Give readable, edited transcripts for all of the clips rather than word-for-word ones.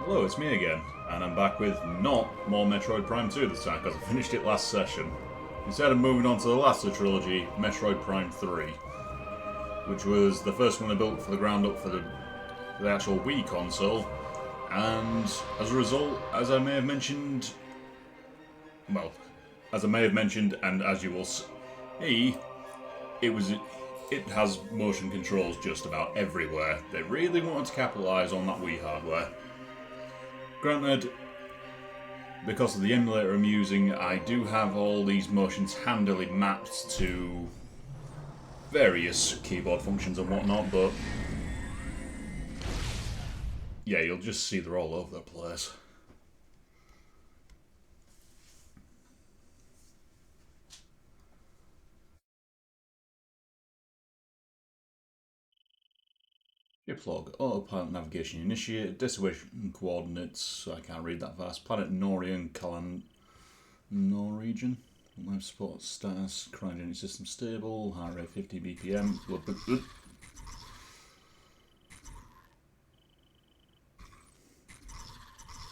Hello, it's me again, and I'm back with not more Metroid Prime 2 this time, because I finished it last session. Instead of moving on to the last of the trilogy, Metroid Prime 3, which was the first one I built for the ground up for the actual Wii console, and as a result, as I may have mentioned, and as you will see, it has motion controls just about everywhere. They really wanted to capitalise on that Wii hardware. Granted, because of the emulator I'm using, I do have all these motions handily mapped to various keyboard functions and whatnot, but yeah, you'll just see they're all over the place. Ship log, autopilot navigation initiated, destination coordinates, I can't read that fast, planet Norian, Norwegian, life support status, cryogenic system stable, heart rate 50 BPM,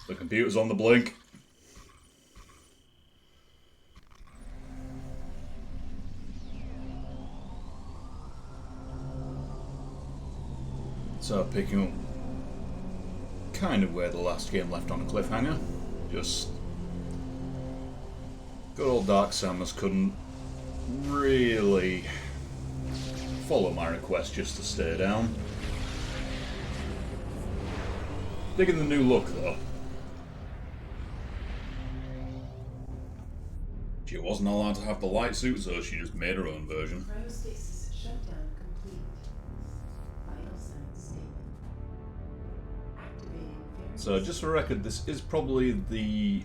The computer's on the blink. So picking up kind of where the last game left on a cliffhanger. Just good old Dark Samus couldn't really follow my request just to stay down. Digging the new look though. She wasn't allowed to have the light suit, so she just made her own version. Cryostasis shutdown complete. Vital signs stable. Activating various. So just for record, this is probably the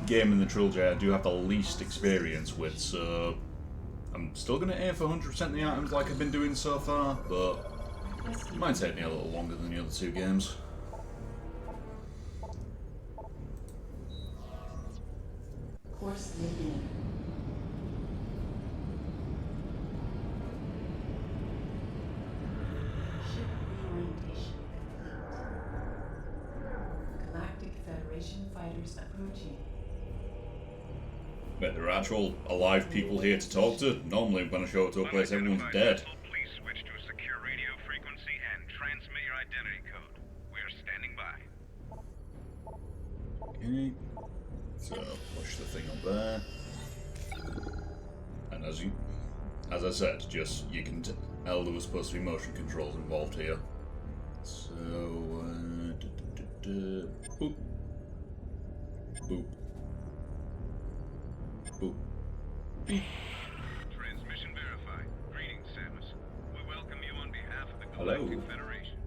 game in the trilogy I do have the least experience with, so I'm still going to aim for 100% of the items like I've been doing so far, but it might take me a little longer than the other two games. Course laid Ship reorientation complete. Galactic Federation fighters approaching. But there are actual alive people here to talk to. Normally when I show up to a place everyone's dead. Please switch to a secure radio frequency and transmit your identity code. We're standing by. Okay. So push the thing up there. And as I said, just you can tell there was supposed to be motion controls involved here. So boop. Boop. Boop. Beep. Transmission verified. Greetings, Samus. We welcome you on behalf of the Hello. Galactic Federation.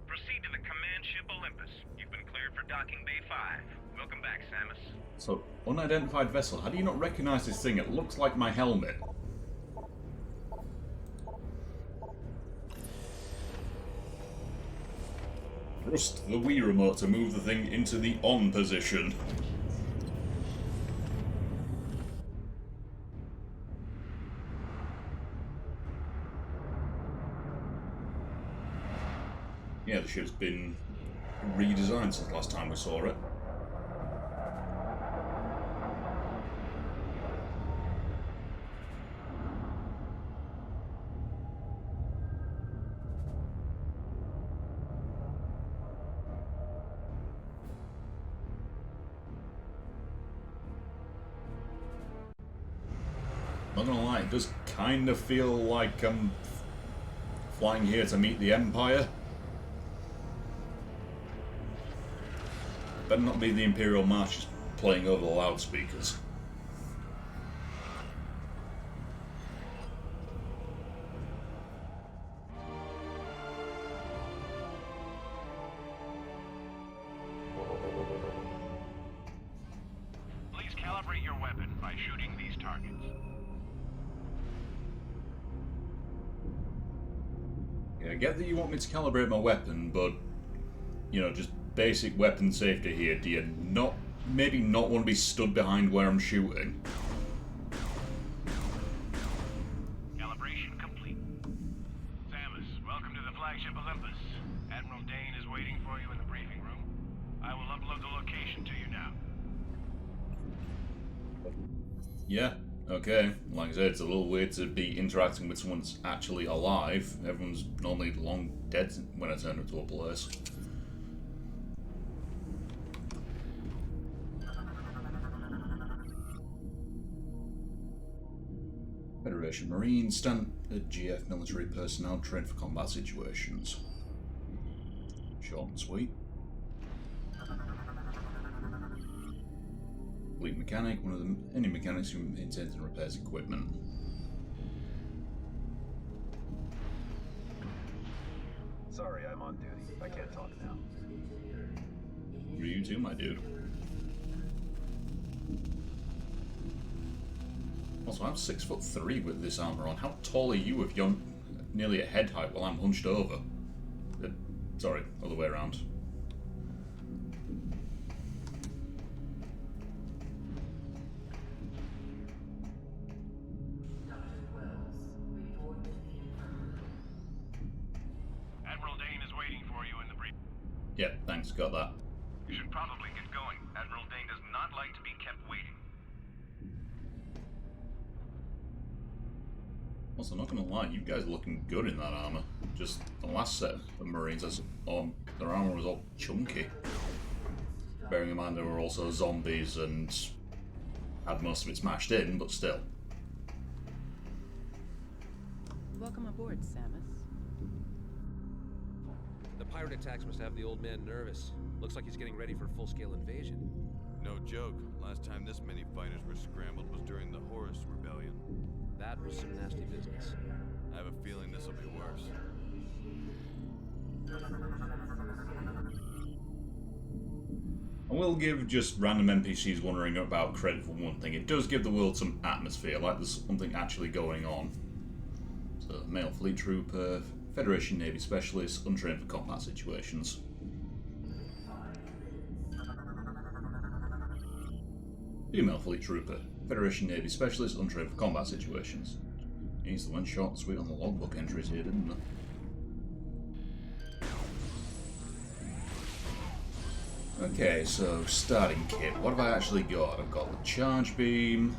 Proceed to the command ship Olympus. You've been cleared for docking bay 5. Welcome back, Samus. So, unidentified vessel. How do you not recognize this thing? It looks like my helmet. Thrust the Wii remote to move the thing into the on position. Yeah, the ship's been redesigned since last time we saw it. Not gonna lie, it does kind of feel like I'm flying here to meet the Empire. Better not be the Imperial March playing over the loudspeakers. Please calibrate your weapon by shooting these targets. Yeah, I get that you want me to calibrate my weapon, but, you know, just basic weapon safety here. Do you maybe not want to be stood behind where I'm shooting? Calibration complete. Samus, welcome to the flagship. Flagship Olympus. Admiral Dane is waiting for you in the briefing room. I will upload the location to you now. Yeah, okay. Like I said, it's a little weird to be interacting with someone that's actually alive. Everyone's normally long dead when I turn up to a place. Federation Marines, standard GF military personnel trained for combat situations. Short and sweet. Fleet mechanic, one of them, any mechanics who maintains and repairs equipment. Sorry, I'm on duty. I can't talk now. You too, my dude. Also, I'm 6'3" with this armor on. How tall are you if you're nearly at head height while I'm hunched over? Sorry, other way around. Admiral Dane is waiting for you in the briefing. Yeah, thanks, got that. You should probably get going. Admiral Dane does not like to be kept waiting. Also, not gonna lie, you guys are looking good in that armor. Just the last set of Marines, their armor was all chunky. Bearing in mind there were also zombies and had most of it smashed in, but still. Welcome aboard, Samus. The pirate attacks must have the old man nervous. Looks like he's getting ready for a full-scale invasion. No joke. Last time this many fighters were scrambled was during the Horus Rebellion. That was some nasty business. I have a feeling this will be worse. I will give just random NPCs wandering about credit for one thing. It does give the world some atmosphere, like there's something actually going on. So, male fleet trooper, Federation Navy specialist, untrained for combat situations. Female fleet trooper, Federation Navy specialist, untrained for combat situations. He's the one short and sweet on the logbook entries here, didn't they? Okay, so starting kit. What have I actually got? I've got the charge beam.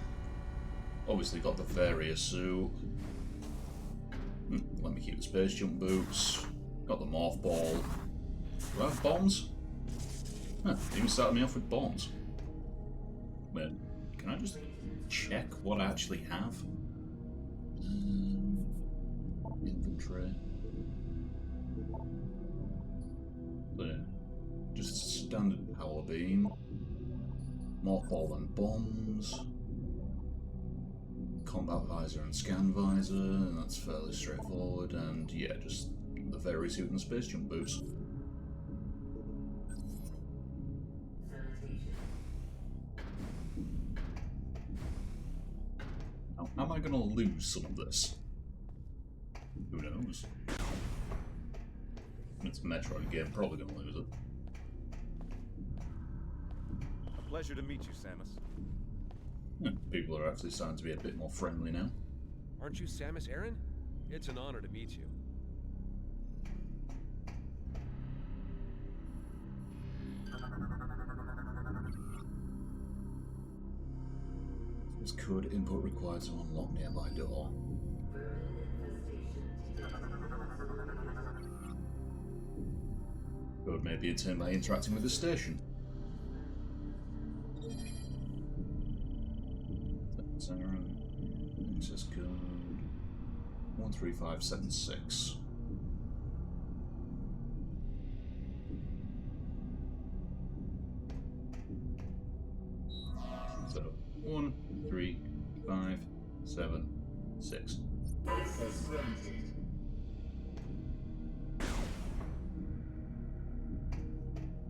Obviously got the Varia suit. Let me keep the space jump boots. Got the morph ball. Do I have bombs? Huh, they even started me off with bombs. Wait, can I just check what I actually have? Inventory. There. Just standard power beam. Morph ball and bombs. Combat visor and scan visor, and that's fairly straightforward. And yeah, just the Varia suit and the space jump boots. Am I going to lose some of this? Who knows? It's a Metroid game, probably going to lose it. A pleasure to meet you, Samus. People are actually starting to be a bit more friendly now. Aren't you Samus Aran? It's an honor to meet you. This code input required to unlock nearby door. Code may be obtained by interacting with the station. Access code 13576. So 13576.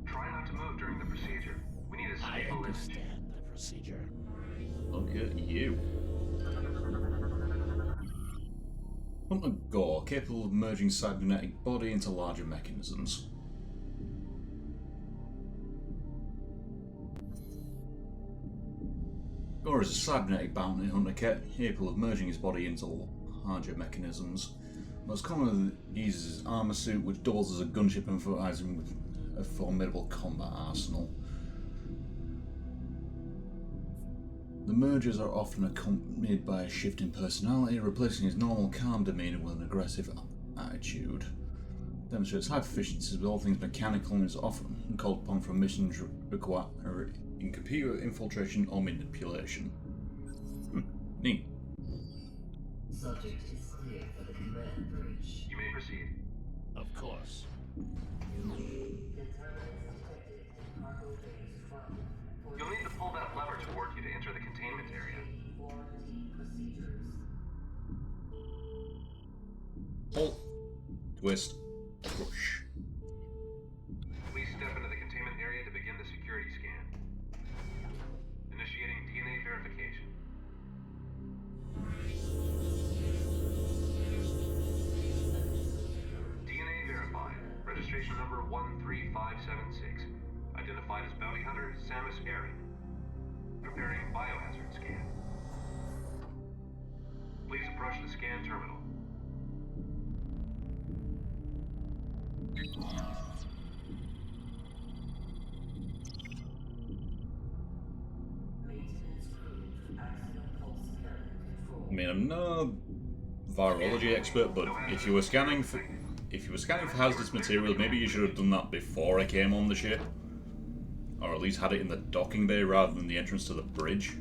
Try not to move during the procedure. We need a stable image. The procedure. Look at you. Hunter Gore, capable of merging cybernetic body into larger mechanisms. Gore is a cybernetic bounty hunter capable of merging his body into larger mechanisms. Most commonly uses armor suit, which doubles as a gunship and provides him with a formidable combat arsenal. The mergers are often accompanied by a shift in personality, replacing his normal calm demeanor with an aggressive attitude. Demonstrates high proficiency with all things mechanical and is often called upon for missions requiring computer infiltration or manipulation. Neat. Subject is cleared for the command bridge. You may proceed. Of course. You'll need to pull that lever toward you to enter the containment area. Pull, twist, push. Please step into the containment area to begin the security scan. Initiating DNA verification. DNA verified. Registration number 13576. Identified as bounty hunter Samus Aran. Preparing biohazard scan. Please approach the scan terminal. I mean, I'm no virology expert, but if you were scanning for hazardous material, maybe you should have done that before I came on the ship, or at least had it in the docking bay rather than the entrance to the bridge.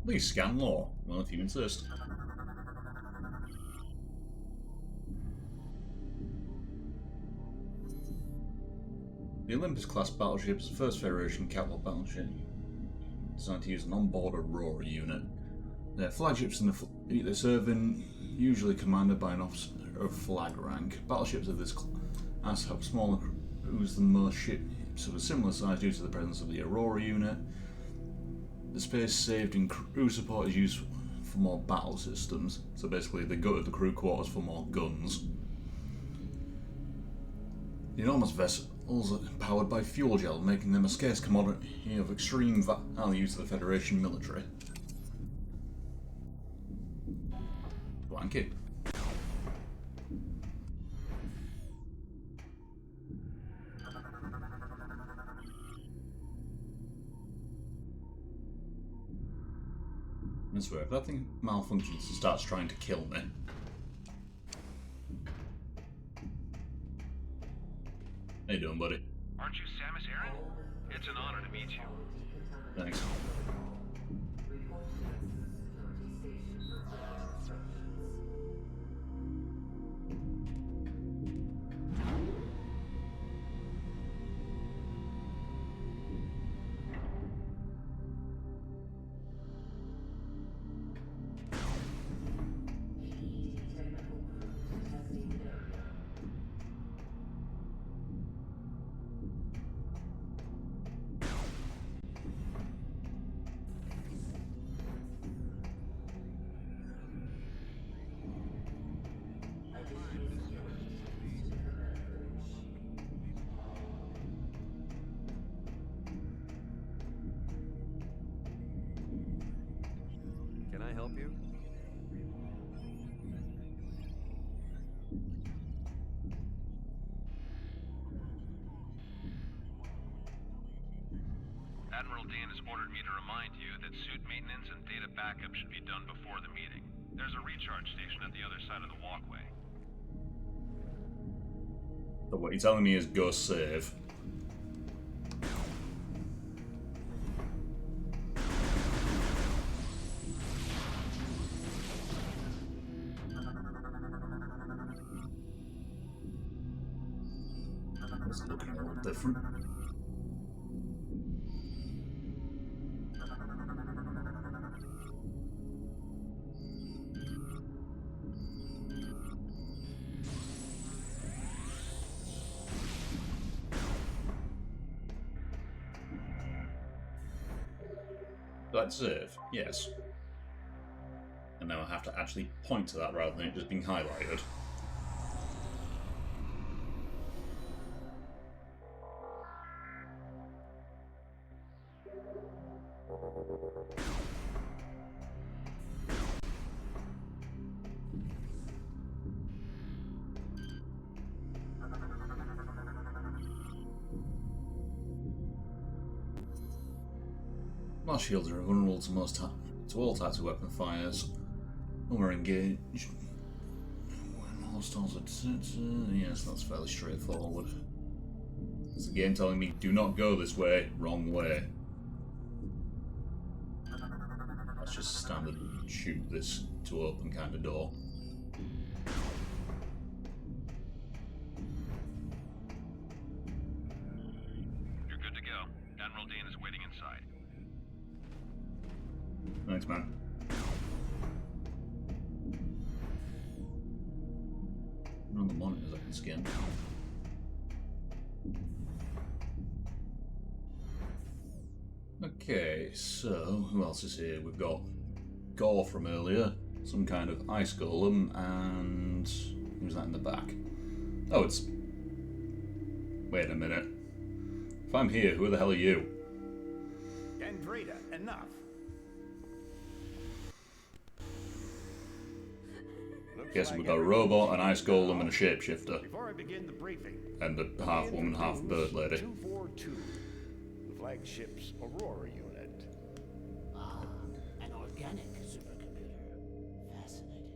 Please scan more. Well, if you insist. The Olympus-class battleship is the first Federation capital battleship designed to use an onboard Aurora unit. Their flagships in the fleet they serve in, usually commanded by an officer of flag rank. Battleships of this class have smaller crews than most ships of a similar size due to the presence of the Aurora unit. The space saved in crew support is used for more battle systems, so basically they go to the crew quarters for more guns. The enormous vessels are powered by fuel gel, making them a scarce commodity of extreme value to the Federation military. Blanket. I swear, if that thing malfunctions and starts trying to kill me. How you doing, buddy? Aren't you Samus Aran? It's an honor to meet you. Thanks. Can I help you? Admiral Dane has ordered me to remind you that suit maintenance and data backup should be done before the meeting. There's a recharge station at the other side of the walkway. So what you're telling me is go save. It's looking a little different. Let's save, yes. And now I have to actually point to that rather than it just being highlighted. Our shields are vulnerable to all types of weapon fires. When we're engaged, when hostiles are yes, that's fairly straightforward. It's the game telling me, do not go this way, wrong way. That's just standard shoot this to open kind of door. You're good to go. Admiral Dean is waiting inside. Thanks, man. On the monitors I can scan. Okay, so who else is here? We've got Gore from earlier, some kind of ice golem, and who's that in the back? Oh, it's... Wait a minute. If I'm here, who the hell are you? Andreda, enough. Guessing we've got a robot, an ice golem, and a shapeshifter. Before I begin the briefing, And a half woman, half bird lady. 242, the flagship's Aurora unit. Ah, an organic supercomputer. Fascinating.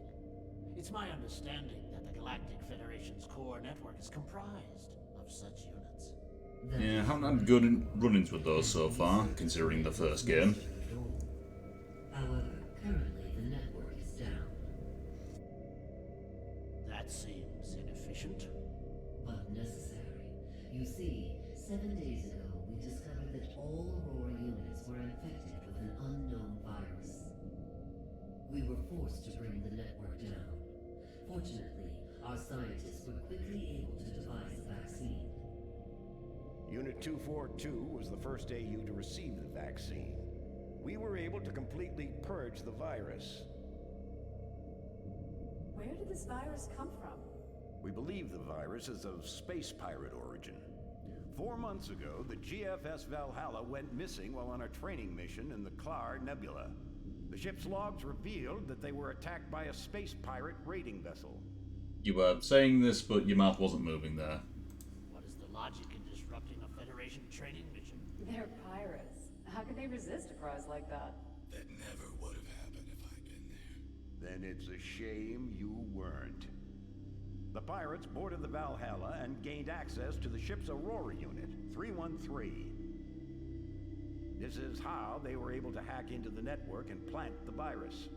It's my understanding that the Galactic Federation's core network is comprised of such units. Yeah, haven't had good run-ins with those so far, considering the first game. However, currently the network is down. That seems inefficient. But necessary. You see, 7 days ago, we discovered that all Aurora units were infected with an unknown virus. We were forced to bring the network down. Fortunately, our scientists were quickly able to devise a vaccine. Unit 242 was the first AU to receive the vaccine. We were able to completely purge the virus. Where did this virus come from? We believe the virus is of space pirate origin. 4 months ago, the GFS Valhalla went missing while on a training mission in the Klar Nebula. The ship's logs revealed that they were attacked by a space pirate raiding vessel. You were saying this, but your mouth wasn't moving there. What is the logic in disrupting a Federation training mission? They're pirates. How could they resist a prize like that? That never would have happened if I'd been there. Then it's a shame you weren't. The pirates boarded the Valhalla and gained access to the ship's Aurora unit, 313. This is how they were able to hack into the network and plant the virus.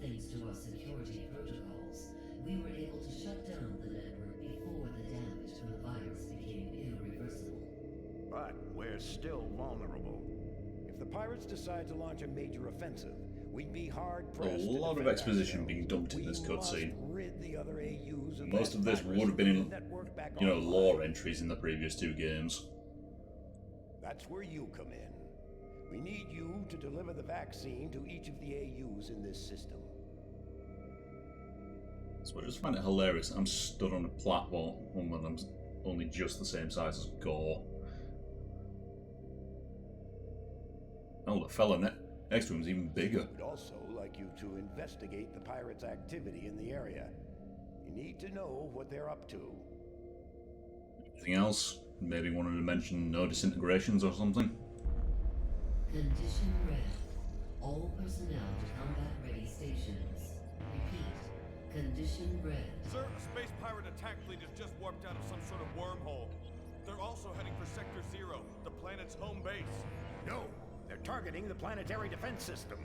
Thanks to our security protocols, we were able to shut down the network before the damage from the virus became irreversible. But we're still vulnerable. If the pirates decide to launch a major offensive, we'd be hard-pressed. A lot of exposition being dumped in this cutscene. Most of this would have been in, you know, lore entries in the previous 2 games. That's where you come in. We need you to deliver the vaccine to each of the AUs in this system. So I just find it hilarious. I'm stood on a platform when I'm only just the same size as Gore. Oh, the fella next to him's even bigger. We'd also like you to investigate the pirates' activity in the area. You need to know what they're up to. Anything else? Maybe wanted to mention no disintegrations or something? Condition red. All personnel to combat-ready stations. Repeat. Condition red. Sir, a space pirate attack fleet has just warped out of some sort of wormhole. They're also heading for Sector 0, the planet's home base. No, they're targeting the planetary defense system.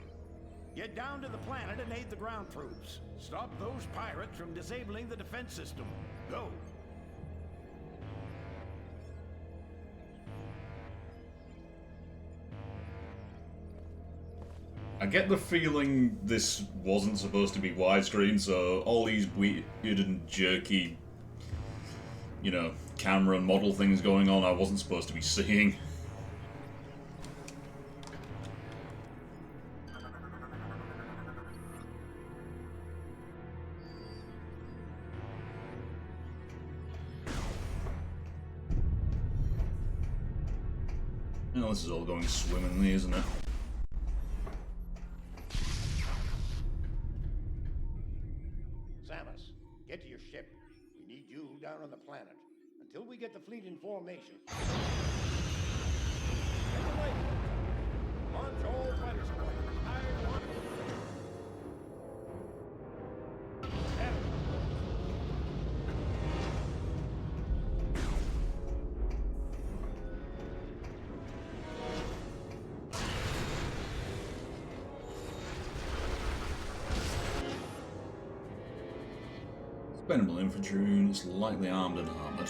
Get down to the planet and aid the ground troops. Stop those pirates from disabling the defense system. Go. I get the feeling this wasn't supposed to be widescreen, so all these weird and jerky, you know, camera and model things going on I wasn't supposed to be seeing. You know, this is all going swimmingly, isn't it? moving down on the planet. Until we get the fleet in formation. Get the light. Launch all fighter squadrons. I want Expendable infantry units, lightly armed and armoured.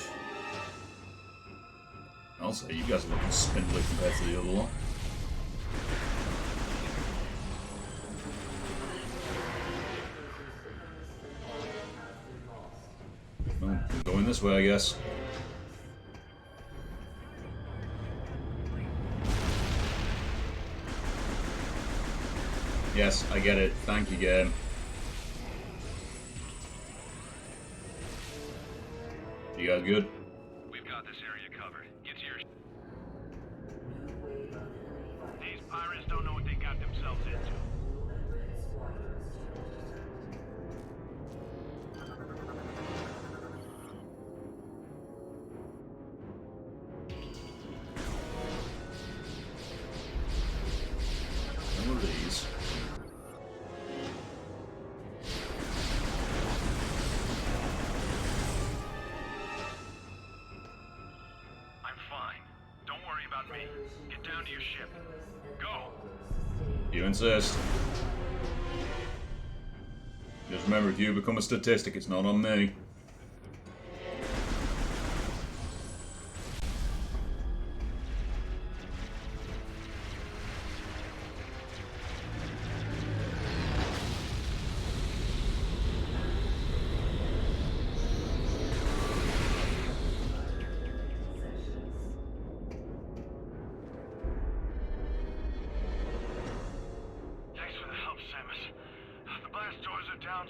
I'll say, you guys are looking spindly compared to the other lot. Well, we're going this way, I guess. Yes, I get it. Thank you, game. You guys good? We've got this area covered. Get to your... These pirates don't know what they got themselves into. Some of these. Get down to your ship. Go! You insist. Just remember, if you become a statistic, it's not on me.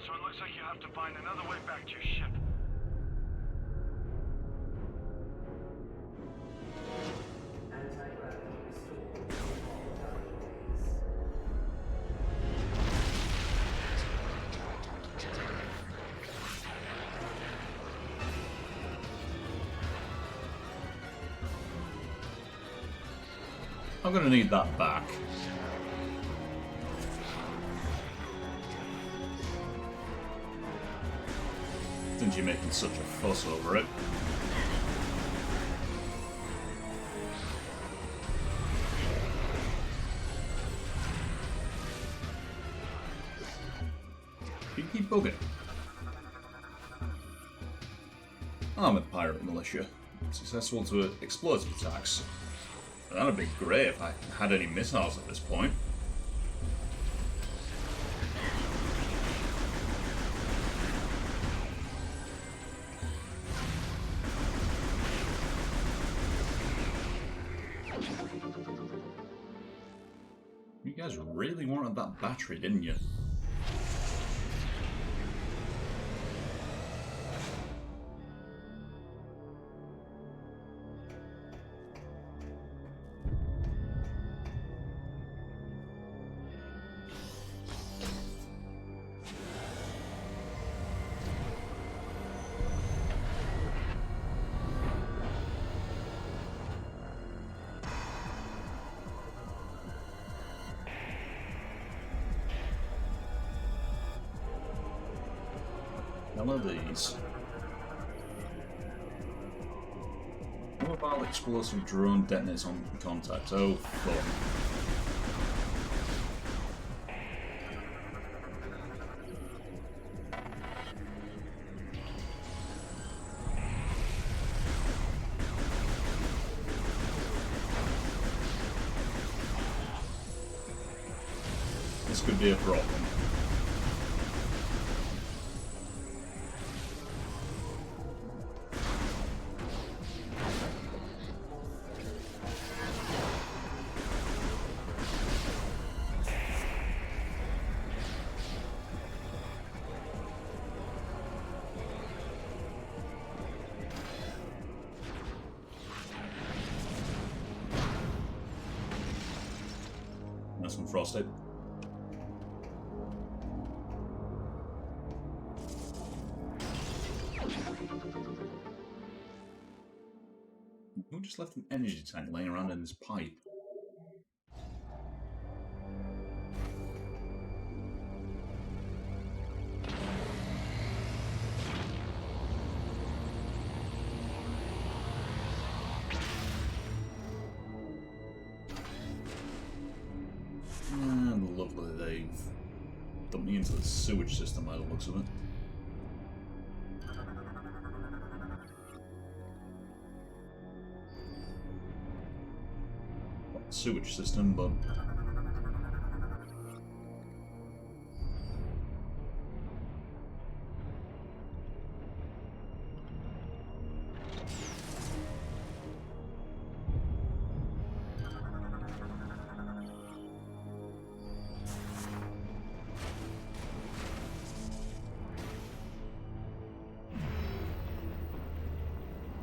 So it looks like you have to find another way back to your ship. I'm gonna need that back. Since you're making such a fuss over it. You keep bugging. Armoured pirate militia. Successful to explosive attacks. That'd be great if I had any missiles at this point. You guys really wanted that battery, didn't you? None of these. Mobile explosive drone detonates on contact. Oh, fuck. This could be a problem. Nice one, Frosted. just left an energy tank laying around in this pipe. And lovely, they've dumped me into the sewage system by the looks of it. Sewage system, but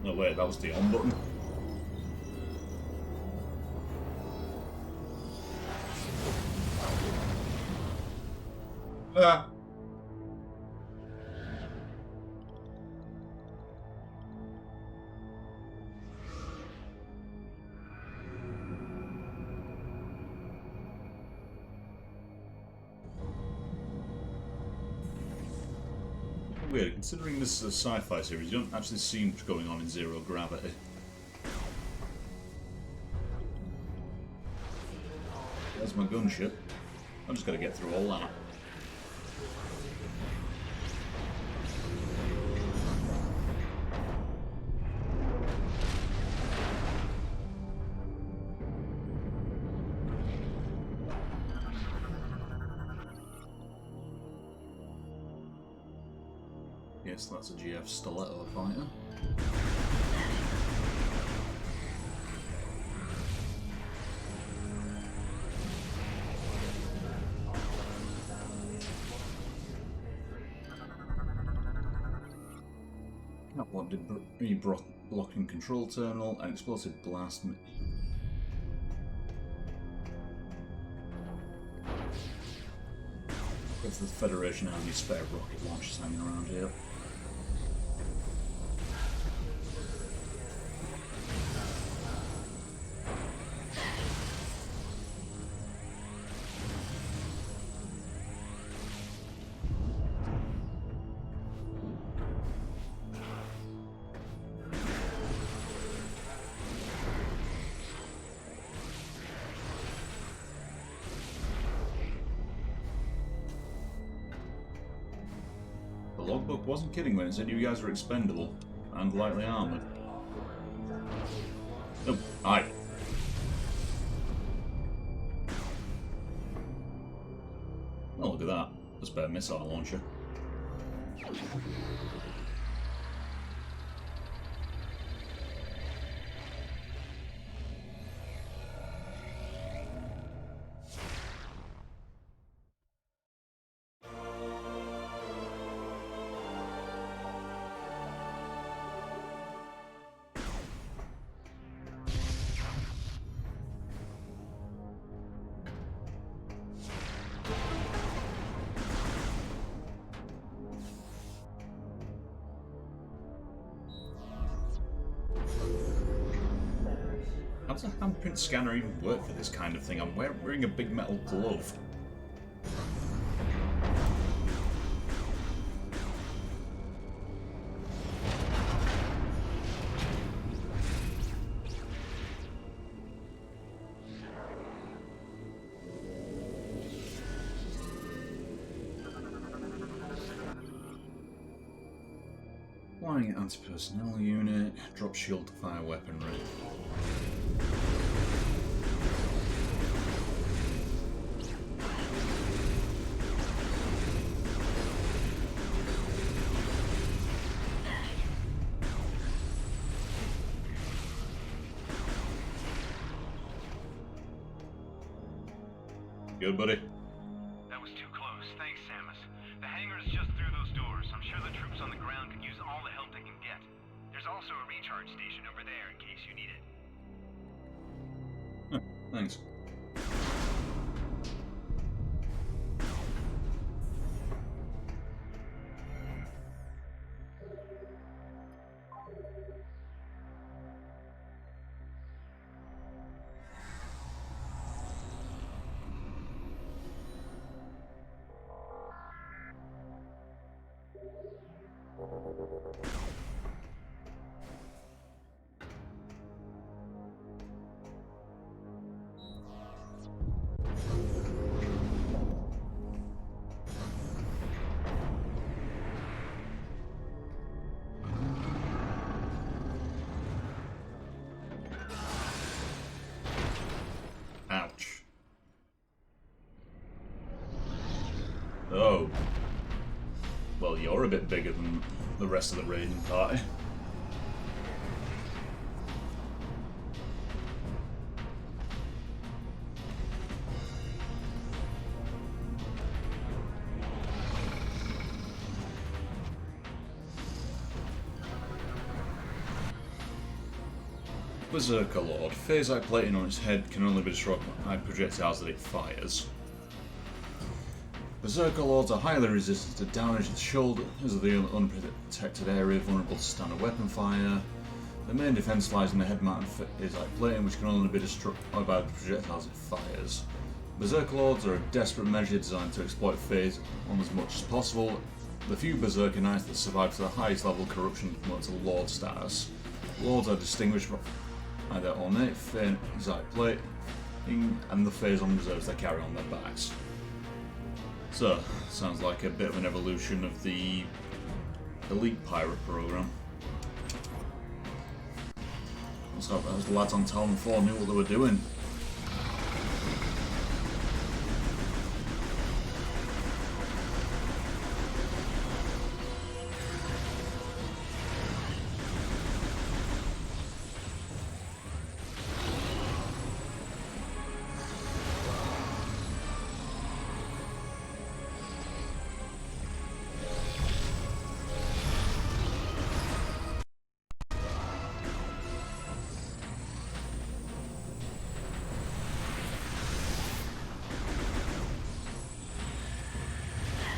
no way, that was the on button. Ah. Weird, considering this is a sci-fi series, you don't actually see much going on in zero gravity. There's my gunship. I'm just gotta get through all that. Yes, that's a GF Stiletto fighter. That one did blocking control terminal and explosive blast. If the Federation have any spare rocket launchers hanging around here. The logbook wasn't kidding when it said you guys were expendable and lightly armoured. Oh, hi. Oh, look at that. A spare missile launcher. How does a handprint scanner even work for this kind of thing? I'm wearing a big metal glove. Flying anti-personnel unit, drop shield to fire weaponry. Good, buddy. That was too close. Thanks, Samus. The hangar is just through those doors. I'm sure the troops on the ground could use all the help they can get. There's also a recharge station over there in case you need it. Huh, thanks. Ouch. Oh. Well, you're a bit bigger than the rest of the raiding party. Berserker Lord. Phasite plating on its head can only be destroyed by projectiles that it fires. Berserker Lords are highly resistant to damage. Its shoulders are the unprotected area, vulnerable to standard weapon fire. The main defense lies in the head mounted phasite plating, which can only be destroyed by the projectiles it fires. Berserker Lords are a desperate measure designed to exploit phase on as much as possible. The few Berserker Knights that survive to the highest level of corruption promote to Lord status. Lords are distinguished by their ornate phasite plating and the phase on reserves they carry on their backs. So, sounds like a bit of an evolution of the Elite Pirate program. Looks like those lads on Talon 4 knew what they were doing.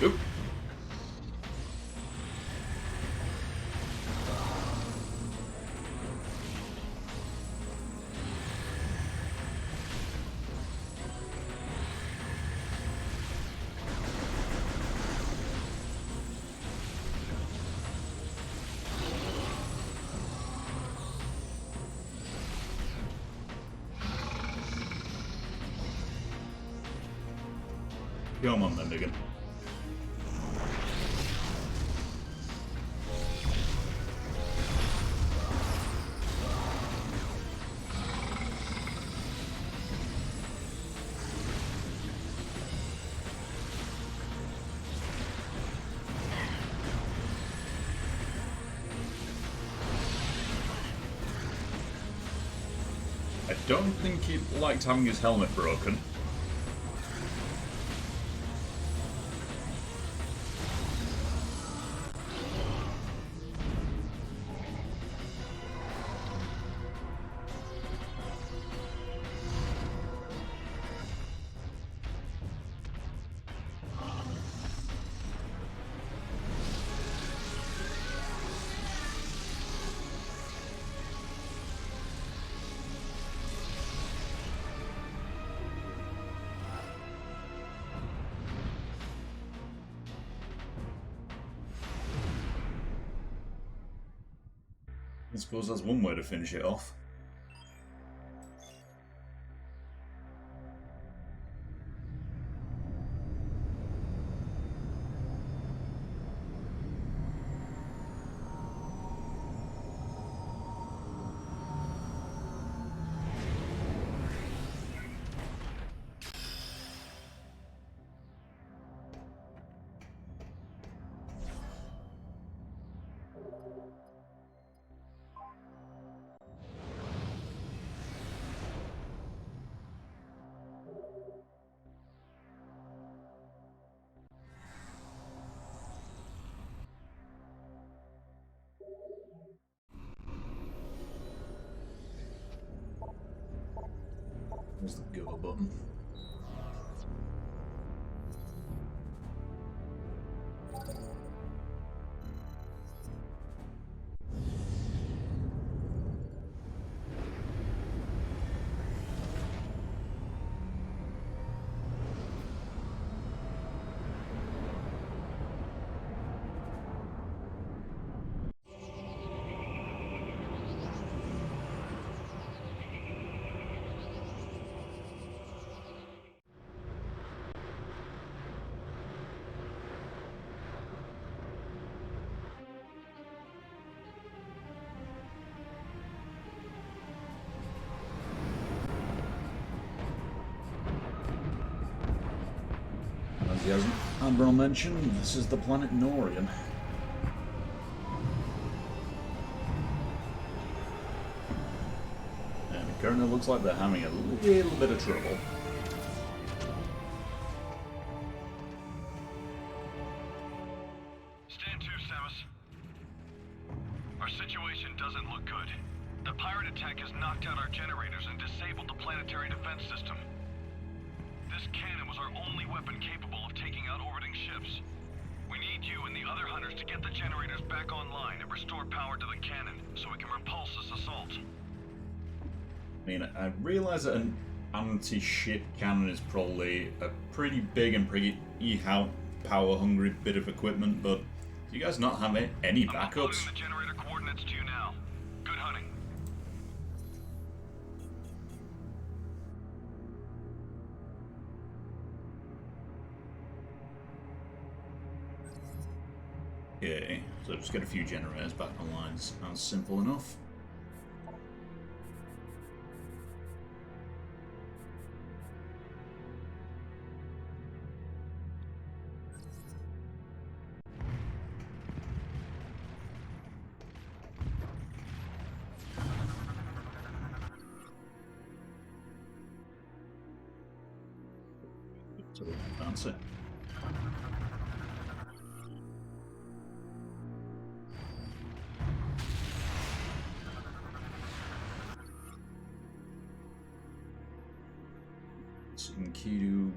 Oop. Come on then, Diggin. I don't think he liked having his helmet broken. I suppose that's one way to finish it off. There's the go button. he hasn't Admiral mentioned, this is the planet Norian. And it currently looks like they're having a little bit of trouble. Stand to, Samus. Our situation doesn't look good. The pirate attack has knocked out our generators and disabled the planetary defense system. This cannon was our only weapon capable of taking out orbiting ships. We need you and the other hunters to get the generators back online and restore power to the cannon so we can repulse this assault. I mean, I realise that an anti-ship cannon is probably a pretty big and pretty power-hungry bit of equipment, but do you guys not have any backups? I'm uploading the generator coordinates to you now. Good hunting. Okay, so just get a few generators back online. Sounds simple enough. So that's it. Enkidu,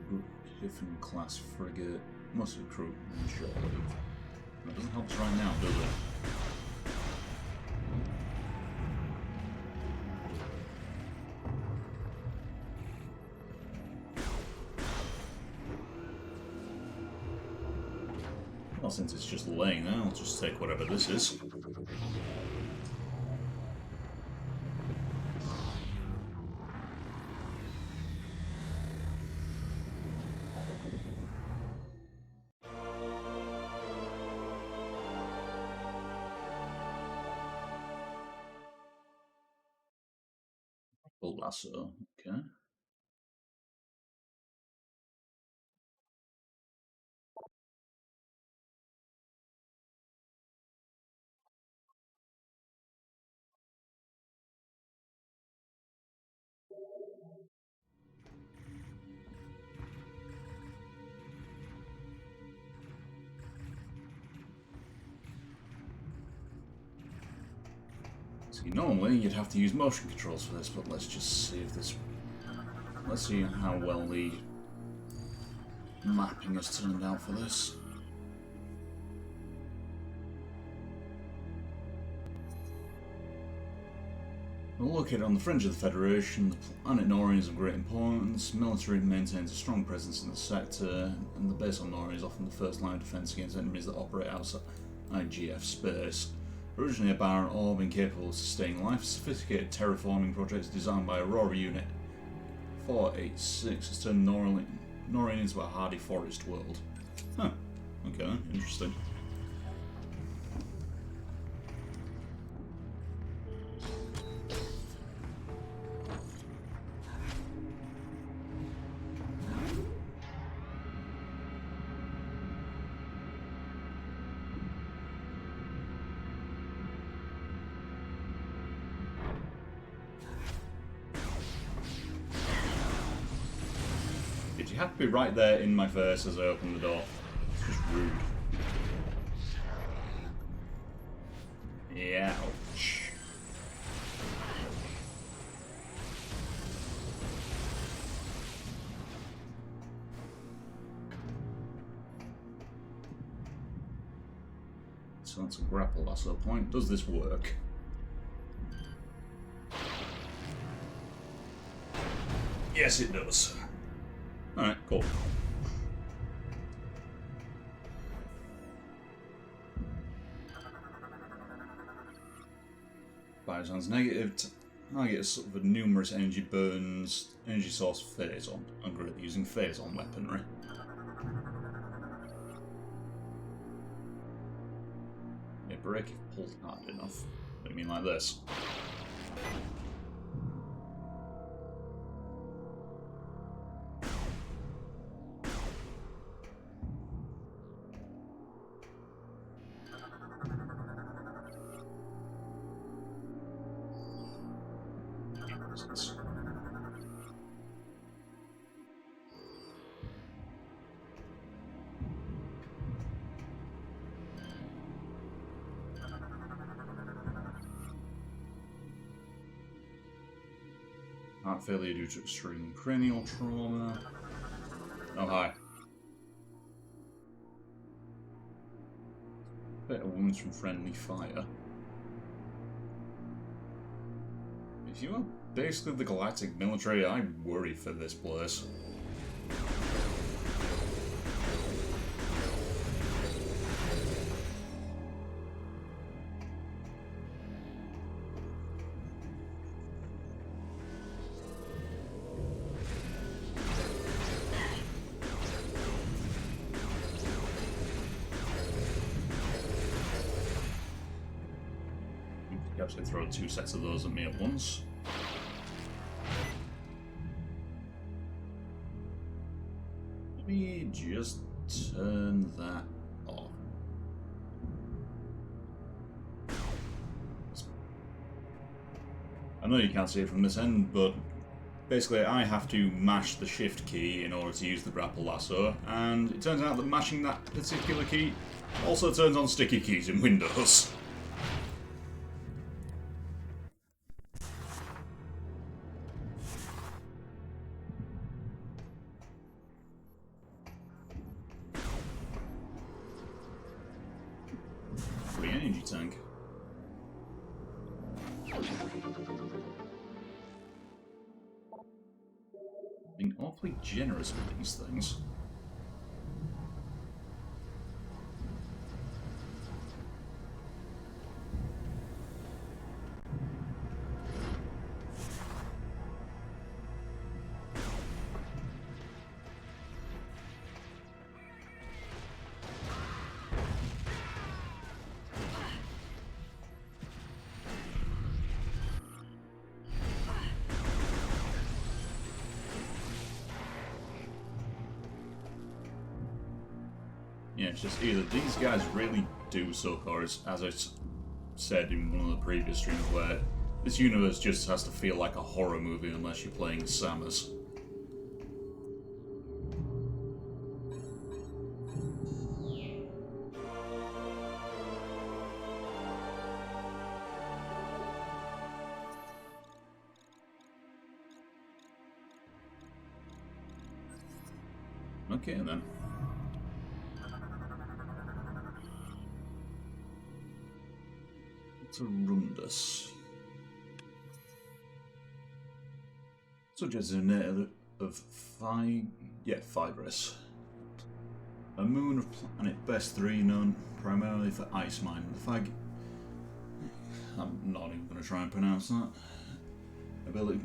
Griffin class frigate, must recruit Jolly. That doesn't help us right now, does it? Well, since it's just laying there, I'll just take whatever this is. Lasso, okay. See, normally you'd have to use motion controls for this, but let's just see if this... Let's see how well the mapping has turned out for this. Located on the fringe of the Federation, the planet Norian is of great importance. Military maintains a strong presence in the sector, and the base on Norian is often the first line of defense against enemies that operate outside IGF space. Originally a barren orb incapable of sustaining life, a sophisticated terraforming project designed by Aurora Unit 486 has turned Norian into a hardy forest world. Huh. Okay, interesting. You have to be right there in my face as I open the door. It's just rude. Yeah, ouch. So that's a grapple lasso point. Does this work? Yes, it does. Alright, cool. Biosound's negative. Target sort of a numerous energy burns, energy source phase on. I'm greatly using phase on weaponry. Yeah, break if pulled hard enough. What do you mean like this? Jesus. Heart failure due to extreme cranial trauma. Oh, hi. Better wounds from friendly fire. If you are basically the galactic military, I worry for this place. You actually throw 2 sets of those at me at once. Let me just turn that off. I know you can't see it from this end, but basically I have to mash the shift key in order to use the grapple lasso, and it turns out that mashing that particular key also turns on sticky keys in Windows. Free energy tank. Being awfully generous with these things. Yeah, it's just either these guys really do suck, or it's, as I said in one of the previous streams, where this universe just has to feel like a horror movie unless you're playing Samus. Okay then. To Rundus. Subject is a native of Fibrous. A moon of planet Best 3 known primarily for ice mining. The I'm not even going to try and pronounce that. Ability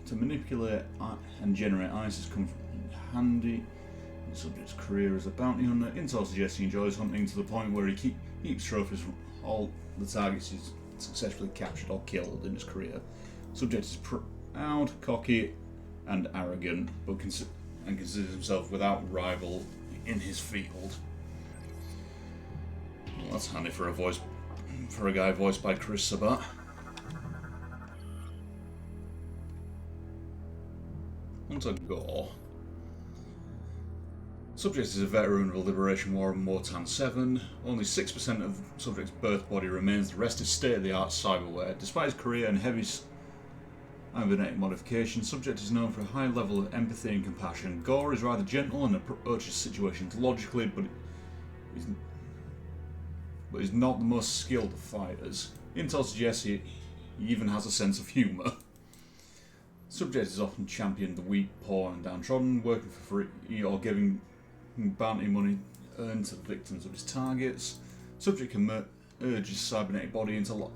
to manipulate and generate ice has come from handy. The subject's career as a bounty hunter. Intel suggests he enjoys hunting to the point where he keeps trophies from all the targets he's successfully captured or killed in his career. Subject is proud, cocky, and arrogant, but considers himself without rival in his field. Well, that's handy for a guy voiced by Chris Sabat. Hunter Gore. Subject is a veteran of the Liberation War in Mortan 7. Only 6% of Subject's birth body remains, the rest is state-of-the-art cyberware. Despite his career and heavy cybernetic modification, Subject is known for a high level of empathy and compassion. Gore is rather gentle and approaches situations logically, but he's not the most skilled of fighters. Intel suggests he even has a sense of humour. Subject is often championed the weak, poor and downtrodden, working for free or giving bounty money earned to the victims of his targets. Subject can merge his cybernetic body into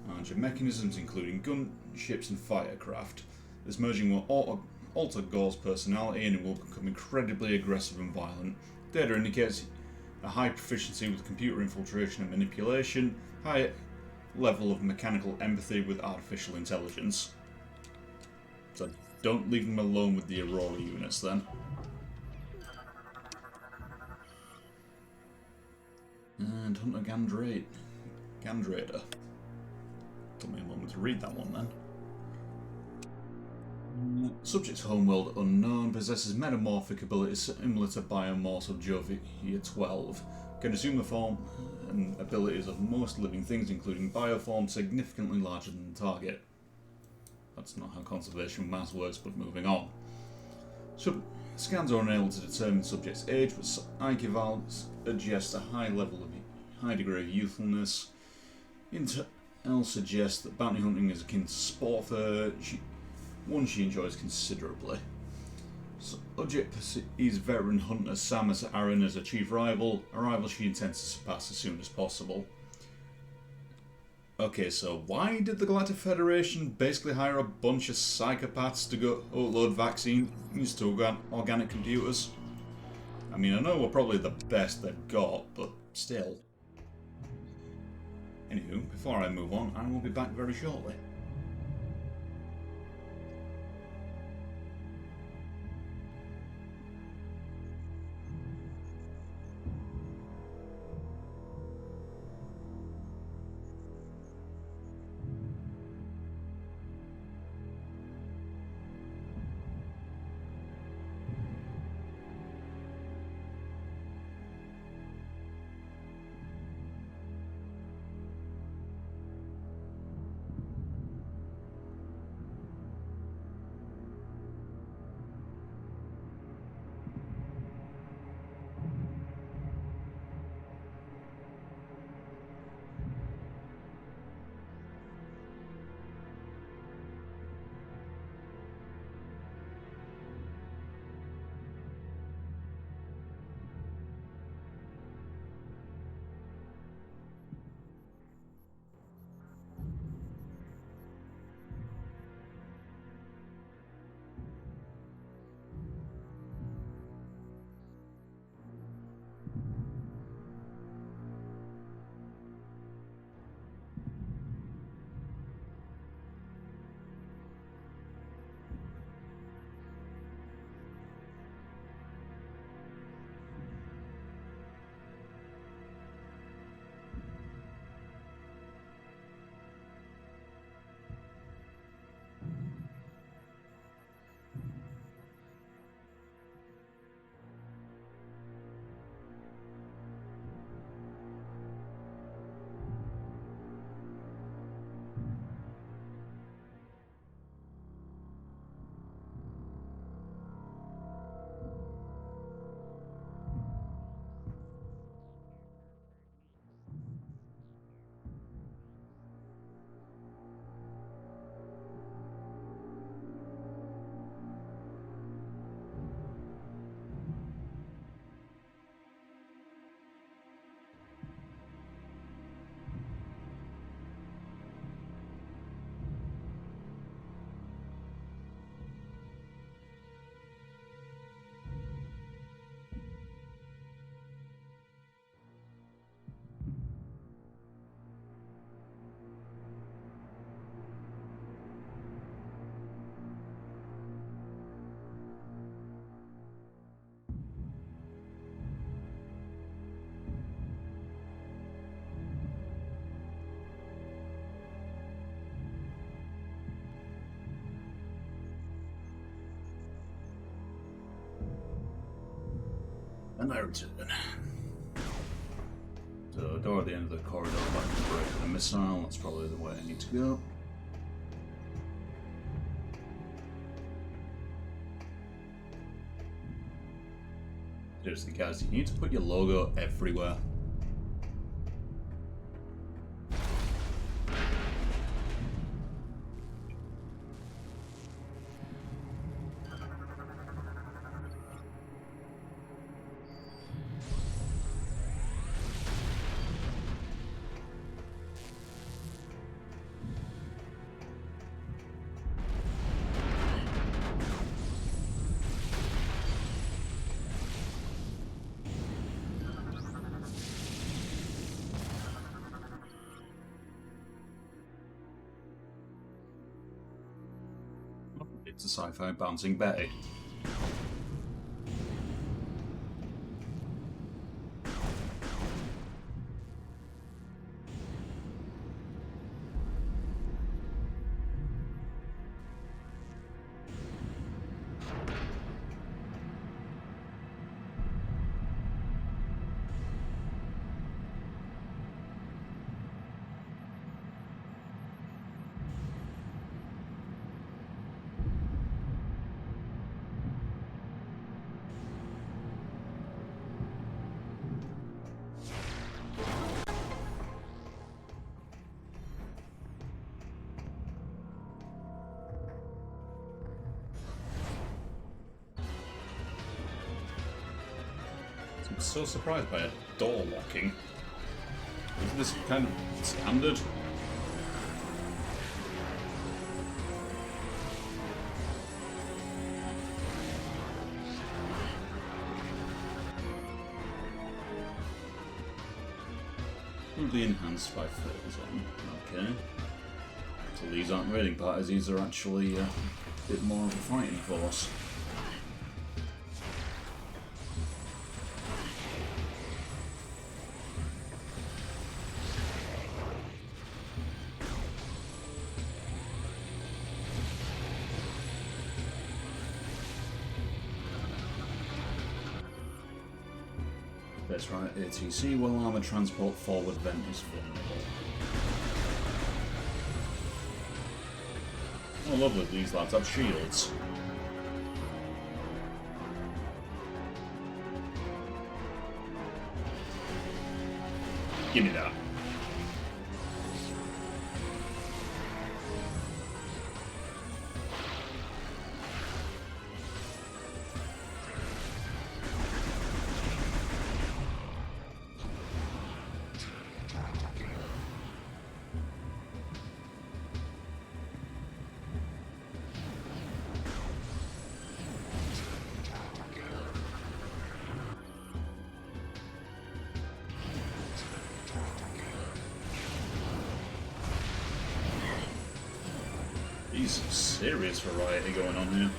larger mechanisms, including gunships and firecraft. This merging will alter Gore's personality and he will become incredibly aggressive and violent. Data indicates a high proficiency with computer infiltration and manipulation, high level of mechanical empathy with artificial intelligence. So don't leave him alone with the Aurora units then. And Hunter Gandrader. Took me a moment to read that one then. Subject's homeworld unknown possesses metamorphic abilities similar to Biomorph of Jovia 12. Can assume the form and abilities of most living things, including bioform significantly larger than the target. That's not how conservation mass works, but moving on. Scans are unable to determine subject's age, but IQ values suggest a high degree of youthfulness. Intel suggests that bounty hunting is akin to sport for her, one she enjoys considerably. Subject perceives veteran hunter Samus Aran as a chief rival, a rival she intends to surpass as soon as possible. Okay, so why did the Galactic Federation basically hire a bunch of psychopaths to go upload vaccines to organic computers? I mean, I know we're probably the best they've got, but still. Anywho, before I move on, I will be back very shortly. And I return. So, door at the end of the corridor, back to break the missile. That's probably the way I need to go. Seriously, guys, you need to put your logo everywhere. It's a sci-fi bouncing Betty. I'm so surprised by a door locking. Isn't this kind of standard? The enhanced by fills on. Okay. So these aren't raiding parties, these are actually a bit more of a fighting force. That's right, ATC, well armoured transport forward vent is vulnerable. Oh lovely, these lads have shields. Give me that. Serious variety going on here.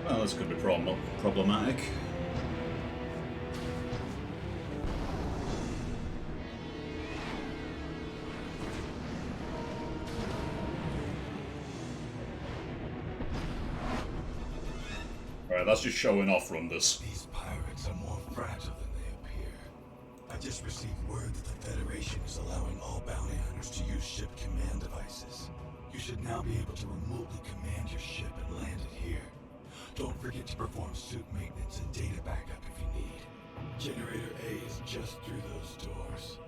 Well, this could be problematic. Alright, that's just showing off Rundus. These pirates are more fragile than they appear. I just received word that the Federation is allowing all bounty hunters to use ship command devices. You should now be able to remotely command your ship and land it here. Don't forget to perform suit maintenance and data backup if you need. Generator A is just through those doors.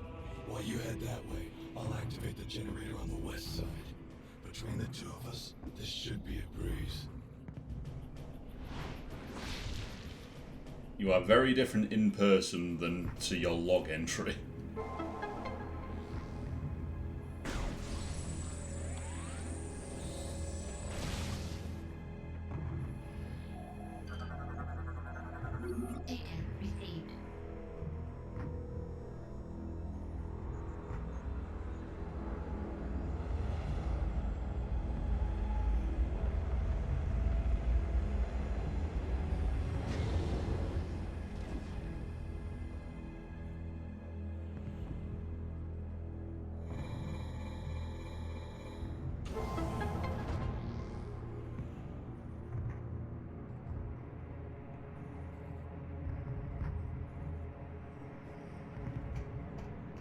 While you head that way, I'll activate the generator on the west side. Between the two of us, this should be a breeze. You are very different in person than to your log entry.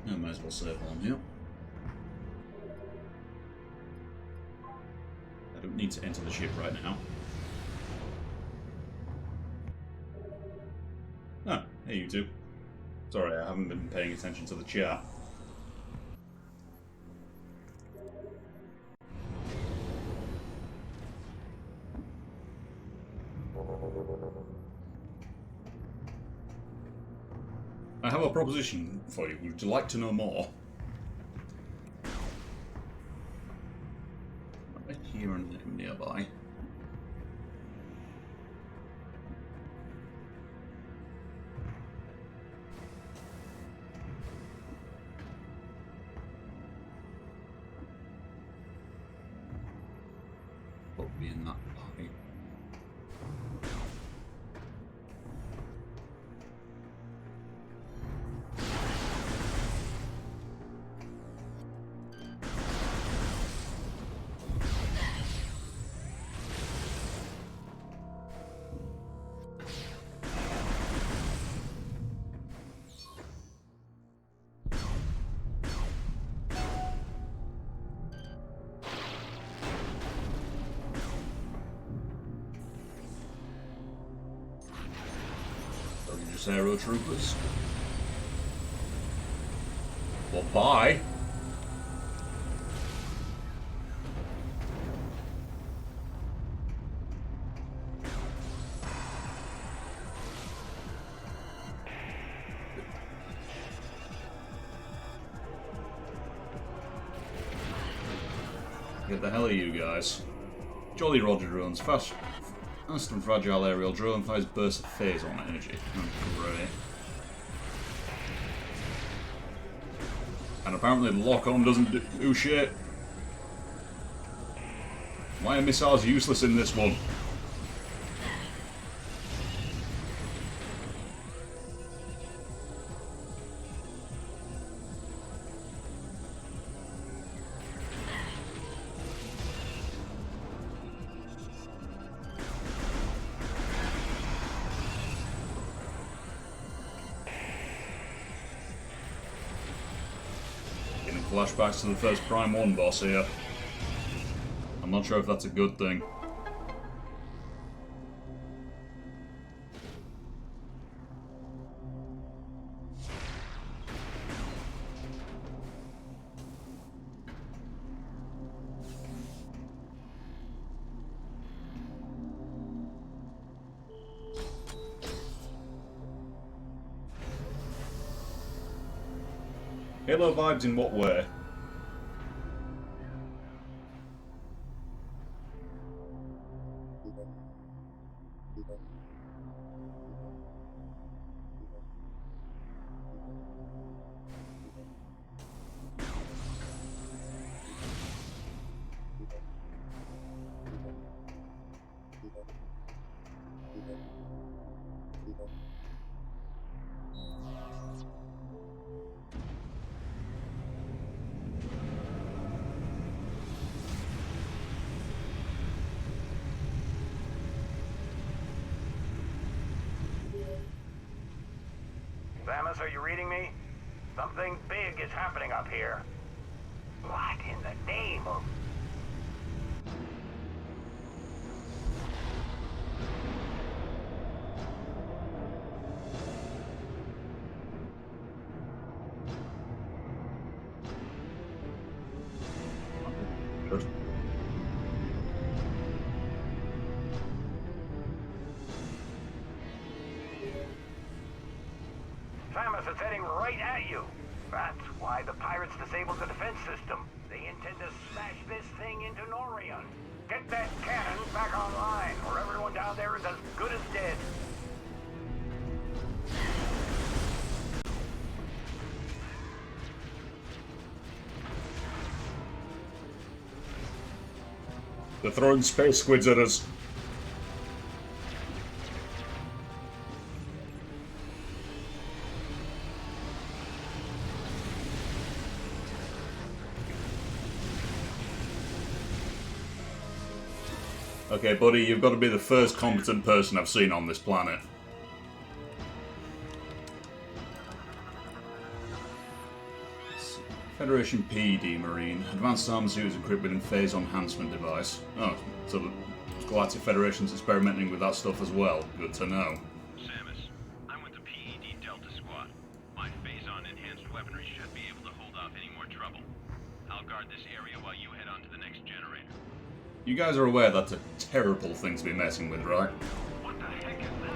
I might as well save on here. I don't need to enter the ship right now. Oh, hey you two. Sorry, I haven't been paying attention to the chat. I have a proposition for you. Would you like to know more? Right here and nearby. Probably in that pipe. Thanks, Aero Troopers. Well, bye. Get the hell of you guys. Jolly Roger drones, fast and fragile aerial drone fires bursts of phase on energy. Great. And apparently the lock-on doesn't do shit. Why are missiles useless in this one? Flashbacks to the first Prime 1 boss here. I'm not sure if that's a good thing. Halo vibes in what way? Samus, are you reading me? Something big is happening up here. What in the name of... Samus, it's heading right at you. That's why the pirates disabled the defense system. They intend to smash this thing into Norion. Get that cannon back online, or everyone down there is as good as dead. They're throwing space squids at us. Okay, buddy, you've got to be the first competent person I've seen on this planet. Federation PD Marine. Advanced armor suit is equipped with a phase enhancement device. Oh, so the Galactic Federation's experimenting with that stuff as well. Good to know. Samus, I'm with the PED Delta Squad. My phase-on enhanced weaponry should be able to hold off any more trouble. I'll guard this area while you head on to the next generator. You guys are aware that's a terrible thing to be messing with, right? What the heck is that?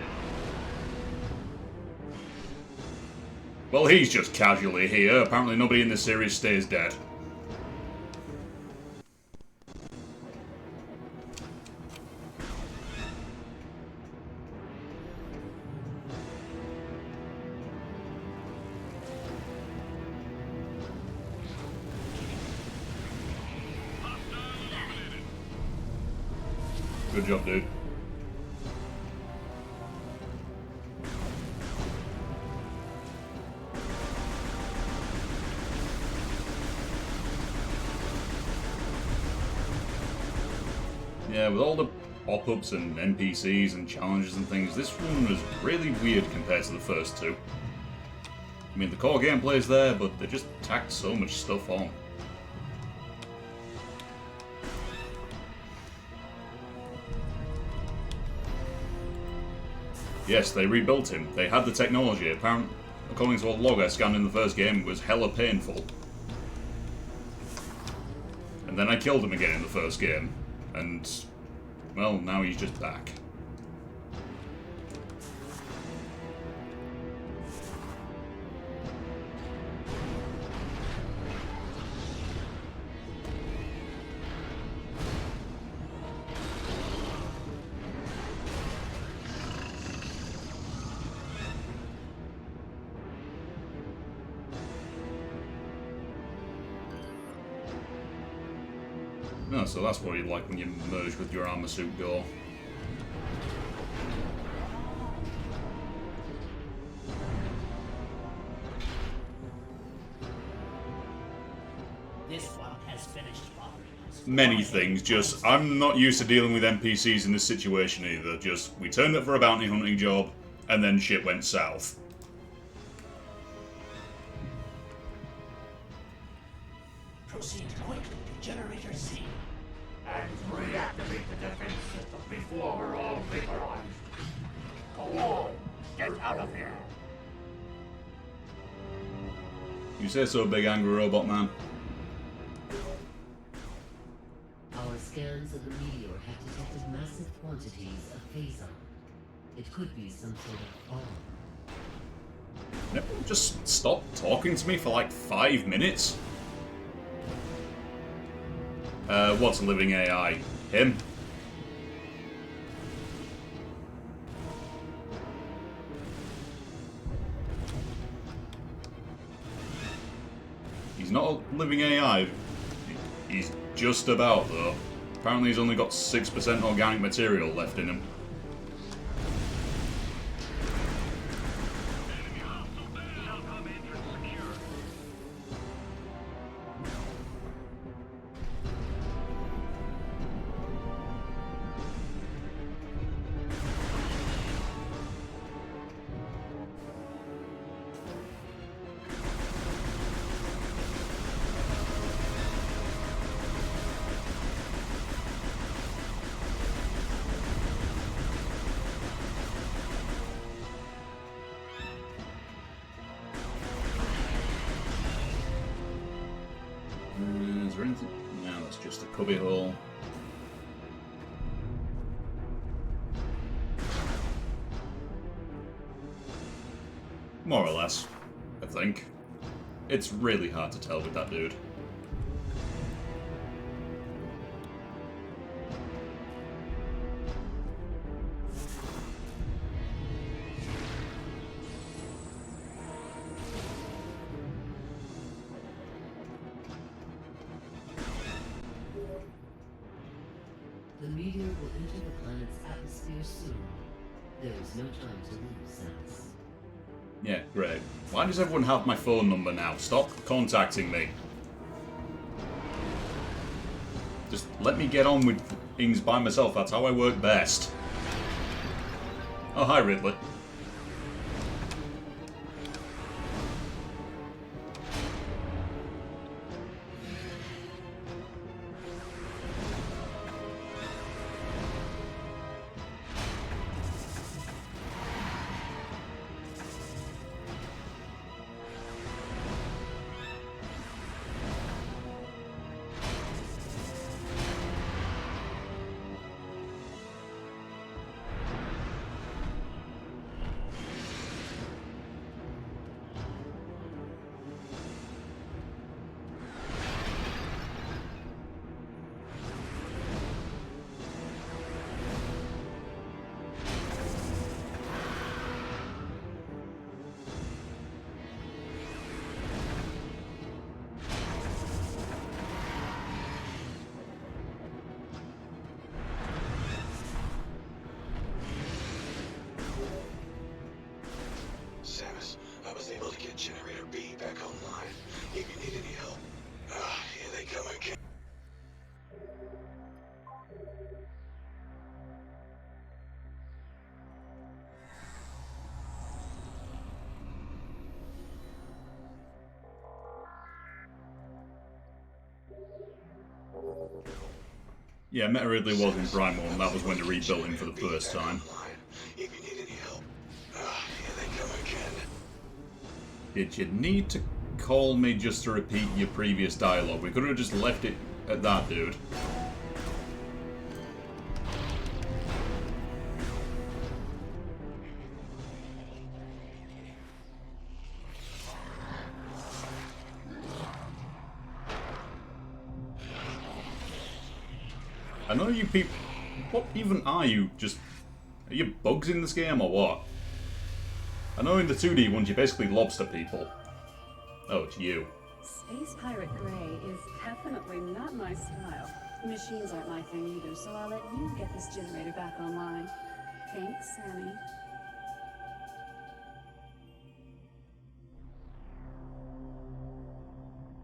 Well, he's just casually here. Apparently nobody in this series stays dead. Good job, dude. Yeah, with all the pop-ups and NPCs and challenges and things, this one was really weird compared to the first two. I mean, the core gameplay's there, but they just tacked so much stuff on. Yes, they rebuilt him. They had the technology. Apparently, according to a log I scanned in the first game, it was hella painful. And then I killed him again in the first game. And, well, now he's just back. No, so that's what you like when you merge with your armor suit door. This one has finished bothering us. Many things, just I'm not used to dealing with NPCs in this situation either. Just we turned up for a bounty hunting job, and then shit went south. Proceed quickly to Generator C. And reactivate the defense system before we're all vaporized. Go on, get out of here. You say so, big angry robot man. Our scans of the meteor have detected massive quantities of phazon. It could be some sort of bomb. Never just stop talking to me for like 5 minutes. What's a living AI? Him? He's not a living AI. He's just about, though. Apparently he's only got 6% organic material left in him. Is there anything? No, that's just a cubby hole. More or less, I think. It's really hard to tell with that dude. The meteor will enter the planet's atmosphere soon. There is no time to lose, Samus. Yeah, great. Why does everyone have my phone number now? Stop contacting me. Just let me get on with things by myself. That's how I work best. Oh, hi, Ridley. Samus, I was able to get Generator B back online. If you need any help, here they come again. Yeah, Meta Ridley was in Primal, and that was when they rebuilt him for the first time. If you need any help, Did you need to call me just to repeat your previous dialogue? We could have just left it at that, dude. I know you people... What even are you? Just... Are you bugs in this game or what? I know in the 2D ones you basically lobster people. Oh, it's you. Space Pirate Grey is definitely not my style. Machines aren't my thing either, so I'll let you get this generator back online. Thanks, Sammy.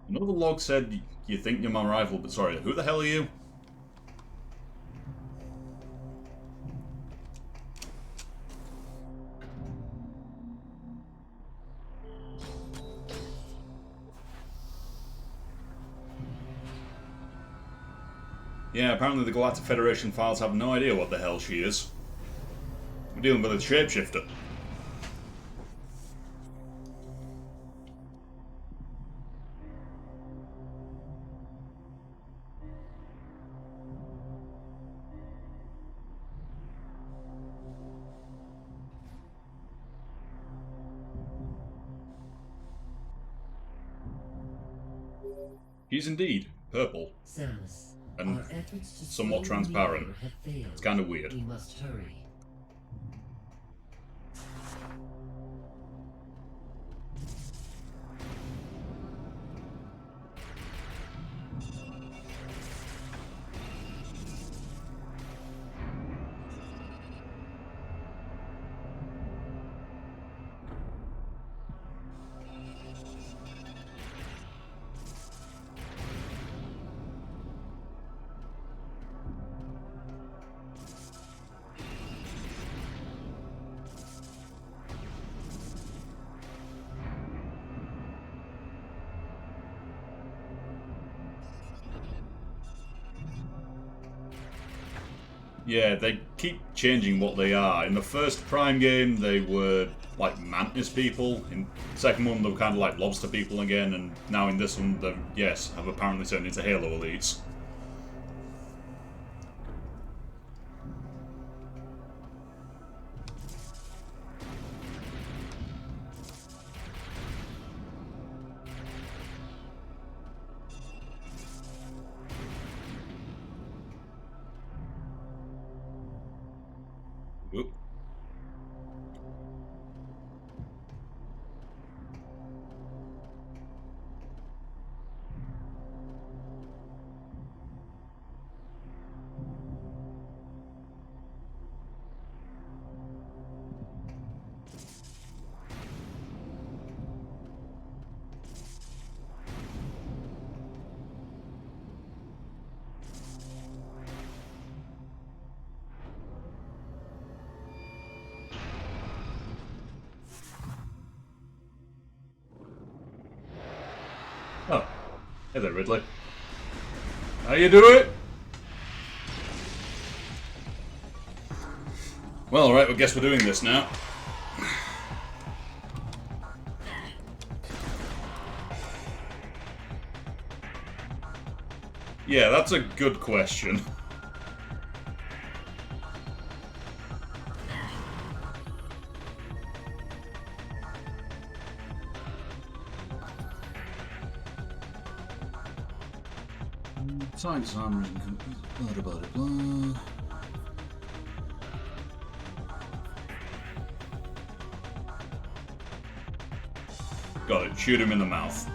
I know the log said you think you're my rival, but sorry, who the hell are you? Yeah, apparently the Galactic Federation files have no idea what the hell she is. We're dealing with a shapeshifter. She's indeed purple. Samus, And our efforts to somewhat slow the transparent. Reaper have failed. It's kind of weird. We must hurry. Yeah, they keep changing what they are. In the first Prime game, they were like Mantis people. In the second one, they were kind of like Lobster people again. And now in this one, they, yes, have apparently turned into Halo elites. Oop. Oh, hey there, Ridley. How you doing? Well, alright, I guess we're doing this now. Yeah, that's a good question. Science armor and blah blah blah blah. Got it. Shoot him in the mouth.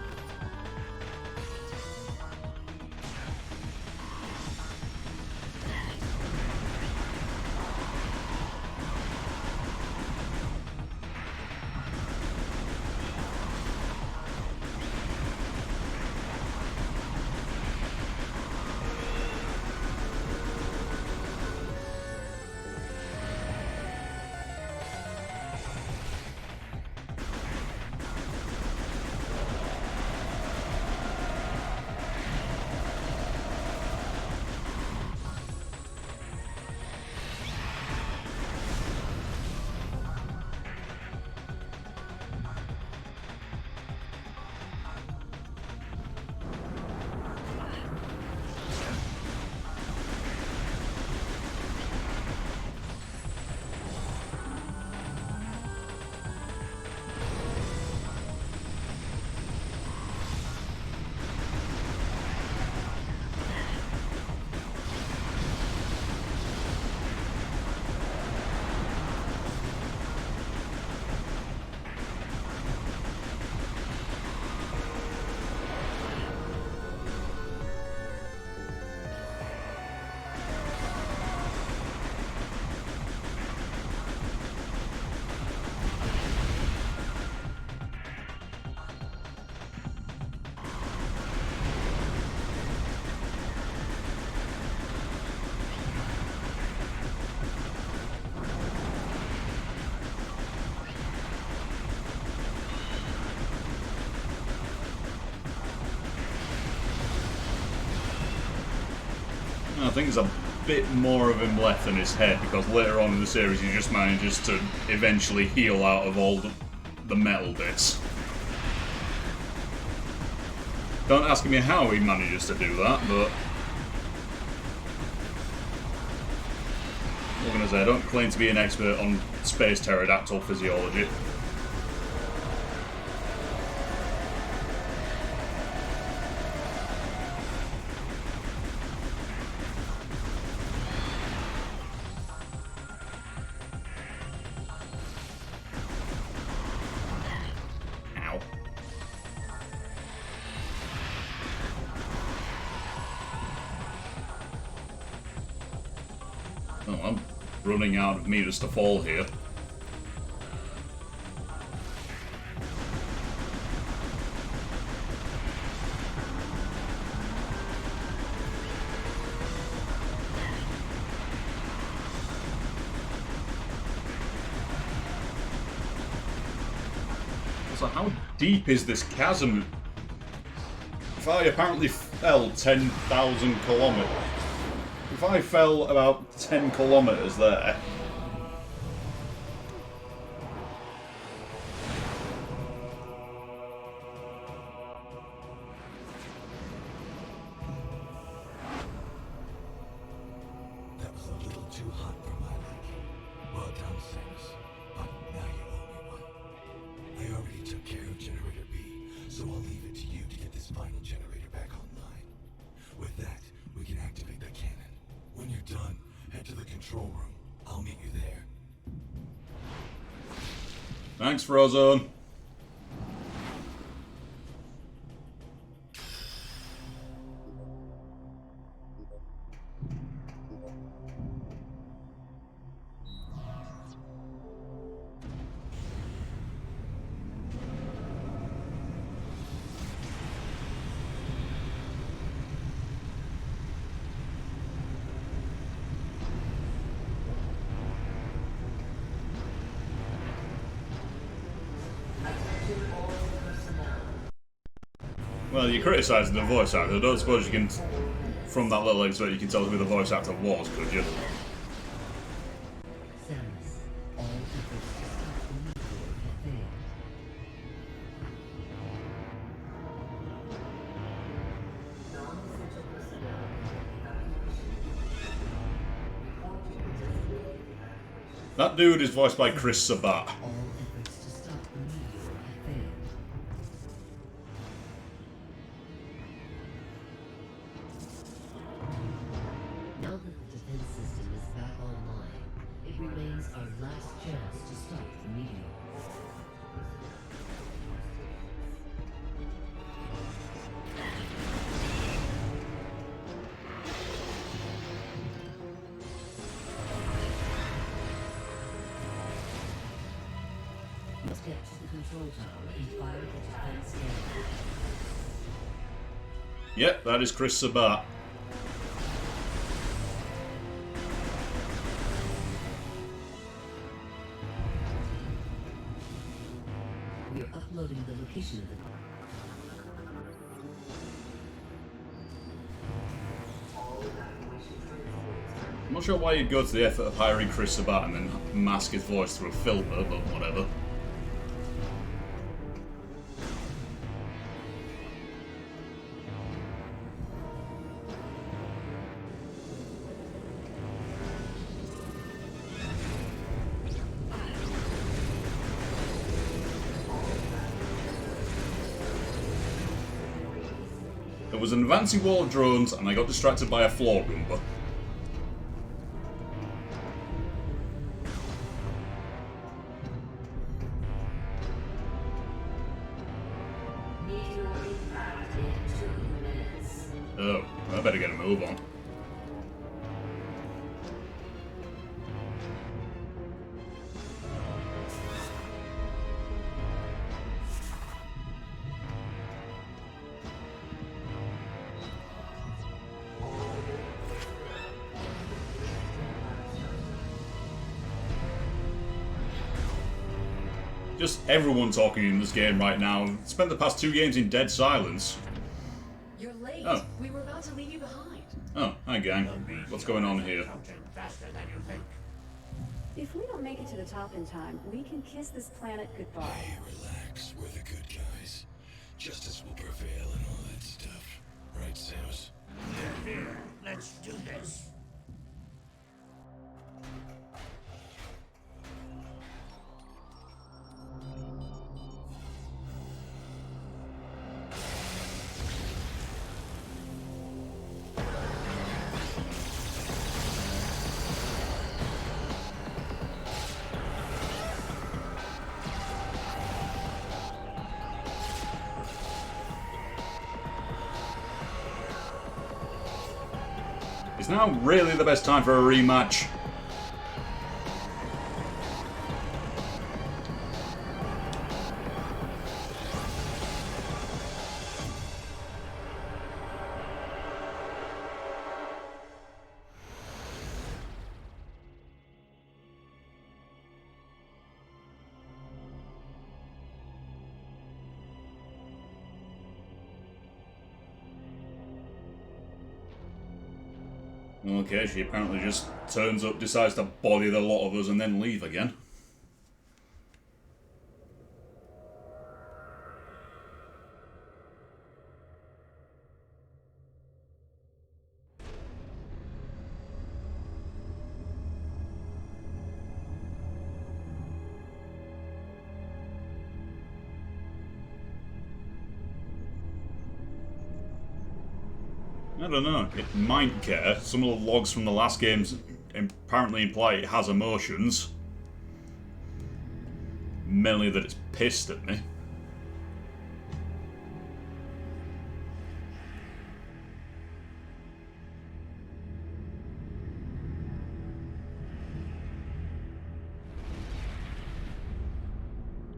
I think there's a bit more of him left in his head, because later on in the series he just manages to eventually heal out of all the metal bits. Don't ask me how he manages to do that, but... What can I say? I don't claim to be an expert on space pterodactyl physiology. Oh, I'm running out of meters to fall here. So how deep is this chasm? If I apparently fell 10,000 kilometers. If I fell about 10 kilometers there... That was a little too hot for my liking. Well done, Samus. But now you owe me one. I already took care of Generator B, so I'll leave it to you to get this final generator back online. With that, we can activate the cannon. When you're done, head to the control room. I'll meet you there. Thanks, Frozone. Well, you're criticising the voice actor. I don't suppose you can, from that little excerpt, you can tell who the voice actor was, could you? That dude is voiced by Chris Sabat. Yep, that is Chris Sabat. We are uploading the location of the I'm not sure why you'd go to the effort of hiring Chris Sabat and then mask his voice through a filter, but whatever. There was an advancing wall of drones and I got distracted by a floor Roomba. Oh, I better get a move on. Just everyone talking in this game right now. Spent the past 2 games in dead silence. You're late. Oh. We were about to leave you behind. Oh, hi gang. What's going on here? Faster than you think. If we don't make it to the top in time, we can kiss this planet goodbye. Hey, relax. We're the good guys. Justice will prevail and all that stuff. Right, Samus? Here, let's do this. Is now really the best time for a rematch? Okay, she apparently just turns up, decides to body the lot of us, and then leave again. I don't know, it might care. Some of the logs from the last games apparently imply it has emotions. Mainly that it's pissed at me.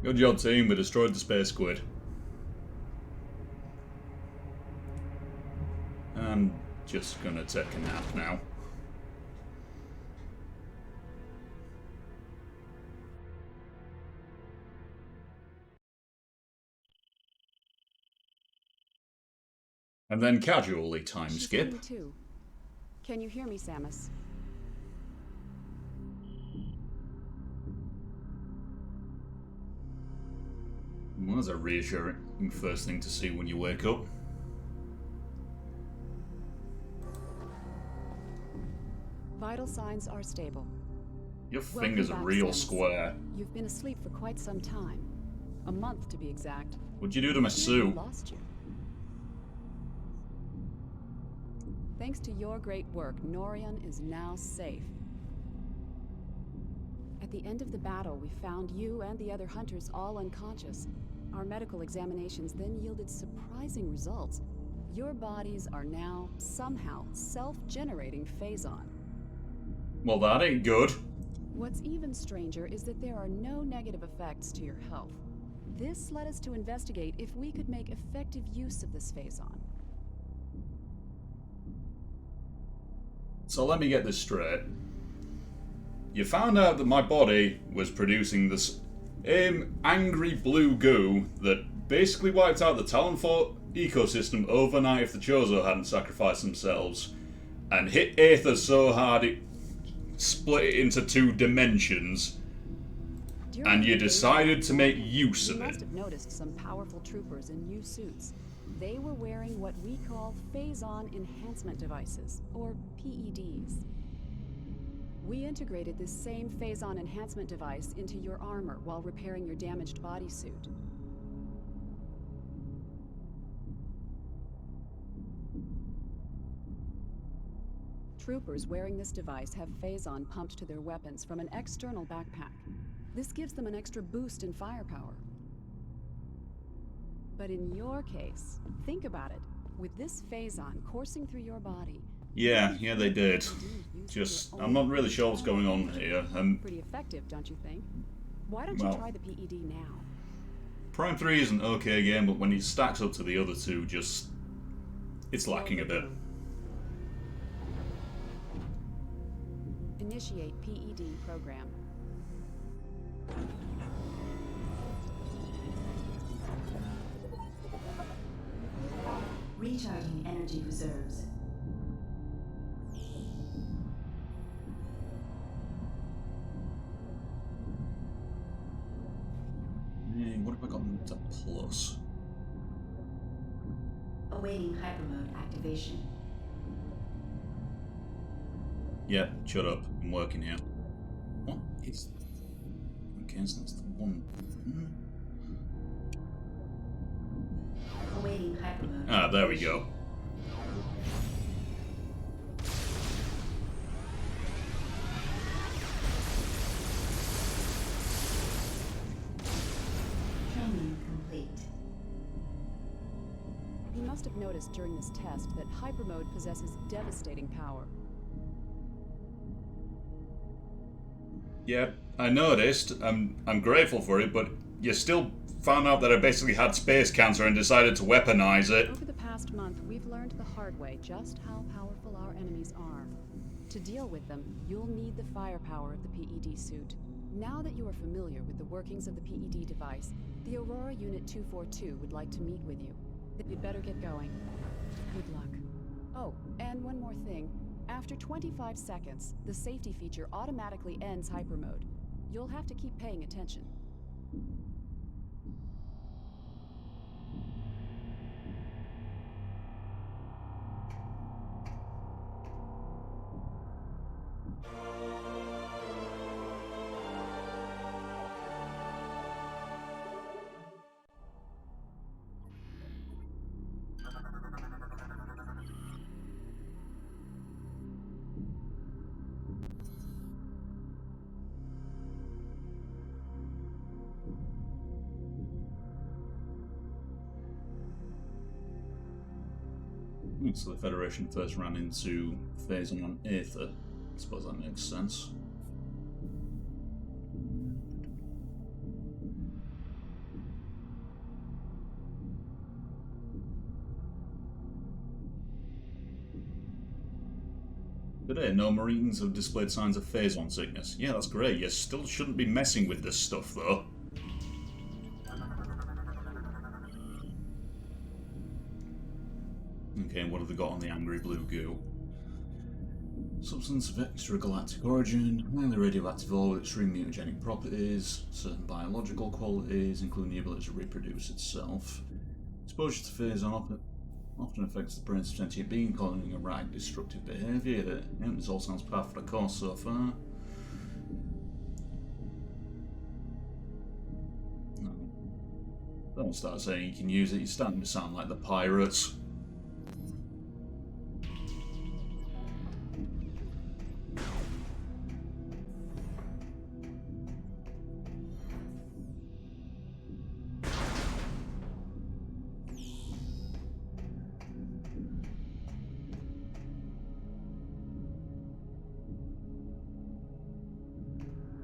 Good job, team, we destroyed the space squid. I'm just gonna take a nap now. And then casually time She's skip. coming too. Can you hear me, Samus? Well, that's a reassuring first thing to see when you wake up. Vital signs are stable. Your Welcome fingers are back, real Samus. square. You've been asleep for quite some time. A month, to be exact. What'd you do to my I suit? lost you. Thanks to your great work, Norion is now safe. At the end of the battle, we found you and the other hunters all unconscious. Our medical examinations then yielded surprising results. Your bodies are now, somehow, self-generating phazon. Well, that ain't good. What's even stranger is that there are no negative effects to your health. This led us to investigate if we could make effective use of this phazon. So let me get this straight. You found out that my body was producing this angry blue goo that basically wiped out the Talonfort ecosystem overnight if the Chozo hadn't sacrificed themselves, and hit Aether so hard it split it into 2 dimensions, and you decided to make use of You it. must have noticed some powerful troopers in new suits. They were wearing what we call phazon enhancement devices, or PEDs. We integrated this same phazon enhancement device into your armor while repairing your damaged bodysuit. Troopers wearing this device have phazon pumped to their weapons from an external backpack. This gives them an extra boost in firepower. But in your case, think about it. With this phazon coursing through your body... Yeah, they did. Just, I'm not really sure what's going on here. Pretty effective, don't you think? Why don't well, you try the PED now? Prime 3 is an okay game, but when he stacks up to the other 2, just... it's lacking a bit. Initiate PED program. Recharging energy reserves. What have I got to plus? Awaiting hypermode activation. Yeah, shut up. I'm working here. What is... Okay, so that's the one... Awaiting hypermode. Ah, there we go. Training complete. You must have noticed during this test that hypermode possesses devastating power. Yeah, I noticed. I'm grateful for it, but you still found out that I basically had space cancer and decided to weaponize it. Over the past month, we've learned the hard way just how powerful our enemies are. To deal with them, you'll need the firepower of the PED suit. Now that you are familiar with the workings of the PED device, the Aurora Unit 242 would like to meet with you. You'd better get going. Good luck. Oh, and one more thing. After 25 seconds, the safety feature automatically ends hypermode. You'll have to keep paying attention. So the Federation first ran into phasing on Aether. I suppose that makes sense. Today, no Marines have displayed signs of phase-on sickness. Yeah, that's great. You still shouldn't be messing with this stuff, though. Okay, what have they got on the angry blue goo? Substance of extragalactic origin, highly radioactive ore with extreme mutagenic properties, certain biological qualities, including the ability to reproduce itself. Exposure to phase-on often affects the brain's sentient being, causing erratic, destructive behaviour. Yeah, this all sounds par for the course so far. No. Don't start saying you can use it, you're starting to sound like the pirates.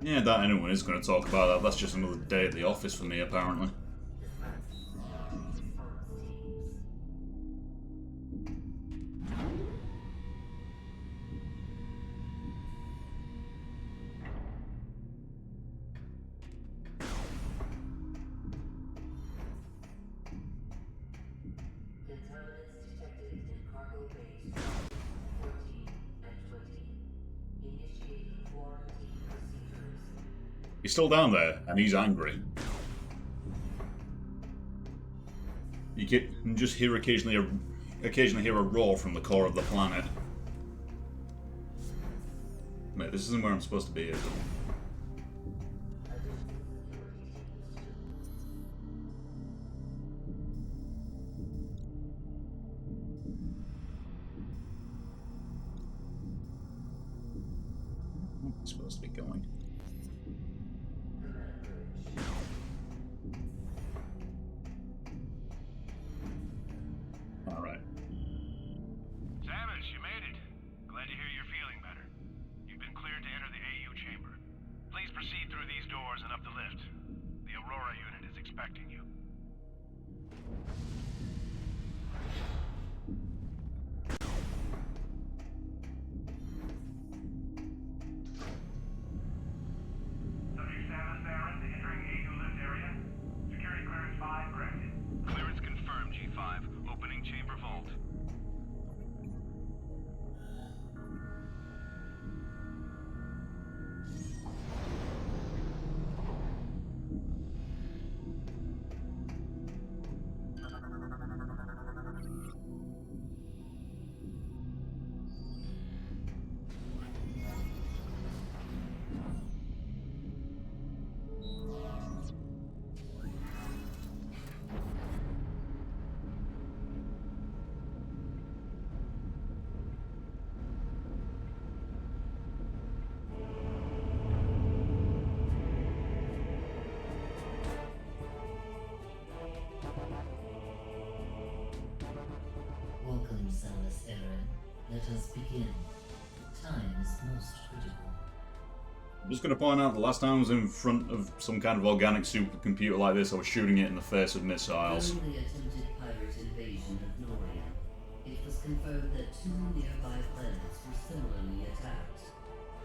Yeah, that anyone is going to talk about that. That's just another day at the office for me, apparently. He's still down there, and he's angry. You can just hear occasionally hear a roar from the core of the planet. Wait, this isn't where I'm supposed to be, is it? I'm supposed to be going. Alright. Samus, you made it. Glad to hear you're feeling better. You've been cleared to enter the AU chamber. Please proceed through these doors and up the lift. The Aurora unit is expecting you. Subject Samus Baron to entering AU lift area. Security clearance 5 granted. Clearance confirmed, G5. Opening chamber vault. Let us begin. Time is most critical. I'm just going to point out the last time I was in front of some kind of organic supercomputer like this, I was shooting it in the face with missiles. During the attempted pirate invasion of Norian, it was confirmed that 2 nearby planets were similarly attacked.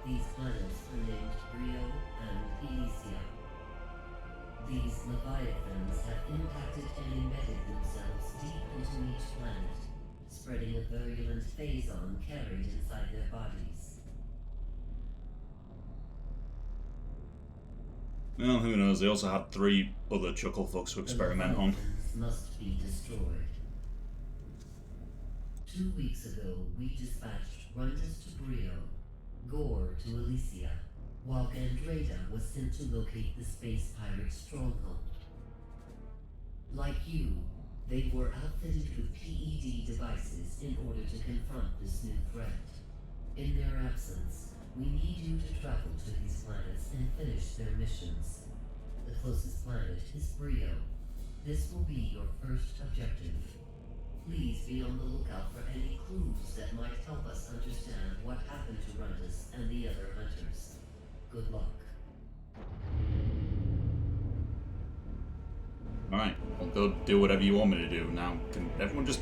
These planets are named Brio and Elysia. These Leviathans have impacted and embedded themselves deep into each planet, spreading a virulent phazon carried inside their bodies. Well, who knows, they also had 3 other chucklefucks to experiment on. Must be destroyed. 2 weeks ago, we dispatched Runters to Brio, Gore to Elysia, while Andreda was sent to locate the space pirate stronghold. Like you, they were outfitted with PED devices in order to confront this new threat. In their absence, we need you to travel to these planets and finish their missions. The closest planet is Brio. This will be your first objective. Please be on the lookout for any clues that might help us understand what happened to Runtus and the other hunters. Good luck. Alright, I'll go do whatever you want me to do. Now, can everyone just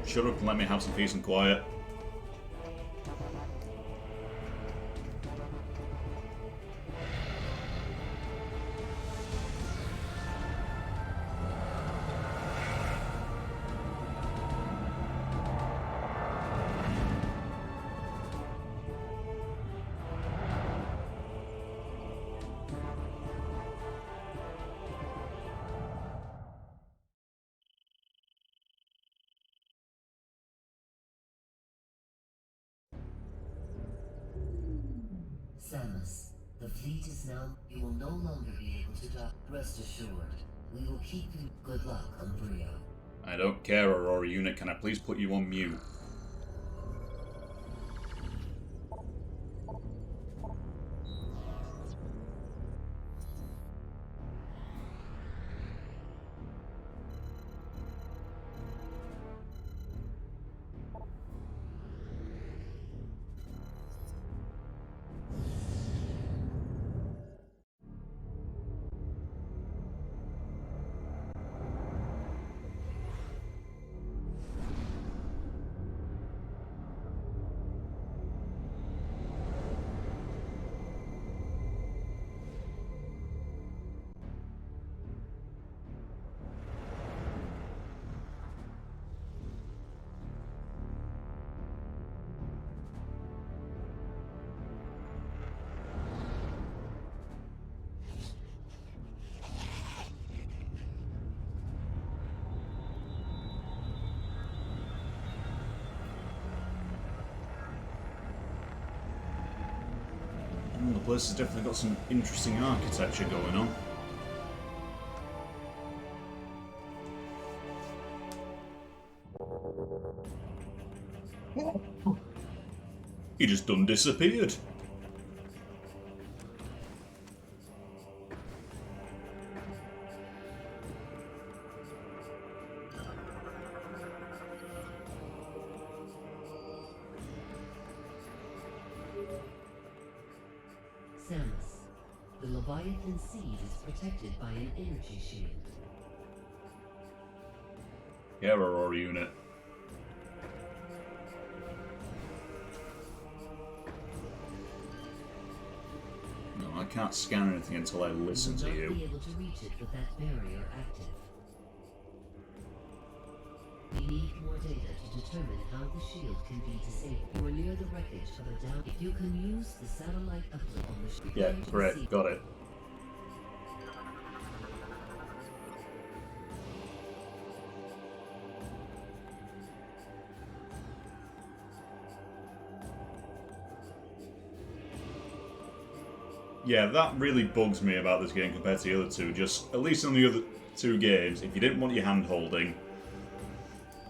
shut up and let me have some peace and quiet? Samus, the fleet is now. You will no longer be able to dock. Rest assured, we will keep you. Good luck on Brio. I don't care, Aurora Unit. Can I please put you on mute? The place has definitely got some interesting architecture going on. He just done disappeared. Samus, the Leviathan seed is protected by an energy shield. Yeah, Aurora Unit. No, I can't scan anything until I listen to You will not you. be able to reach it with that barrier active. We need more data to determine how the shield can be disabled. You are near the wreckage of a down. If you can use the satellite uplink on the shield. Yeah, great, got it. Yeah, that really bugs me about this game compared to the other two. Just, at least on the other two games, if you didn't want your hand holding,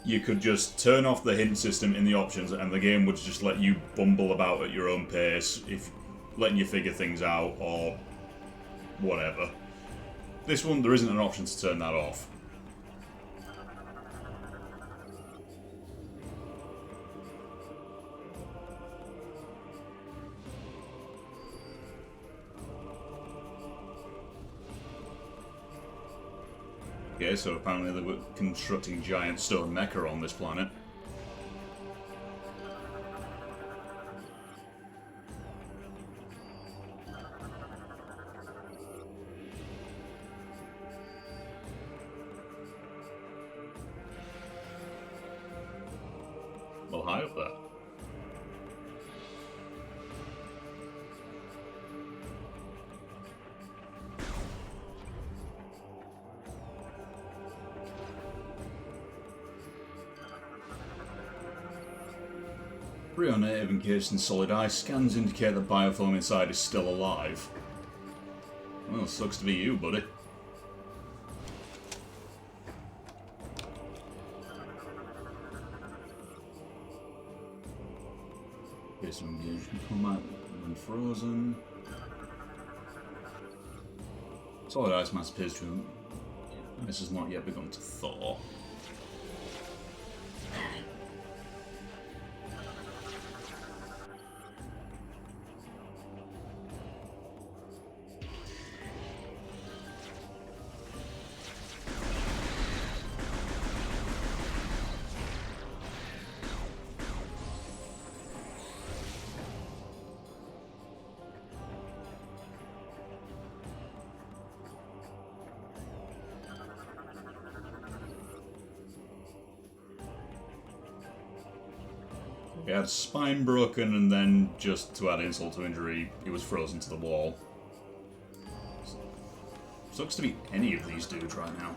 you could just turn off the hint system in the options and the game would just let you bumble about at your own pace, if letting you figure things out or whatever. This one, there isn't an option to turn that off. Okay, so apparently they were constructing giant stone mecha on this planet. Well, high up there. Rio native encased in solid ice, scans indicate the biofilm inside is still alive. Well, sucks to be you, buddy. Case of engagement combat when frozen. Solid ice mass appears to. This has not yet begun to thaw. He had his spine broken, and then, just to add insult to injury, he was frozen to the wall. Sucks to be any of these dudes right now.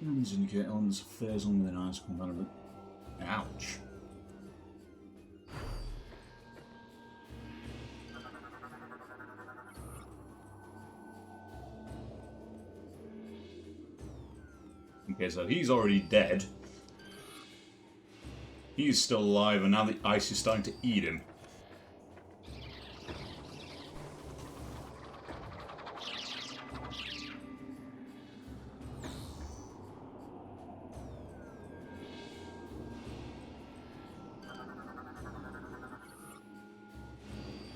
These indicate elements of phase on within ice combat. Ouch. Okay, so he's already dead. He's still alive, and now the ice is starting to eat him.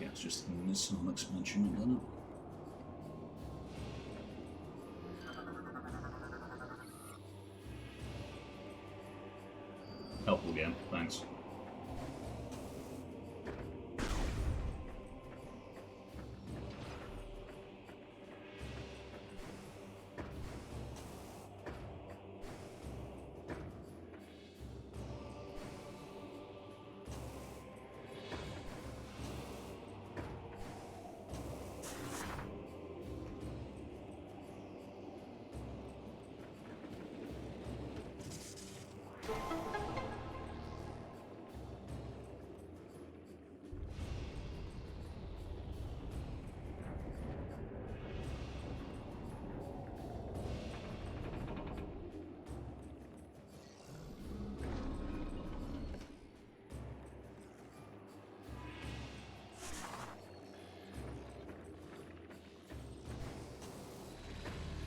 Yeah, it's just a missile expansion, isn't it? Helpful again, thanks.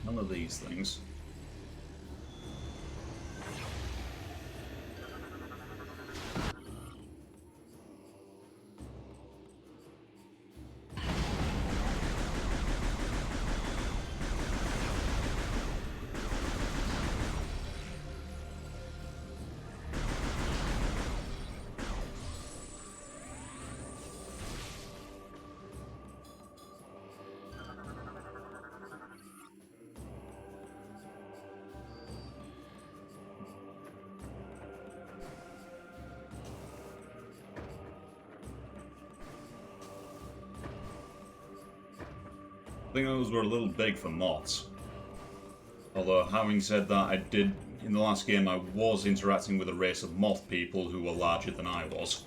None of these things. think those were a little big for moths. Although, having said that, I did, in the last game, I was interacting with a race of moth people who were larger than I was.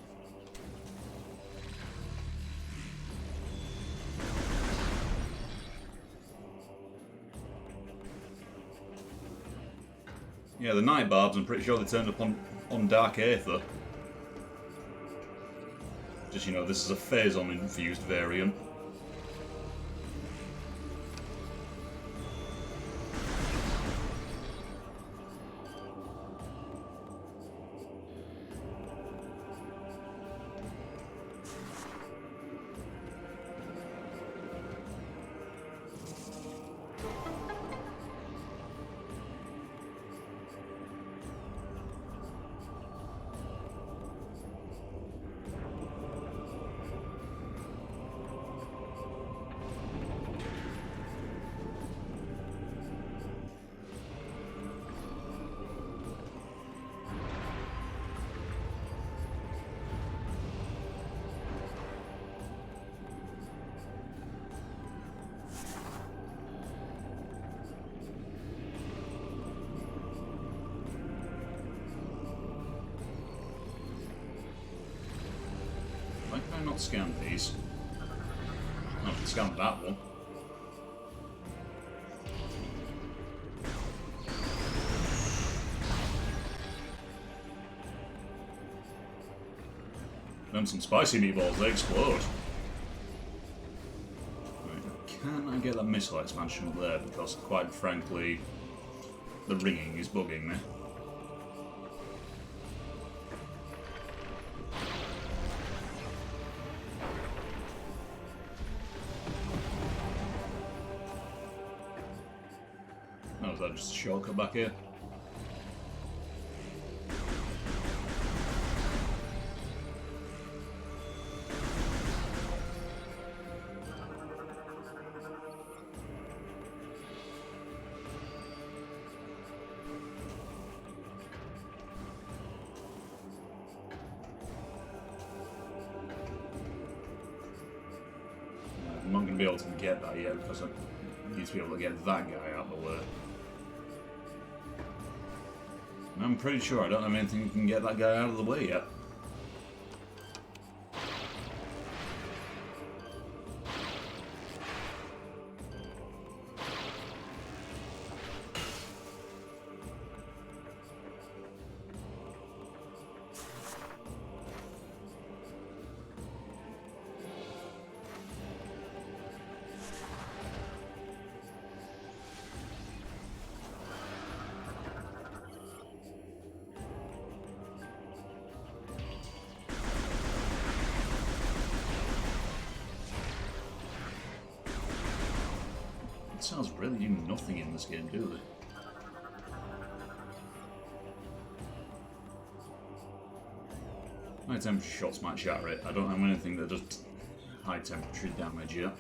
Yeah, the night barbs, I'm pretty sure they turned up on Dark Aether. Just, you know, this is a Phazon-infused variant. Why can I not scan these? Oh, I can scan that one. Then some spicy meatballs, they explode. Right, can I get that missile expansion up there? Because, quite frankly, the ringing is bugging me. Oh, is that just a shortcut back here? I'm not going to be able to get that yet because I need to be able to get that guy out of the way. And I'm pretty sure I don't have anything that can get that guy out of the way yet. Cells really do nothing in this game, do they? High temperature shots might shatter it. I don't have anything that does high temperature damage yet.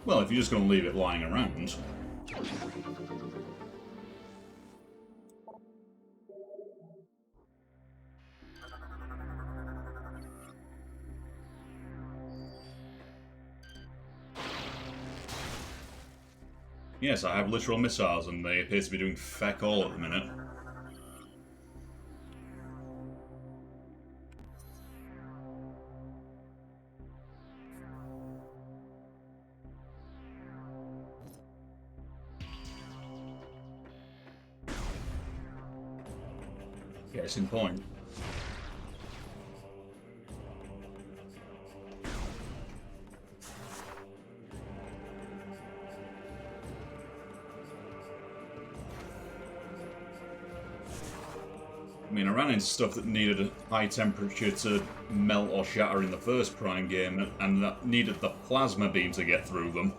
Well, if you're just going to leave it lying around. Yes, I have literal missiles, and they appear to be doing feck all at the minute. Case in point. I mean, I ran into stuff that needed a high temperature to melt or shatter in the first Prime game, and that needed the plasma beam to get through them.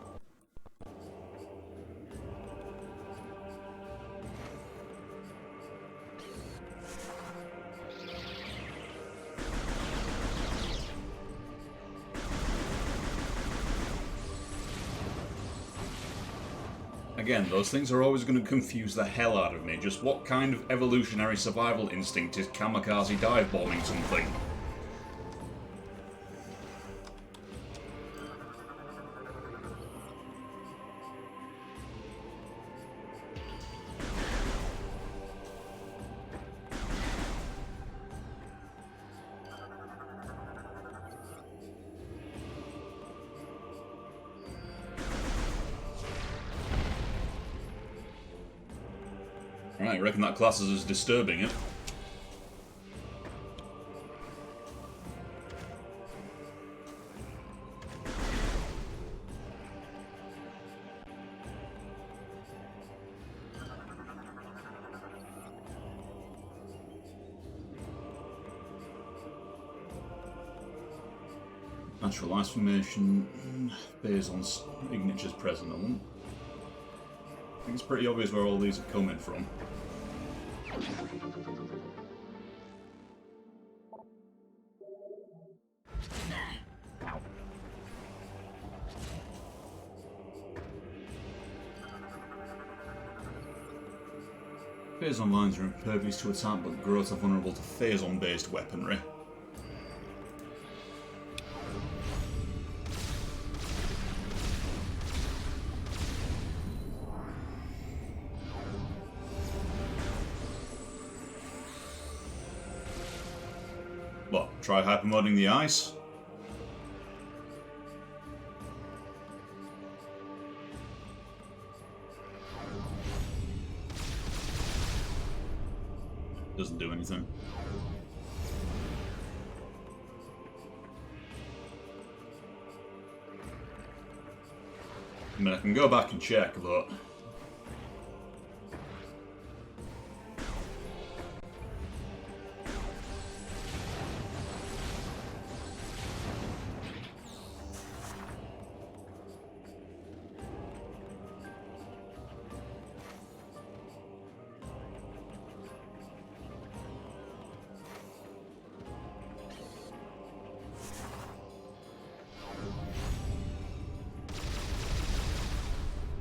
Again, those things are always going to confuse the hell out of me. Just what kind of evolutionary survival instinct is kamikaze dive bombing something? Right, I reckon that classes as disturbing it. Natural ice formation, based on signatures present. I think it's pretty obvious where all these are coming from. Phazon lines are impervious to attack, but growths are vulnerable to phazon-based weaponry. What, try hypermodding the ice? Doesn't do anything. I mean, I can go back and check, but...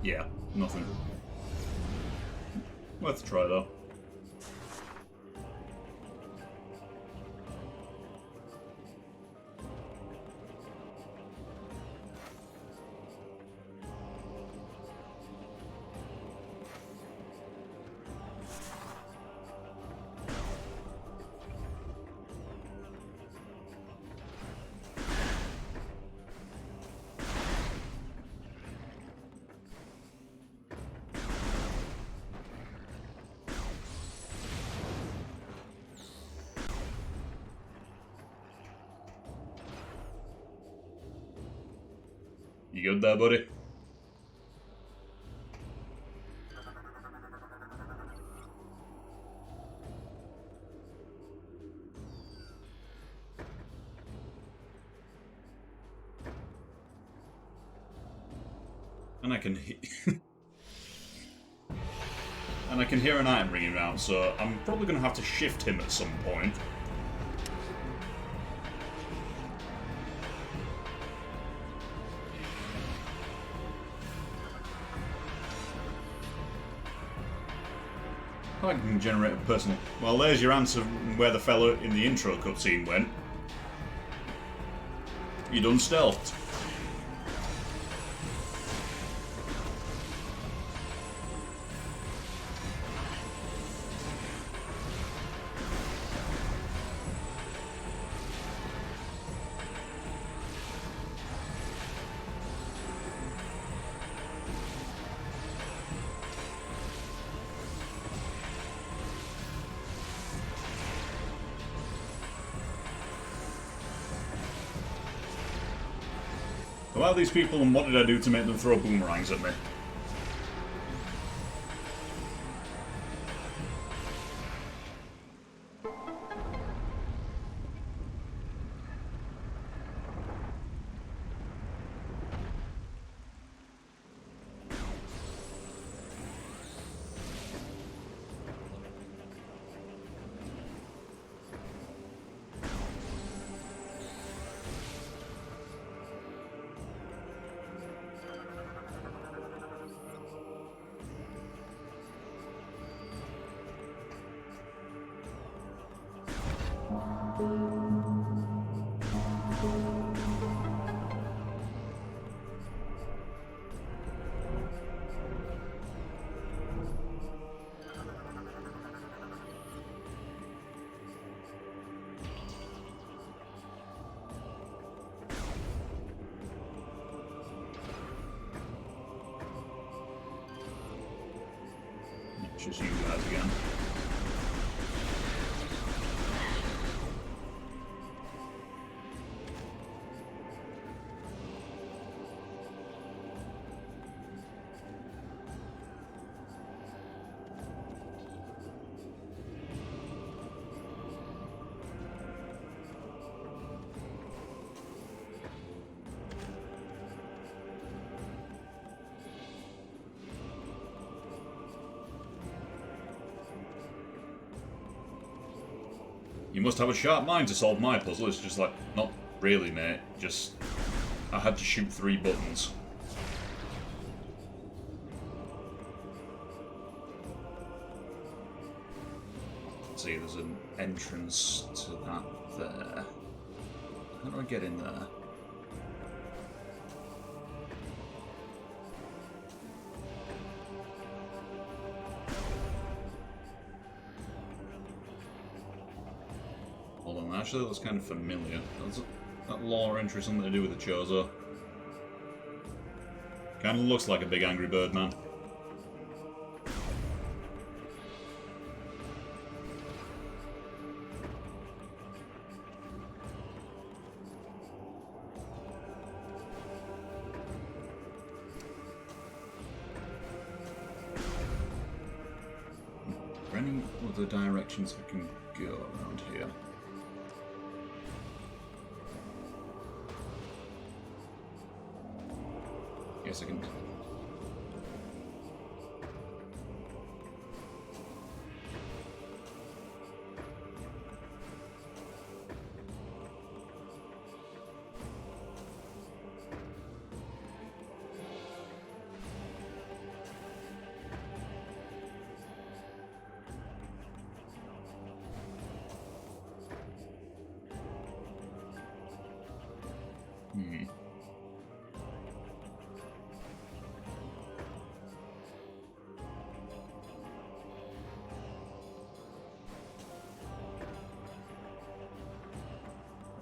yeah, nothing. Worth a try though. You good there, buddy? And I can and I can hear an item ringing out, so I'm probably going to have to shift him at some point. I can generate a personal... Well, there's your answer where the fellow in the intro cutscene went. You done stealthed. Who are these people and what did I do to make them throw boomerangs at me? just you guys again. You must have a sharp mind to solve my puzzle. It's just like, not really, mate. Just, I had to shoot 3 buttons. Let's see, there's an entrance to that there. How do I get in there? Hold on, actually that looks kind of familiar. That lore entry something to do with the Chozo. Kind of looks like a big angry bird man. Are there any other directions I can go around here? Yes, I can.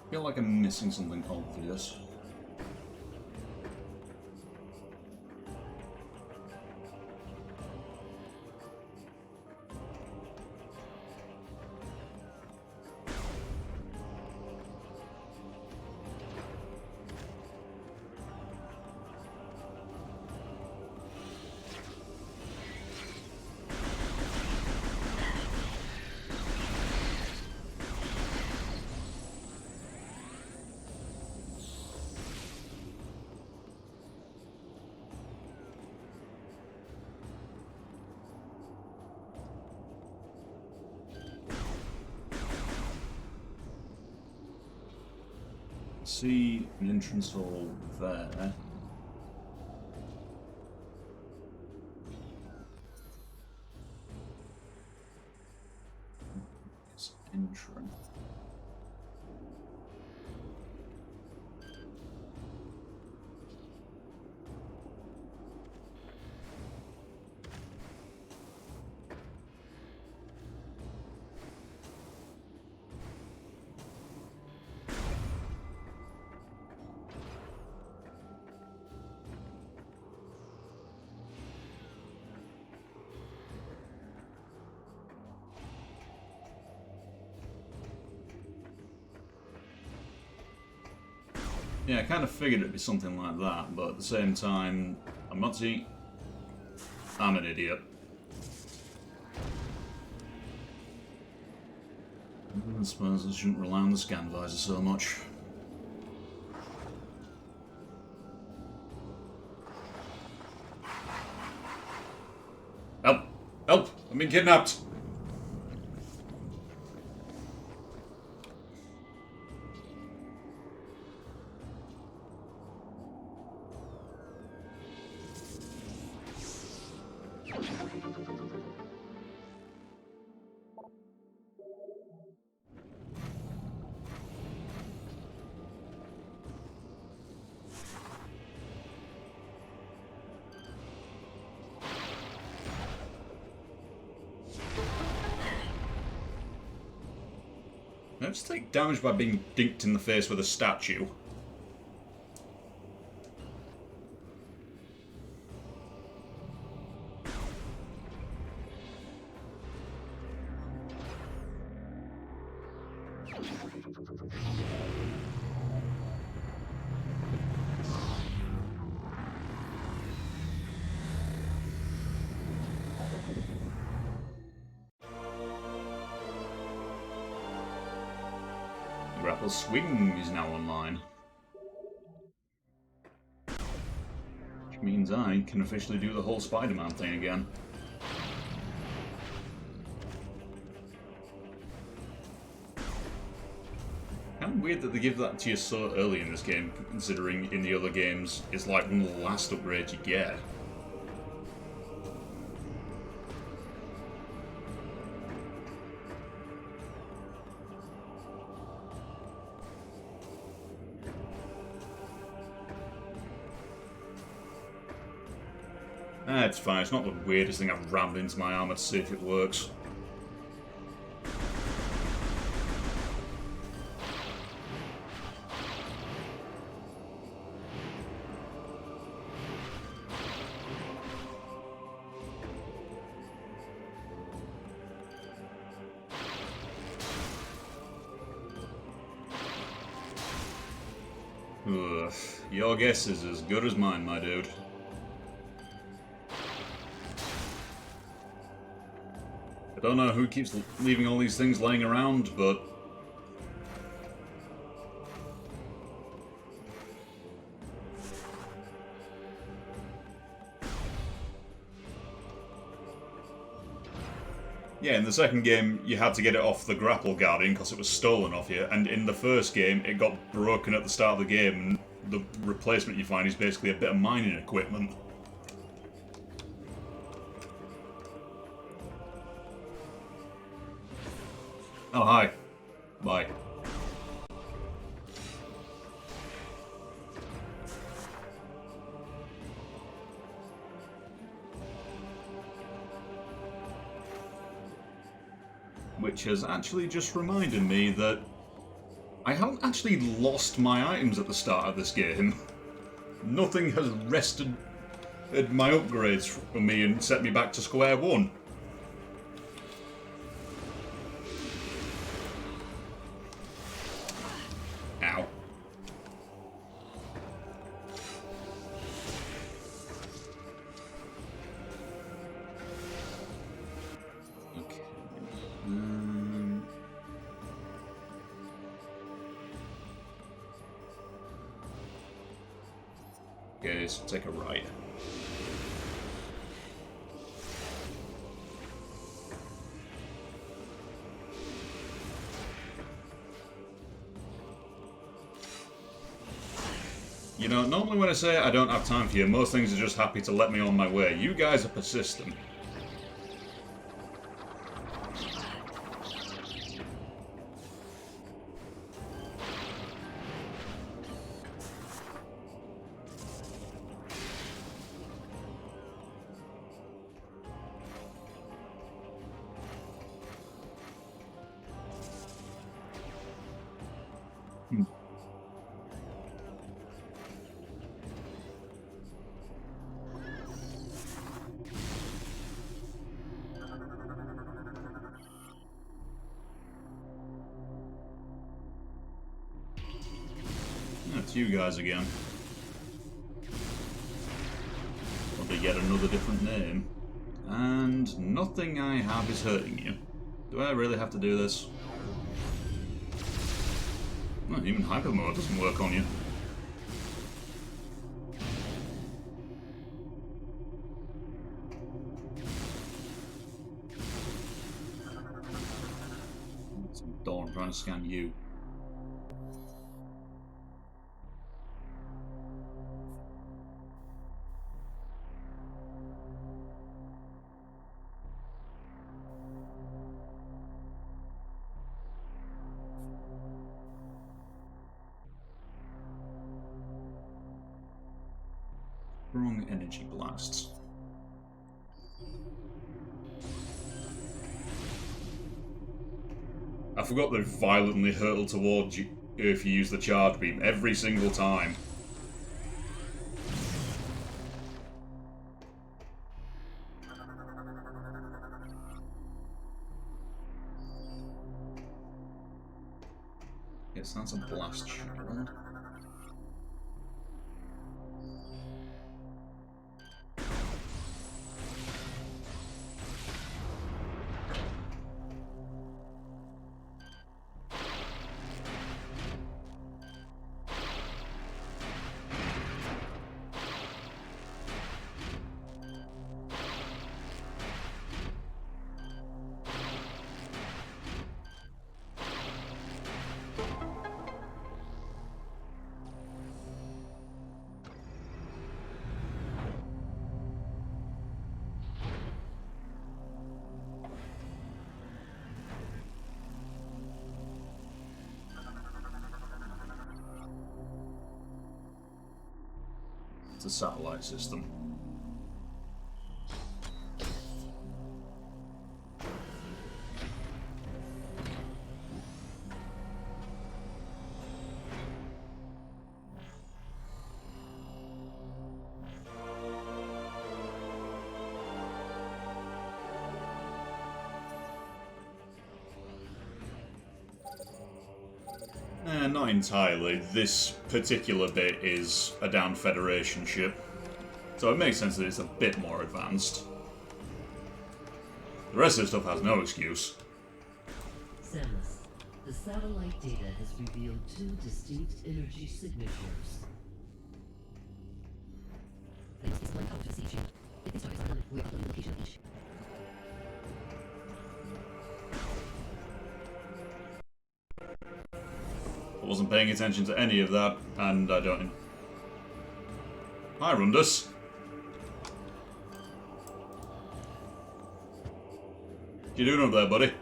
I feel like I'm missing something obvious. See an entrance hall there. It's entrance. Yeah, I kind of figured it'd be something like that, but at the same time, I'm not seeing... I'm an idiot. I suppose I shouldn't rely on the scan visor so much. Help! Help! I'm being kidnapped! I just take damage by being dinked in the face with a statue. Grapple Swing is now online. Which means I can officially do the whole Spider-Man thing again. Kind of weird that they give that to you so early in this game, considering in the other games it's like one of the last upgrades you get. It's fine, it's not the weirdest thing I've rammed into my armor to see if it works. Ugh, your guess is as good as mine, my dude. I don't know who keeps leaving all these things laying around, but... yeah, in the second game, you had to get it off the Grapple Guardian because it was stolen off you, and in the first game, it got broken at the start of the game, and the replacement you find is basically a bit of mining equipment. Oh, hi. Bye. Which has actually just reminded me that I haven't actually lost my items at the start of this game. Nothing has wrested my upgrades from me and set me back to square one. Ow. Okay. Okay, so take a right. You know, normally when I say I don't have time for you, most things are just happy to let me on my way. You guys are persistent. That's you guys again. Probably get another different name. And nothing I have is hurting you. Do I really have to do this? Well, even hyper mode doesn't work on you. It's a door, I'm trying to scan you. Strong energy blasts. I forgot they violently hurtle towards you if you use the charge beam every single time. Yes, that's a blast shield. It's a satellite system. Not entirely. This particular bit is a downed Federation ship, so it makes sense that it's a bit more advanced. The rest of the stuff has no excuse. Samus, the satellite data has revealed 2 distinct energy signatures. Thanks to one out to see shield. If these targets are common, we're uploading the location of each. I wasn't paying attention to any of that, and I don't... Hi, Rundus. What you doing up there, buddy?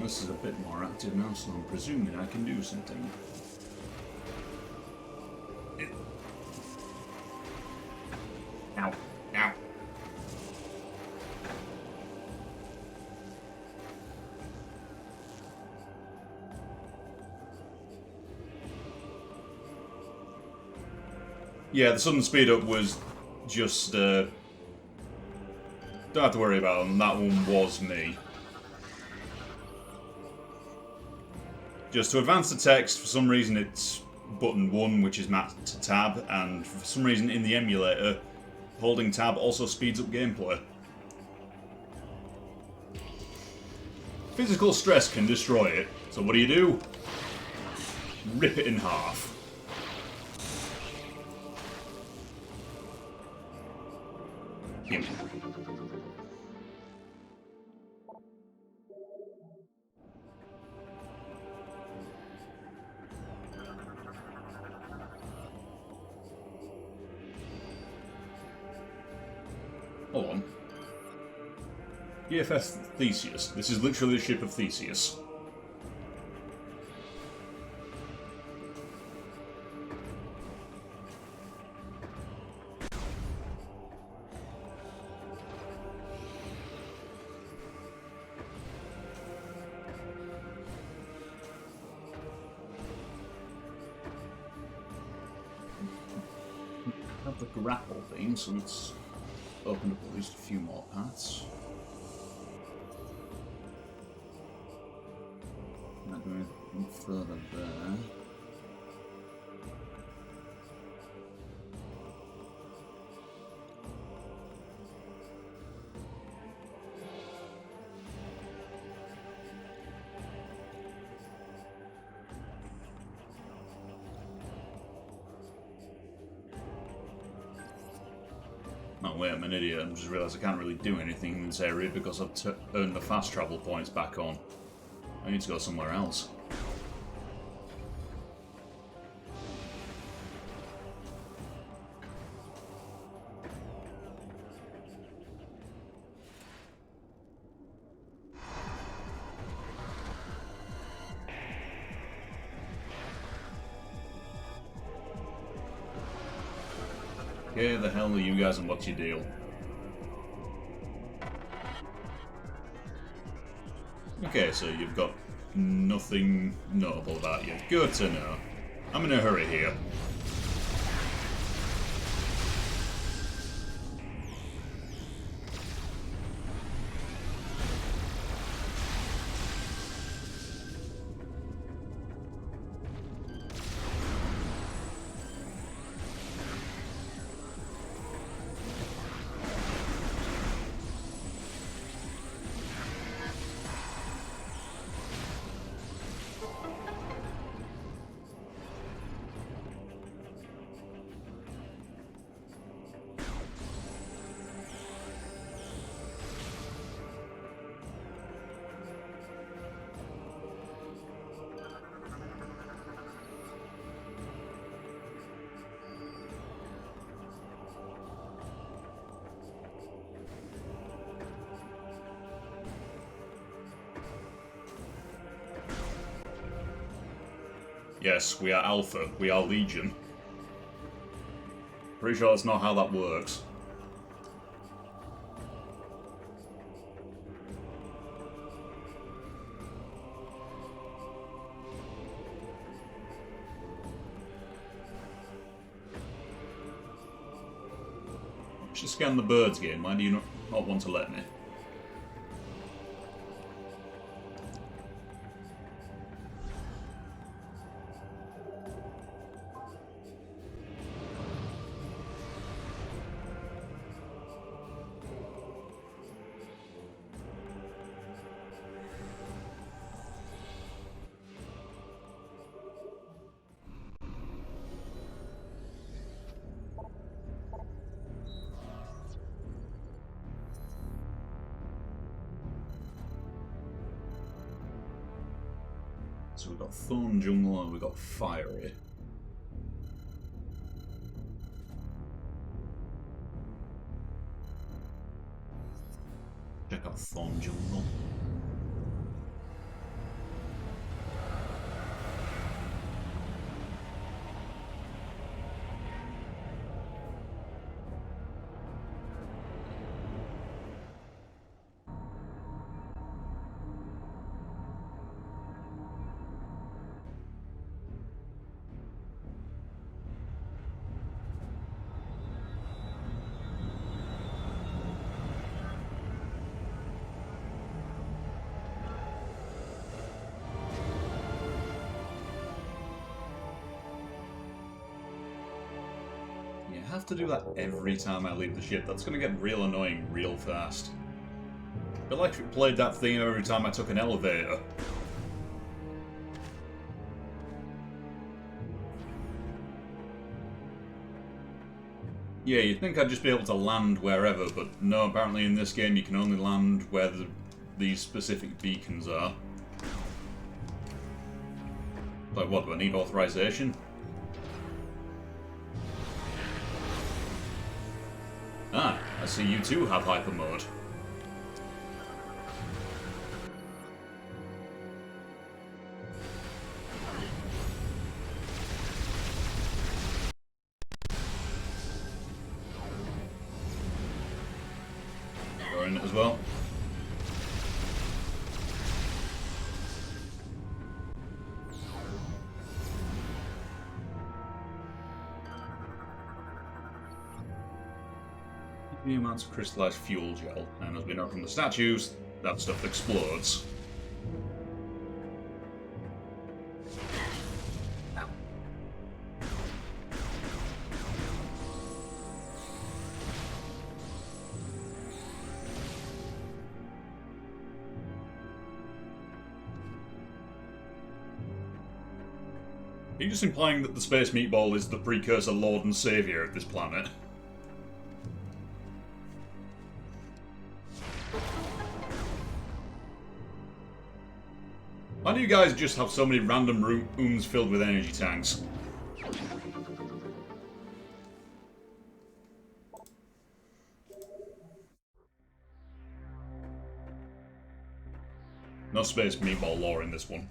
This is a bit more active now, so I'm presuming I can do something. Ow. Ow. Yeah, the sudden speed up was just, don't have to worry about them, that one was me. Just to advance the text, for some reason it's button 1, which is mapped to tab, and for some reason in the emulator, holding tab also speeds up gameplay. Physical stress can destroy it, so what do? Rip it in half. Yep. Hold on. EFS Theseus. This is literally the ship of Theseus. Have the grapple thing, so it's opened up at least a few more paths. Not going any further there. Oh wait, I'm an idiot. I just realised I can't really do anything in this area because I've earned the fast travel points back on. I need to go somewhere else. Okay, the hell are you guys and what's your deal? Okay, so you've got nothing notable about you. Good to know. I'm in a hurry here. Yes, we are Alpha. We are Legion. Pretty sure that's not how that works. I should scan the birds game. Why do you not want to let me? So we've got Thorn Jungle and we've got Fiery. Check out Thorn Jungle. I have to do that every time I leave the ship. That's going to get real annoying real fast. I feel like it played that theme every time I took an elevator. Yeah, you'd think I'd just be able to land wherever, but no, apparently in this game you can only land where these specific beacons are. Like, what, do I need authorization? Ah, I see you too have hyper mode. You're in it as well. The amounts of crystallized fuel gel, and as we know from the statues, that stuff explodes. Are you just implying that the Space Meatball is the precursor Lord and Saviour of this planet? Why do you guys just have so many random rooms filled with energy tanks? No Space Meatball lore in this one.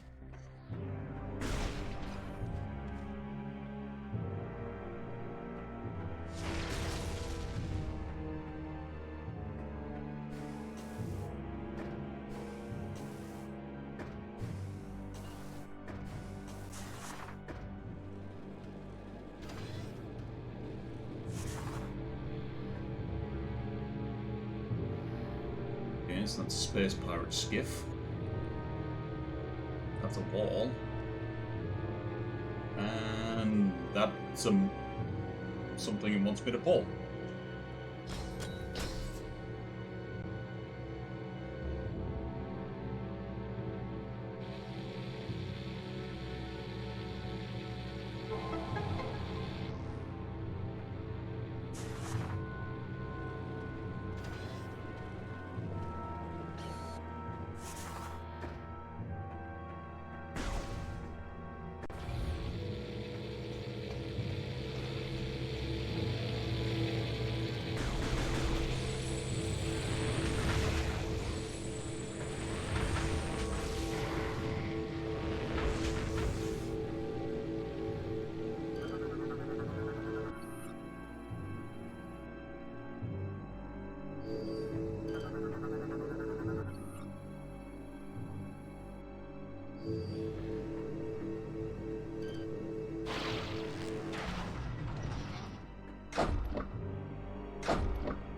Okay, so that's a space pirate skiff. That's a wall. And that's something it wants me to pull.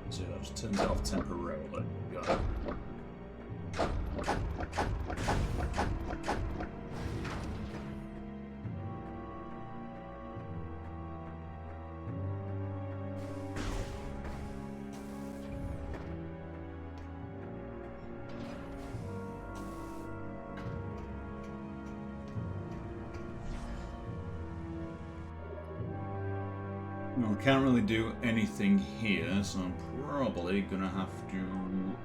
So that just turns it off temporarily. Got it. Well, I can't really do anything here, so I'm probably gonna have to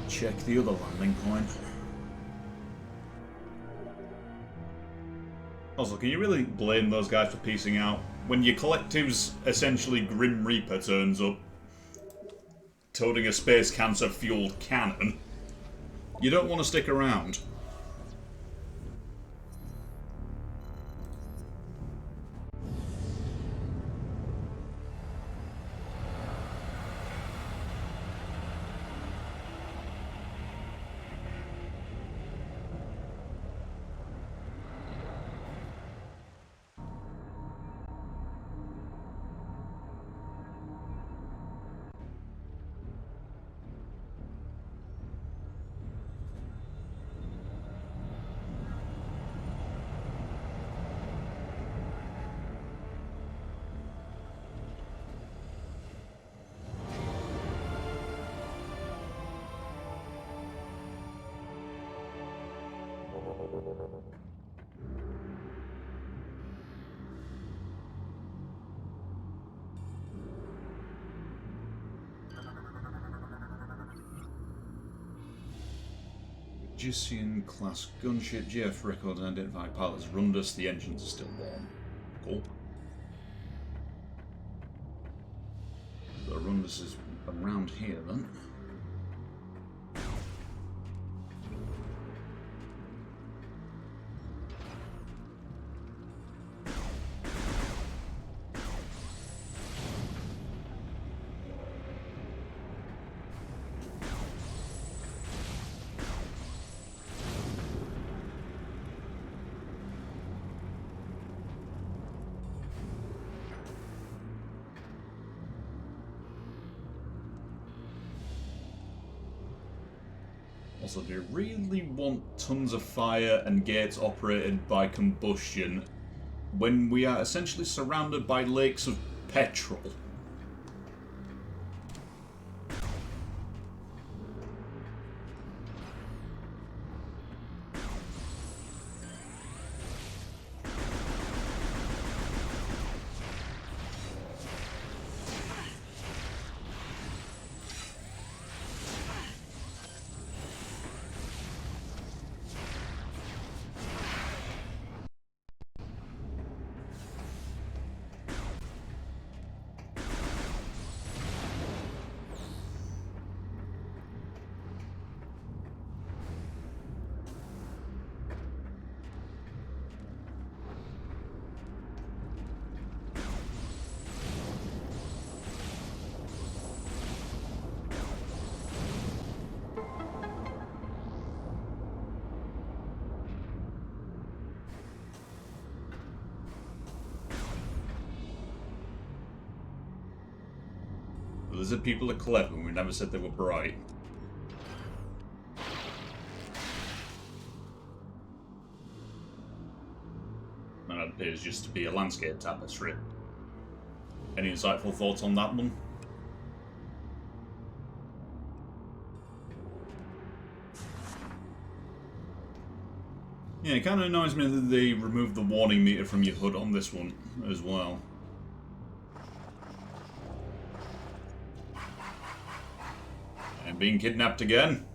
check the other landing point. Also, can you really blame those guys for piecing out? When your collective's essentially Grim Reaper turns up, toting a space cancer-fueled cannon, you don't want to stick around. Egyptian class gunship. GF records identify pilots Rundus. The engines are still warm. Cool. So Rundus is around here then. Also, do you really want tons of fire and gates operated by combustion when we are essentially surrounded by lakes of petrol? The lizard people are clever, and we never said they were bright. appears just to be a landscape tapestry. Any insightful thoughts on that one? Yeah, it kind of annoys me that they removed the warning meter from your HUD on this one as well. And being kidnapped again.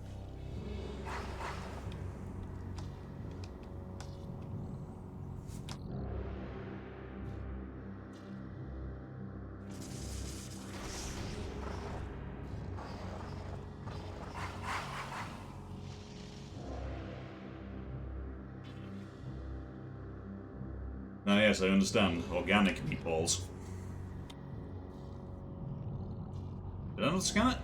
Now, yes, I understand. Organic meatballs. Did I not scan it?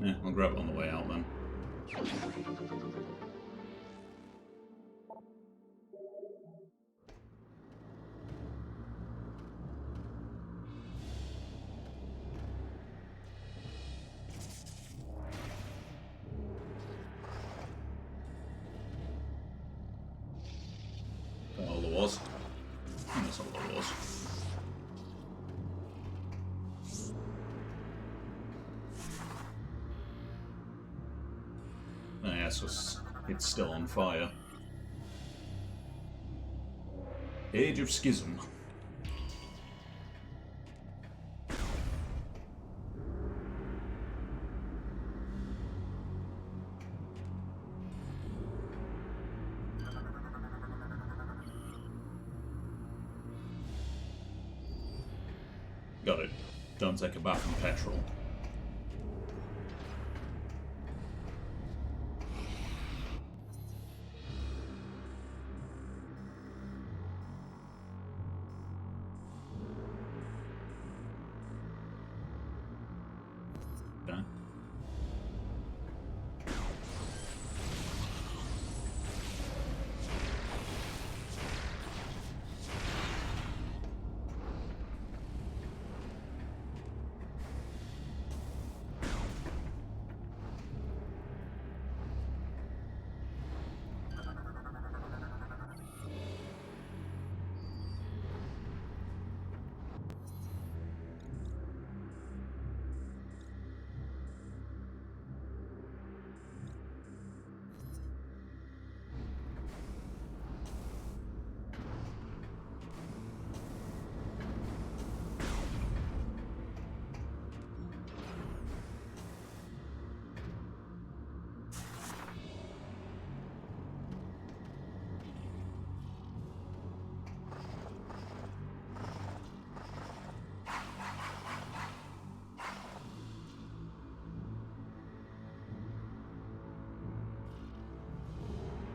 Yeah, I'll grab it on the way out then. That's all there was. That's all there was. Oh, yeah, so it's still on fire. Age of Schism. Got it. Don't take a bath in petrol. Okay.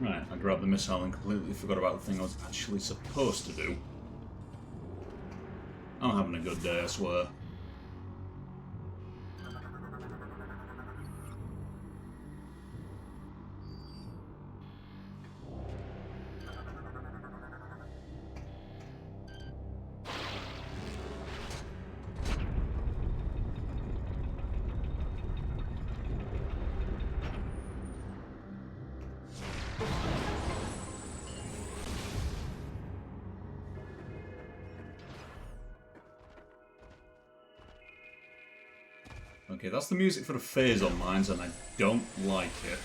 Right, I grabbed the missile and completely forgot about the thing I was actually supposed to do. I'm having a good day, I swear. Okay, that's the music for the phase-on mines, and I don't like it.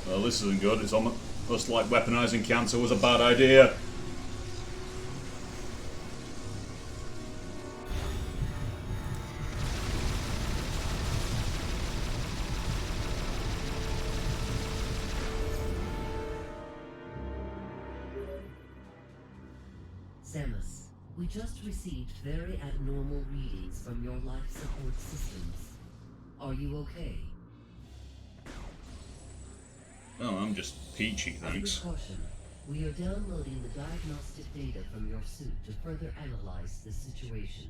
Well, this isn't good. It's almost like weaponizing cancer was a bad idea. Samus, we just received very abnormal readings from your life support systems. Are you okay? Oh, I'm just peachy, thanks. Precaution. We are downloading the diagnostic data from your suit to further analyze the situation.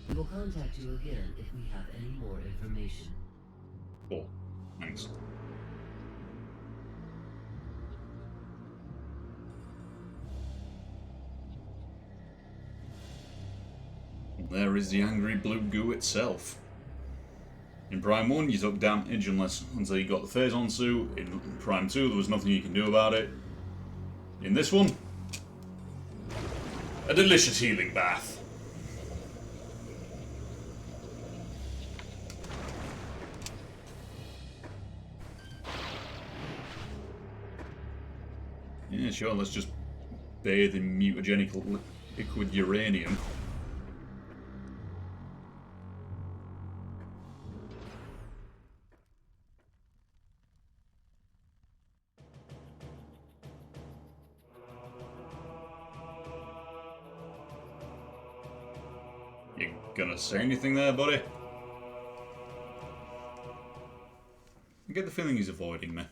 We will contact you again if we have any more information. Cool. Thanks. There is the angry blue goo itself. In Prime 1, you took damage until you got the phase-on suit. In Prime 2, there was nothing you can do about it. In this one, a delicious healing bath. Yeah, sure, let's just bathe in mutagenic liquid uranium. You gonna say anything there, buddy? I get the feeling he's avoiding me.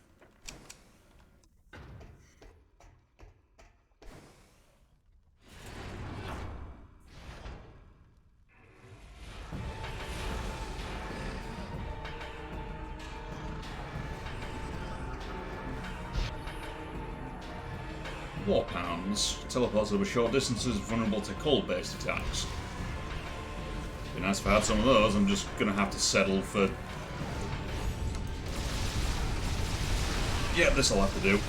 Warhounds. Teleports over short distances vulnerable to cold-based attacks. Be nice if I had some of those. I'm just gonna have to settle for... Yeah, this'll have to do.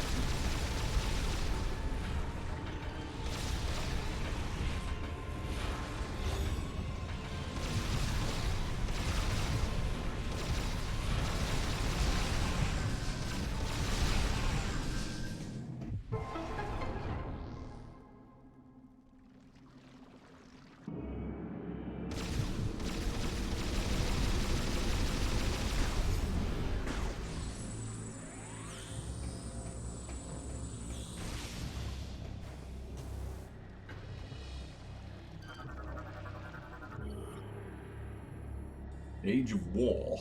Age of War.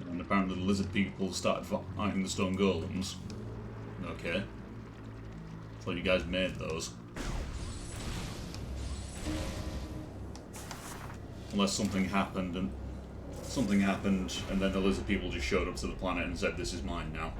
And apparently the lizard people started fighting the stone golems. Okay. Thought you guys made those. Unless something happened and then the lizard people just showed up to the planet and said, "This is mine now."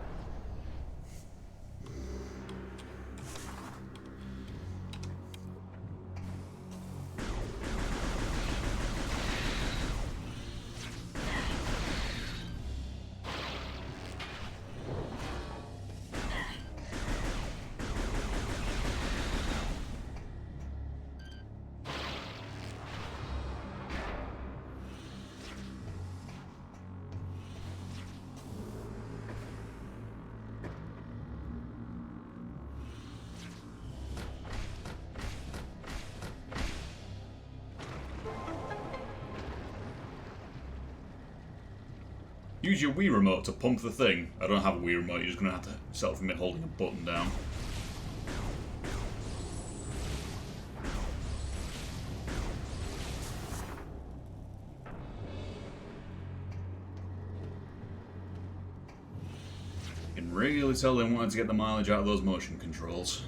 Use your Wii remote to pump the thing. I don't have a Wii remote, you're just going to have to settle for me holding a button down. You can really tell they wanted to get the mileage out of those motion controls.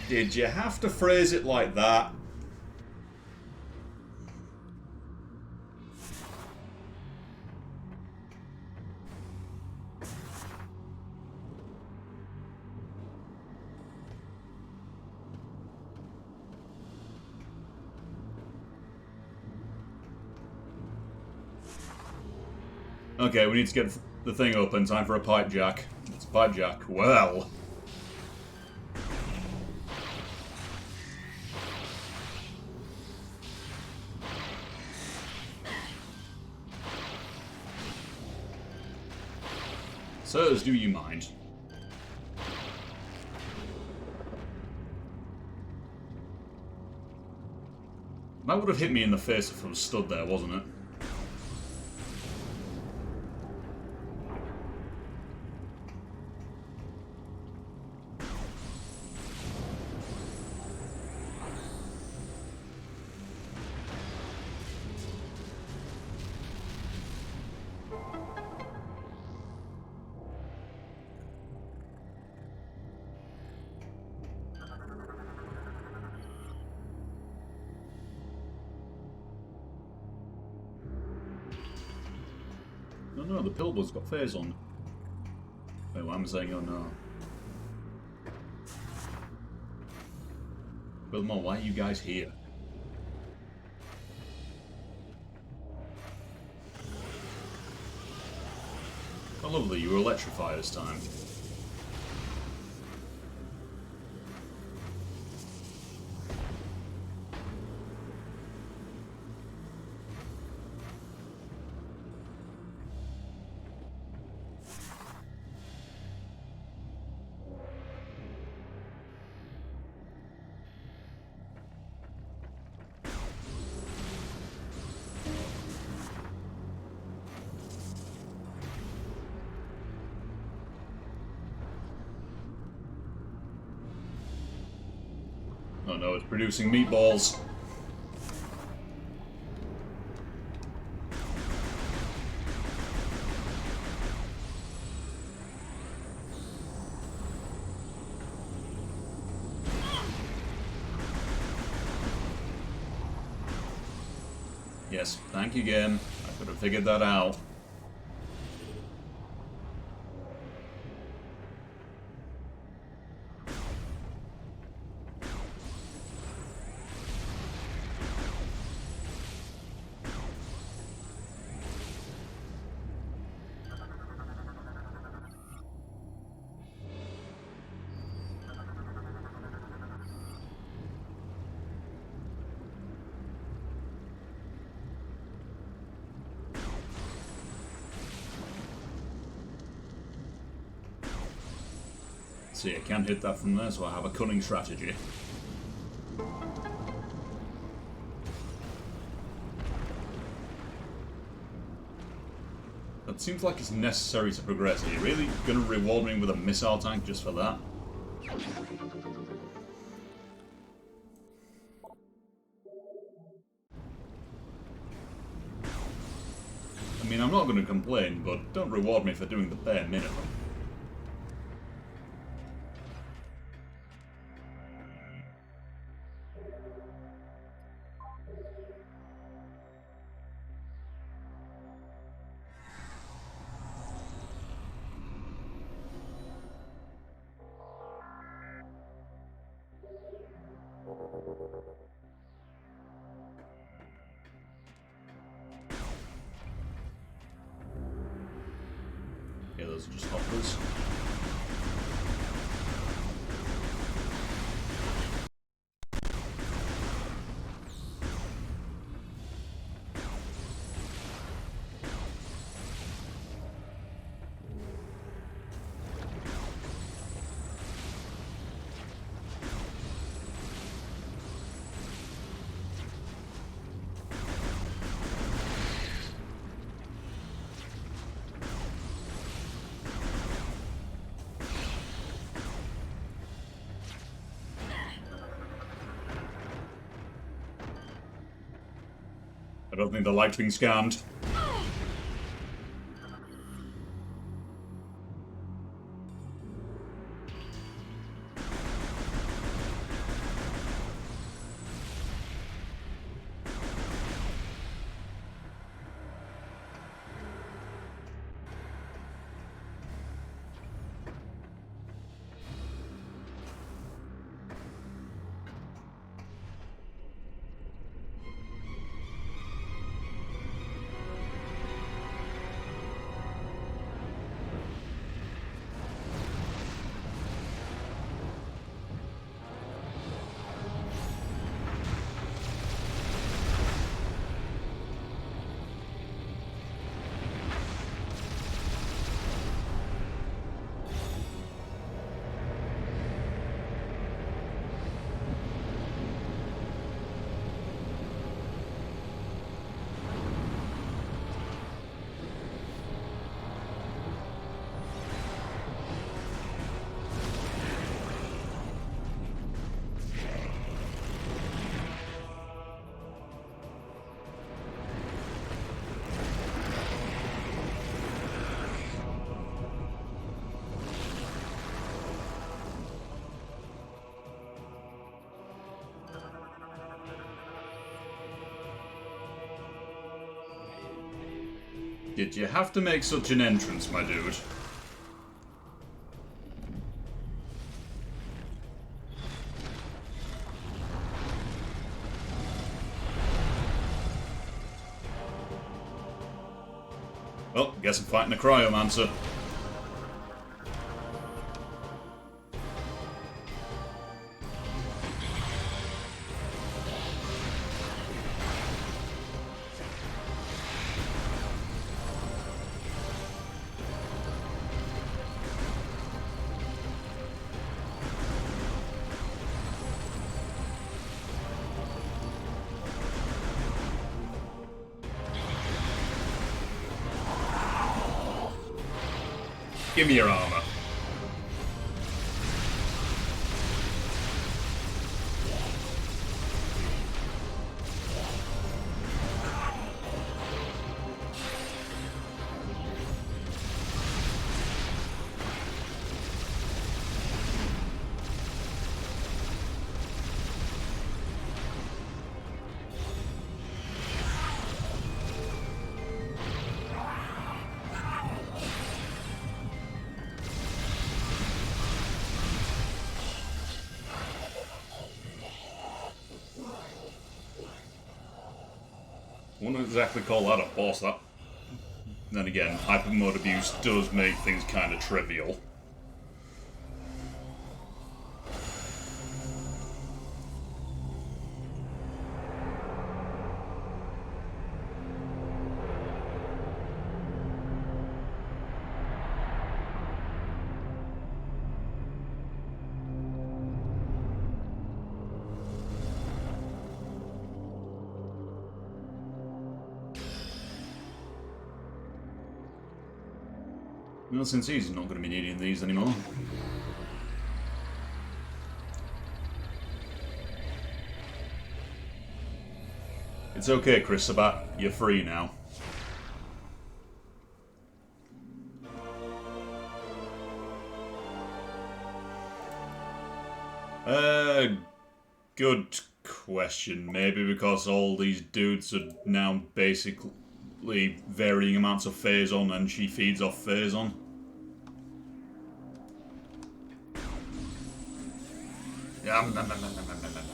Did you have to phrase it like that? Okay, we need to get the thing open. Time for a pipe jack. It's a pipe jack. Well... Sirs, do you mind? That would have hit me in the face if I was stood there, wasn't it? no, the Pilbar's got phase on. Wait, what I'm saying, oh no. Wilmore, why are you guys here? Oh, lovely, you were electrified this time. Oh no, it's producing meatballs. Yes, thank you again. I could have figured that out. See, I can't hit that from there, so I have a cunning strategy. That seems like it's necessary to progress. Are you really going to reward me with a missile tank just for that? I mean, I'm not going to complain, but don't reward me for doing the bare minimum. Yeah, those are just hoppers. I don't think the light's being scanned. Did you have to make such an entrance, my dude? Well, guess I'm fighting a cryomancer. Give me your armor. Wouldn't exactly call that a boss, that. Then again, hyper mode abuse does make things kind of trivial. Well, since he's not going to be needing these anymore. It's okay, Chris Sabat. You're free now. Good question. Maybe because all these dudes are now basically varying amounts of Phazon and she feeds off Phazon. Yum, nom, nom, nom, nom, nom, nom, nom.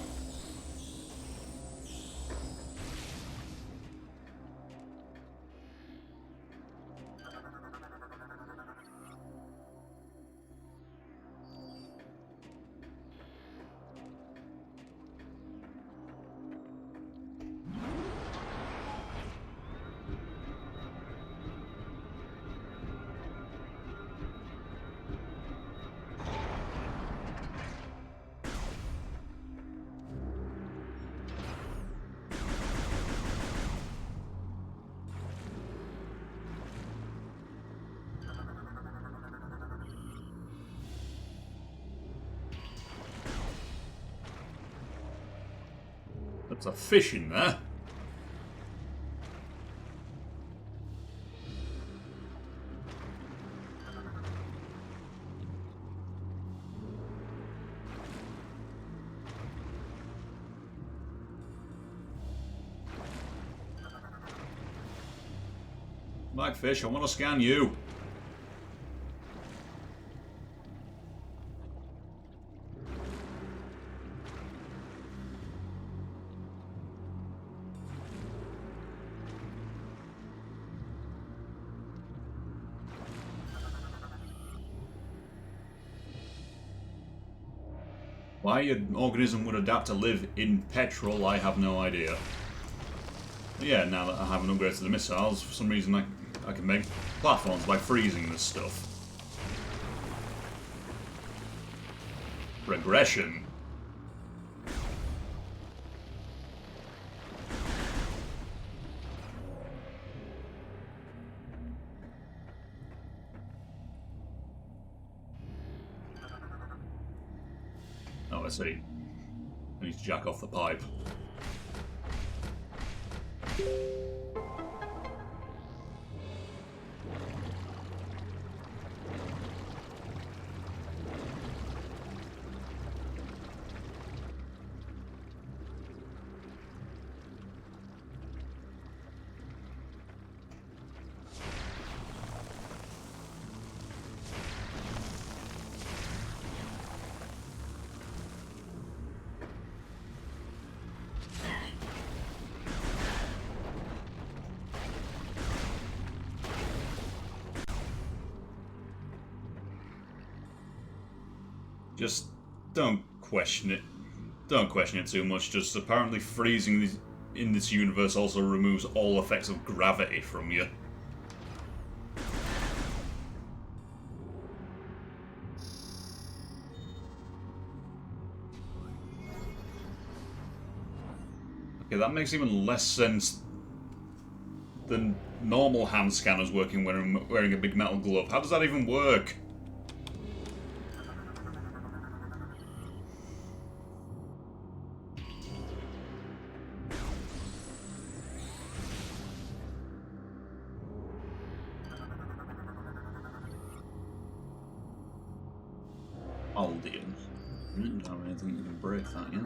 That's a fish in there. Blackfish, I want to scan you. Why an organism would adapt to live in petrol, I have no idea. But yeah, now that I haven't upgraded the missiles, for some reason I can make platforms by freezing this stuff. Regression. Oh, I see. I need to jack off the pipe. Just don't question it. Don't question it too much. Just apparently freezing in this universe also removes all effects of gravity from you. Okay, that makes even less sense than normal hand scanners working when I'm wearing a big metal glove. How does that even work? Aldium. I don't have anything that can break that yet.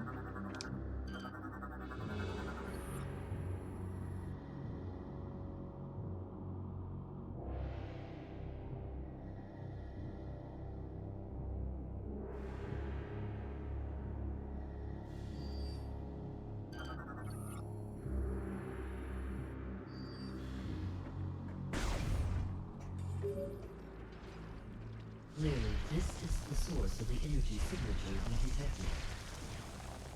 Clearly, this is the source of the energy signature we detected.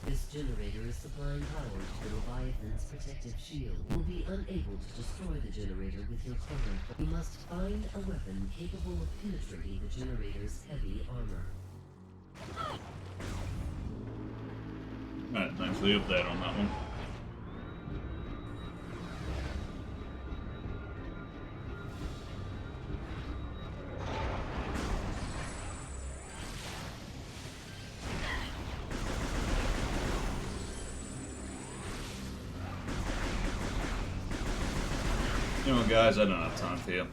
This generator is supplying power to the Leviathan's protective shield. We'll be unable to destroy the generator with your current. We must find a weapon capable of penetrating the generator's heavy armor. Right, thanks for the update on that one. You know what, guys, I don't have time for you.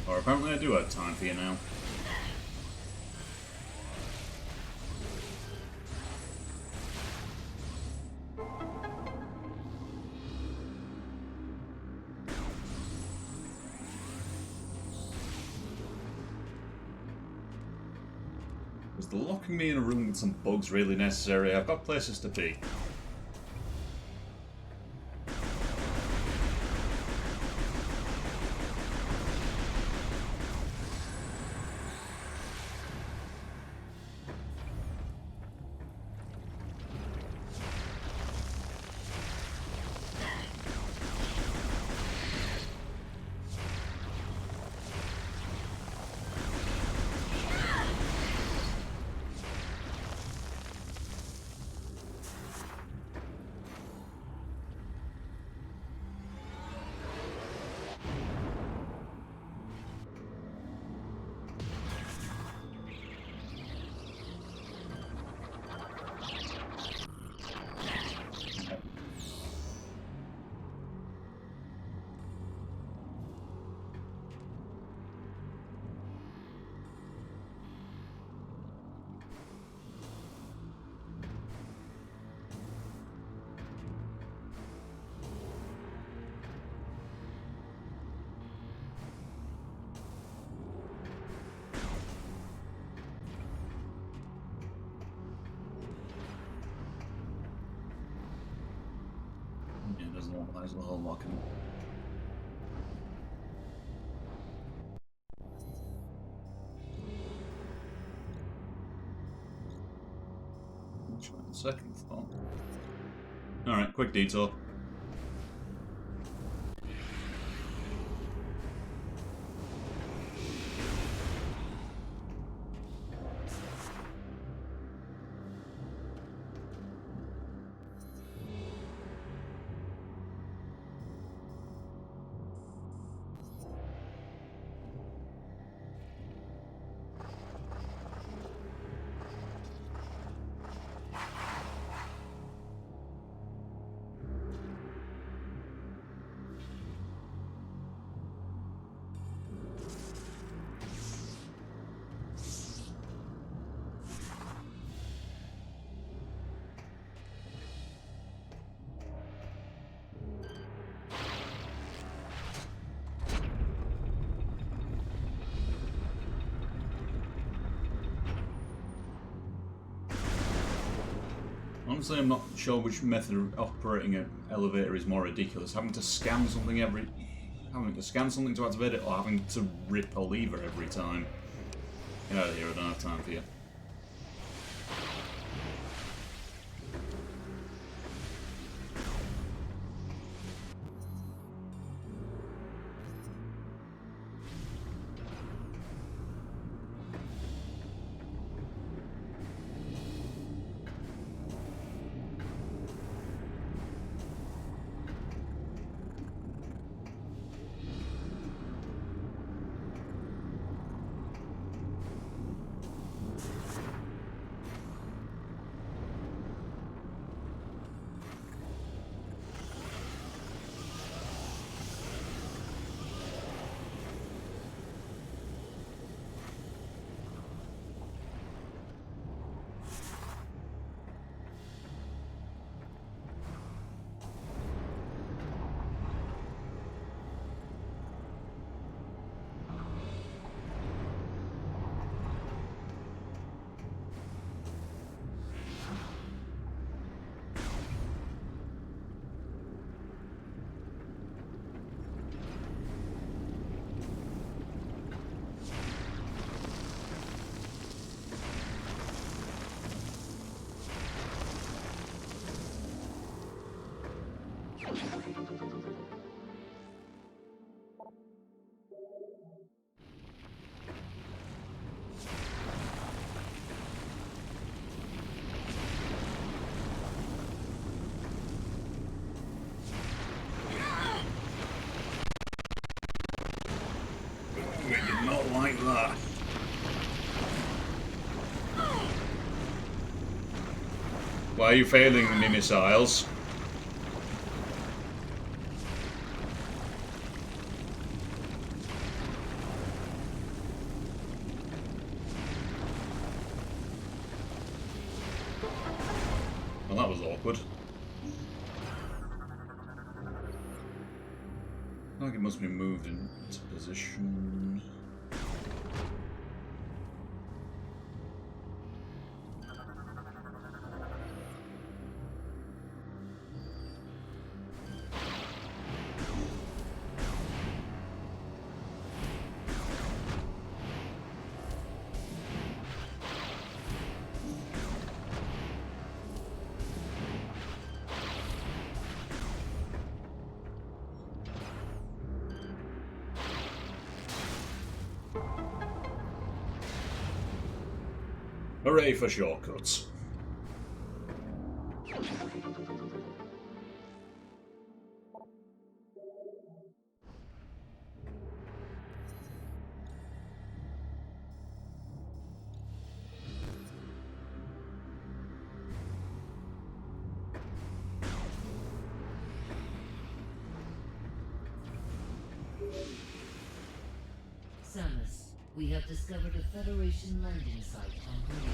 Or apparently I do have time for you now. Was the locking me in a room with some bugs really necessary? I've got places to be. Yeah, it doesn't look nice with a whole locking. Second thought. Alright, quick detour. Honestly, I'm not sure which method of operating an elevator is more ridiculous. Having to scan something every having to scan something to activate it or having to rip a lever every time. Get out of here, I don't have time for you. Not like that. Why are you failing me, missiles? Well, that was awkward. I think it must be moved into position. Hooray for shortcuts. Samus, we have discovered a Federation landing site on Brio.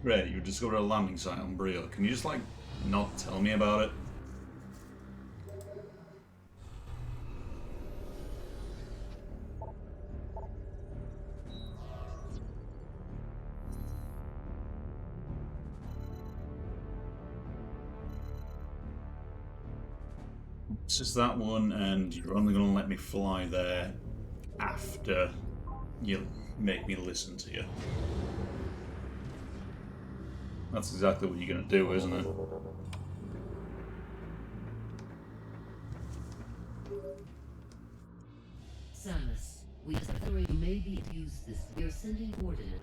Right, you discovered a landing site on Brio. Can you just, like, not tell me about it? It's just that one, and you're only going to let me fly there after you make me listen to you. That's exactly what you're going to do, isn't it? Samus, we discovered you may be used this. We are sending coordinates.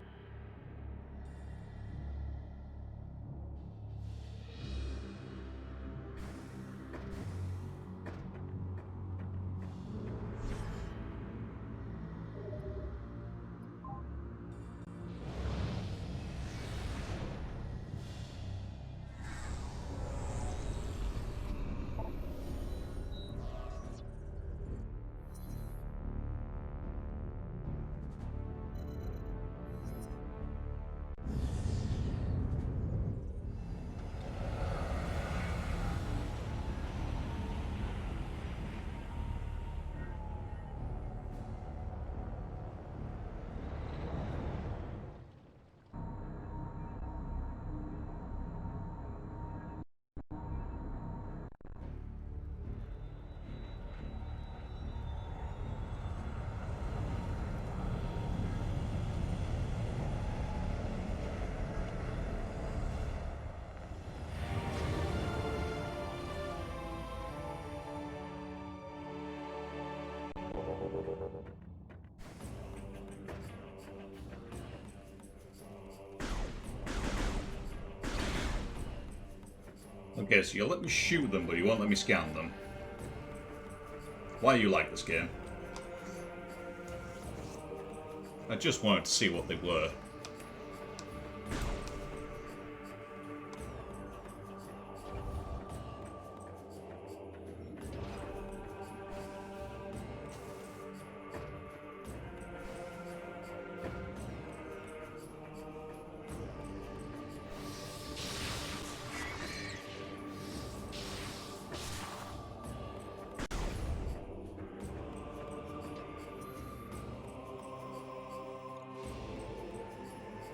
Okay, so you'll let me shoot them, but you won't let me scan them. Why do you like this game? I just wanted to see what they were.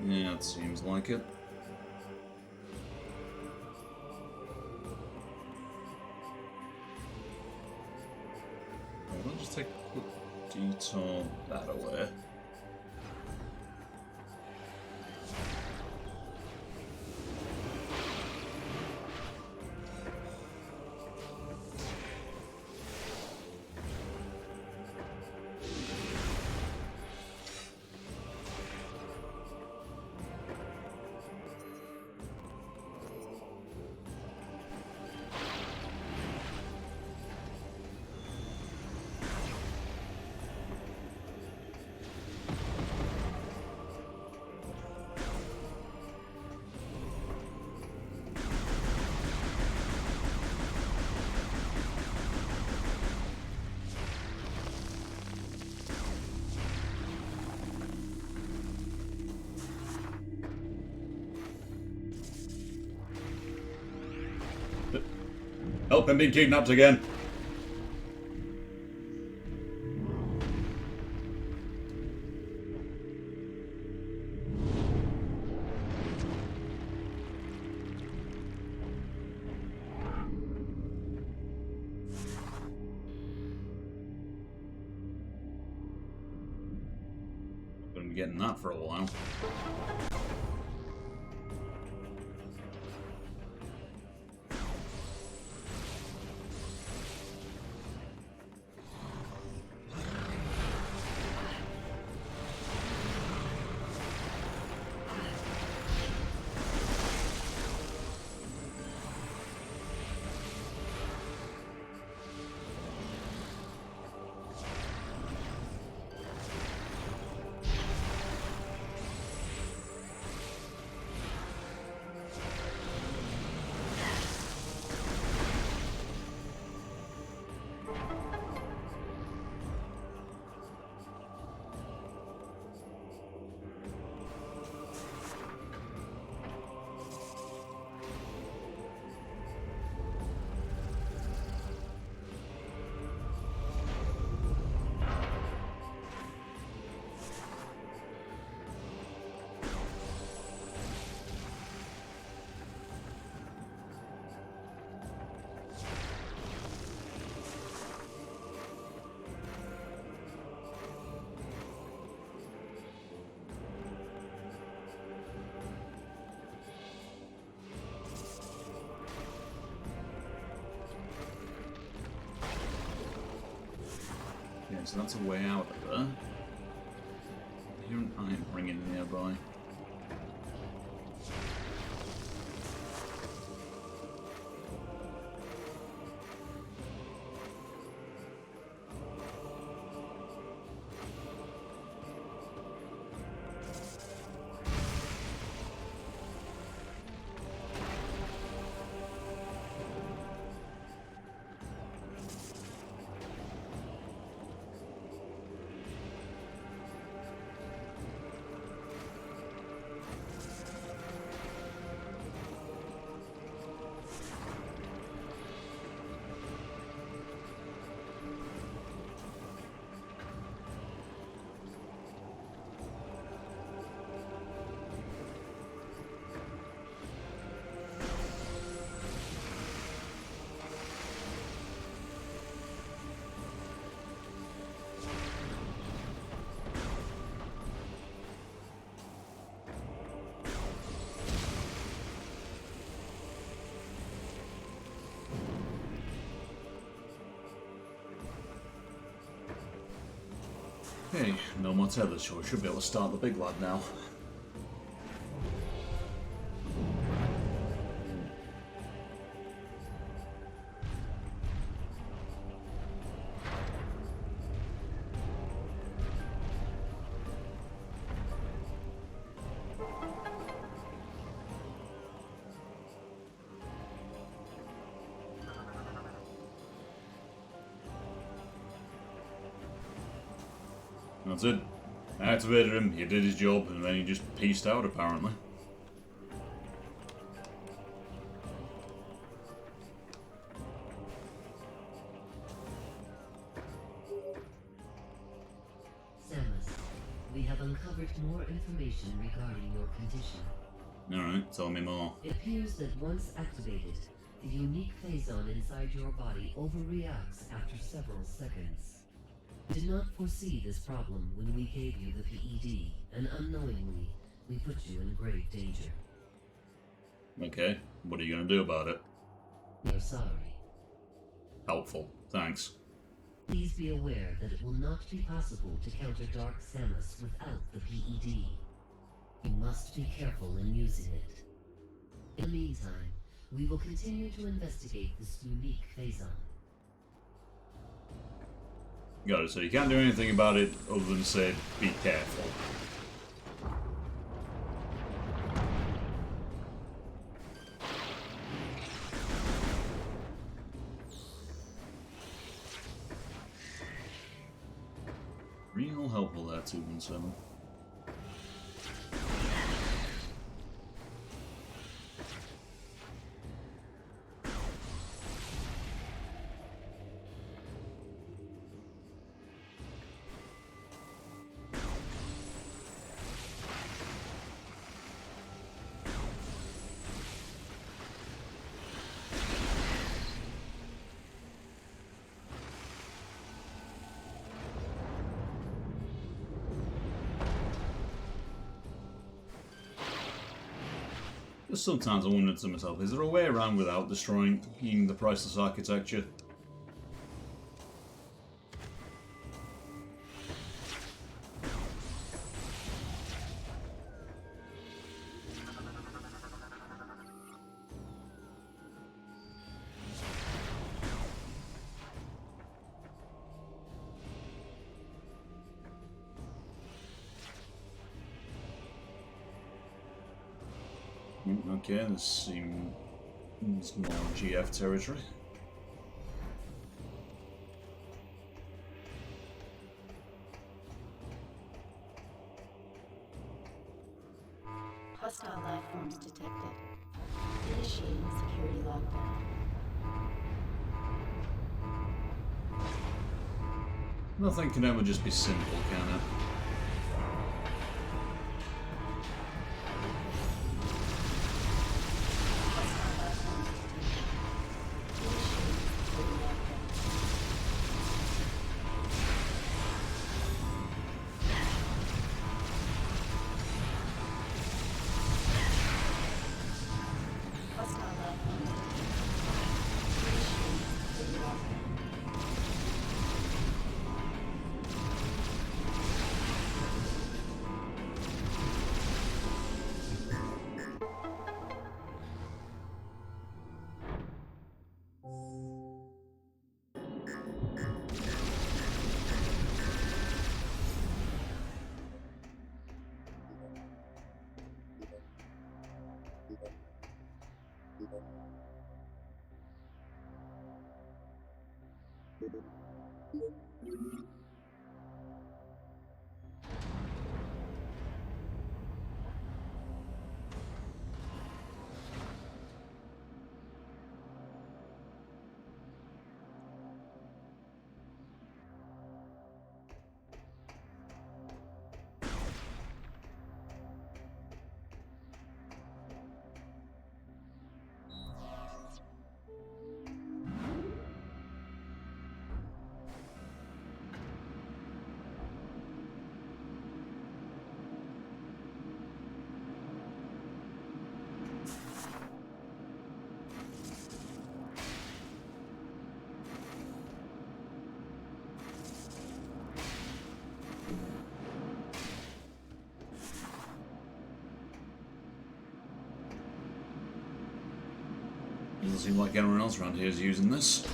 Yeah, it seems like it. I'll just take a quick detour that away. Help, I'm being kidnapped again. Been getting that for a while. Yeah, so that's a way out of there. I hear an iron ringing nearby. Okay, no more tethers, so we should be able to start the big lad now. That's it. I activated him, he did his job, and then he just peaced out, apparently. Samus, we have uncovered more information regarding your condition. Alright, tell me more. It appears that once activated, the unique phazon inside your body overreacts after several seconds. We did not foresee this problem when we gave you the PED, and unknowingly, we put you in grave danger. Okay, what are you gonna do about it? We are sorry. Helpful, thanks. Please be aware that it will not be possible to counter Dark Samus without the PED. You must be careful in using it. In the meantime, we will continue to investigate this unique phazon. Got it, so you can't do anything about it other than say, be careful. Real helpful there, 217. Just sometimes I wonder to myself, is there a way around without destroying the priceless architecture? Okay, this seems more GF territory. Hostile life forms detected. Initiating security lockdown. Nothing can ever just be simple, can it? Doesn't seem like anyone else around here is using this.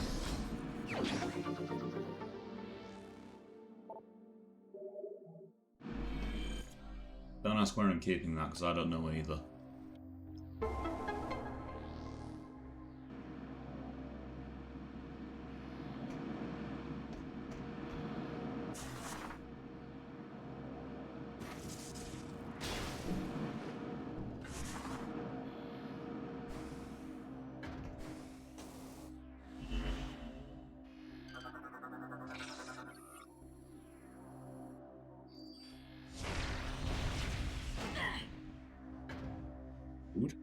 Don't ask where I'm keeping that, because I don't know either. Good.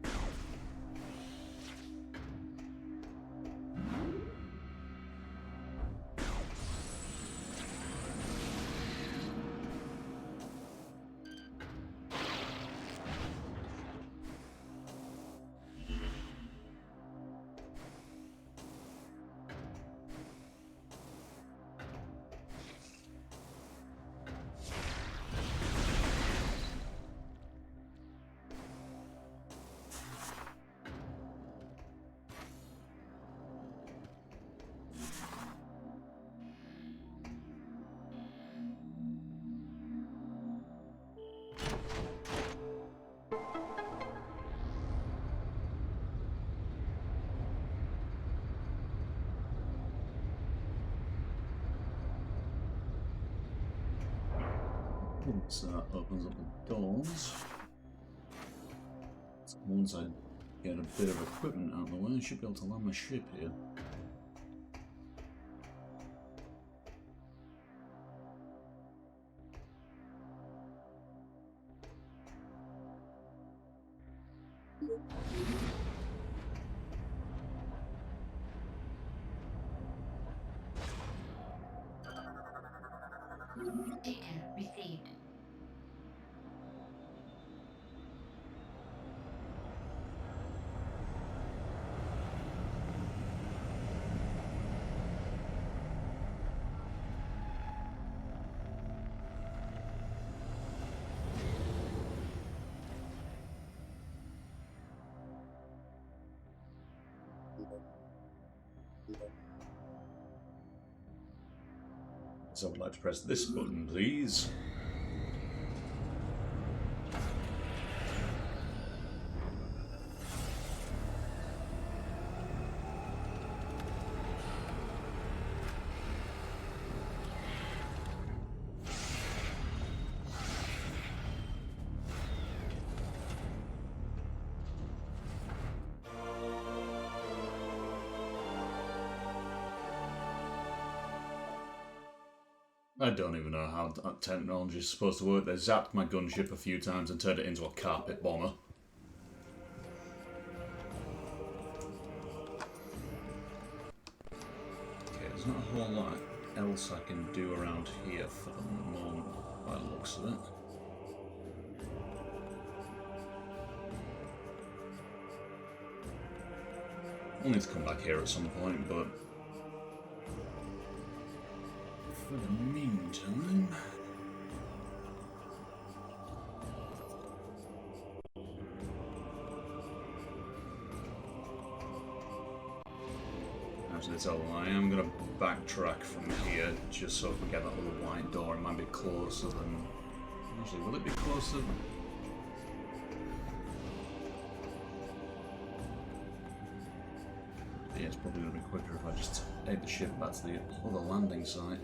So that opens up the doors. So once I get a bit of equipment out of the way, I should be able to land my ship here. Data received. So I would like to press this button, please. I don't even know how that technology is supposed to work. They zapped my gunship a few times and turned it into a carpet bomber. Okay, there's not a whole lot else I can do around here for the moment, by the looks of it. I'll need to come back here at some point, but for the meantime... Actually, it's all I am going to backtrack from here just so if we get that little white door, it might be closer than... Actually, will it be closer? Yeah, it's probably going to be quicker if I just take the ship back to the other landing site.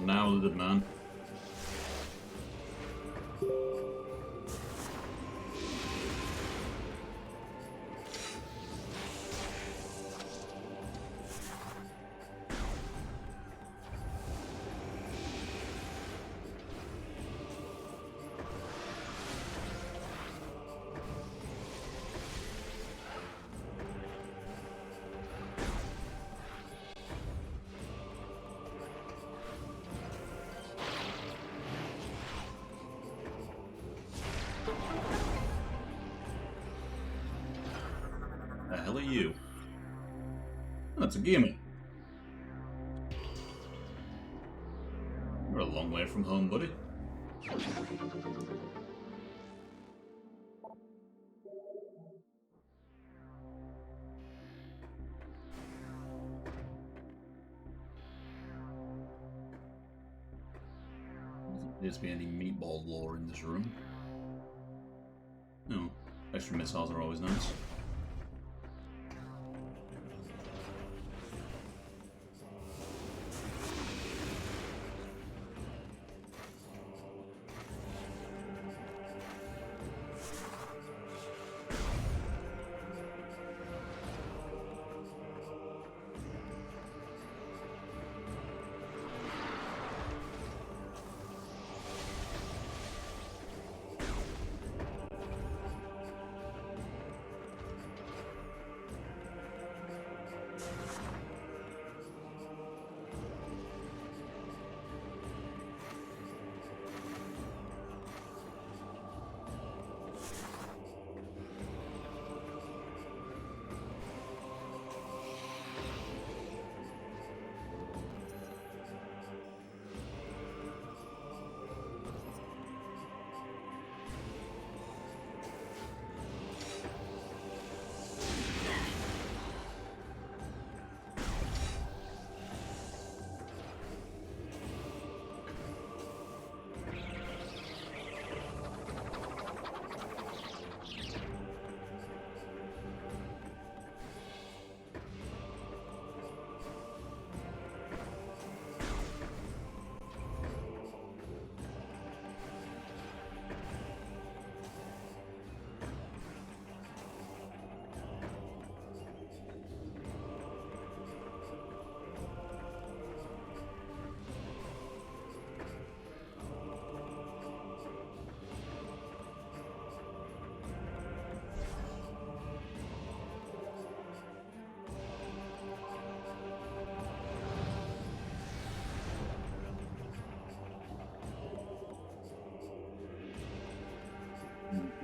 now, the man. The hell are you? That's a gimme. We're a long way from home, buddy. Doesn't appear to be any meatball lore in this room. No, extra missiles are always nice.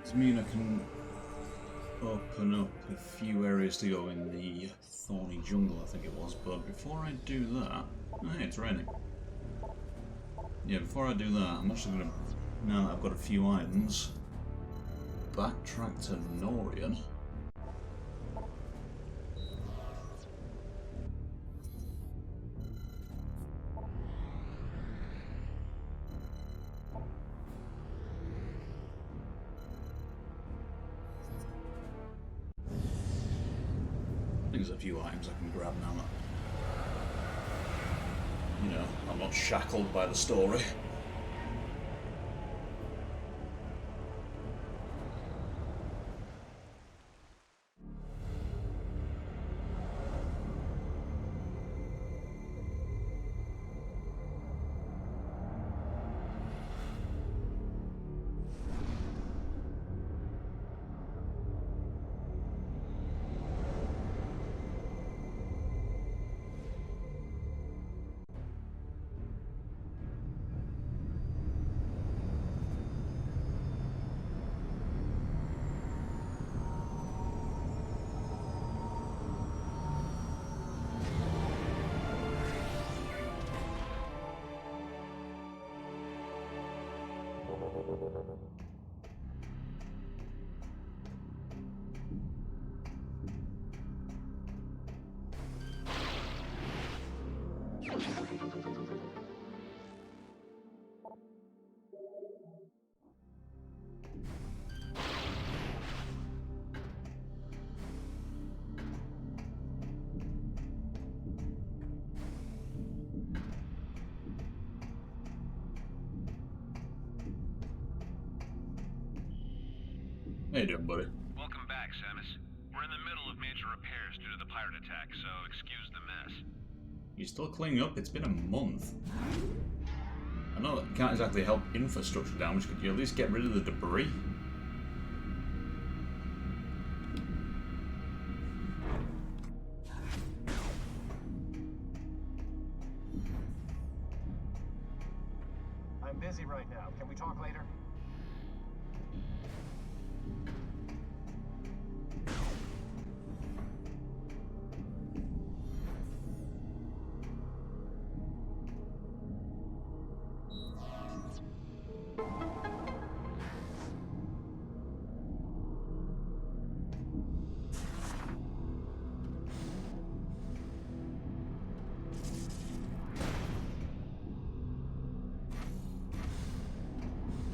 Does mean I can open up a few areas to go in the thorny jungle, I think it was, but before I do that... Oh, hey, it's raining. Yeah, before I do that, I'm actually going to, now that I've got a few items, backtrack to Norian. There's a few items I can grab now that, you know, I'm not shackled by the story. How you doing, buddy? Welcome back, Samus. We're in the middle of major repairs due to the pirate attack, so excuse the mess. You're still cleaning up? It's been a month. I know that you can't exactly help infrastructure damage. Could you at least get rid of the debris? I'm busy right now. Can we talk later?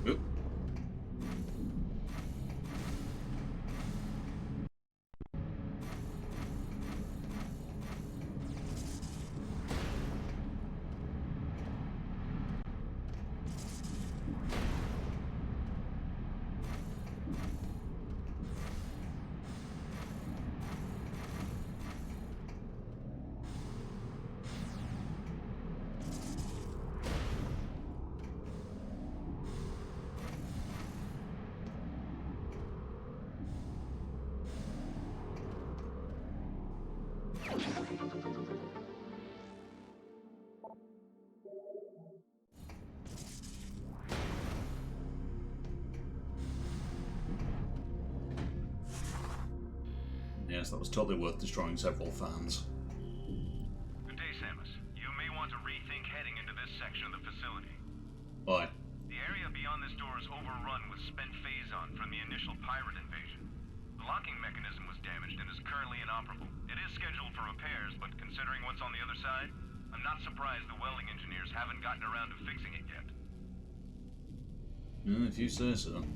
Oop. Yes, that was totally worth destroying several fans. Good day, Samus. You may want to rethink heading into this section of the facility. Why? The area beyond this door is overrun with spent phazon from the initial pirate invasion. The locking mechanism was damaged and is currently inoperable. It is scheduled for repairs, but considering what's on the other side, I'm not surprised the welding engineers haven't gotten around to fixing it yet. If you say so.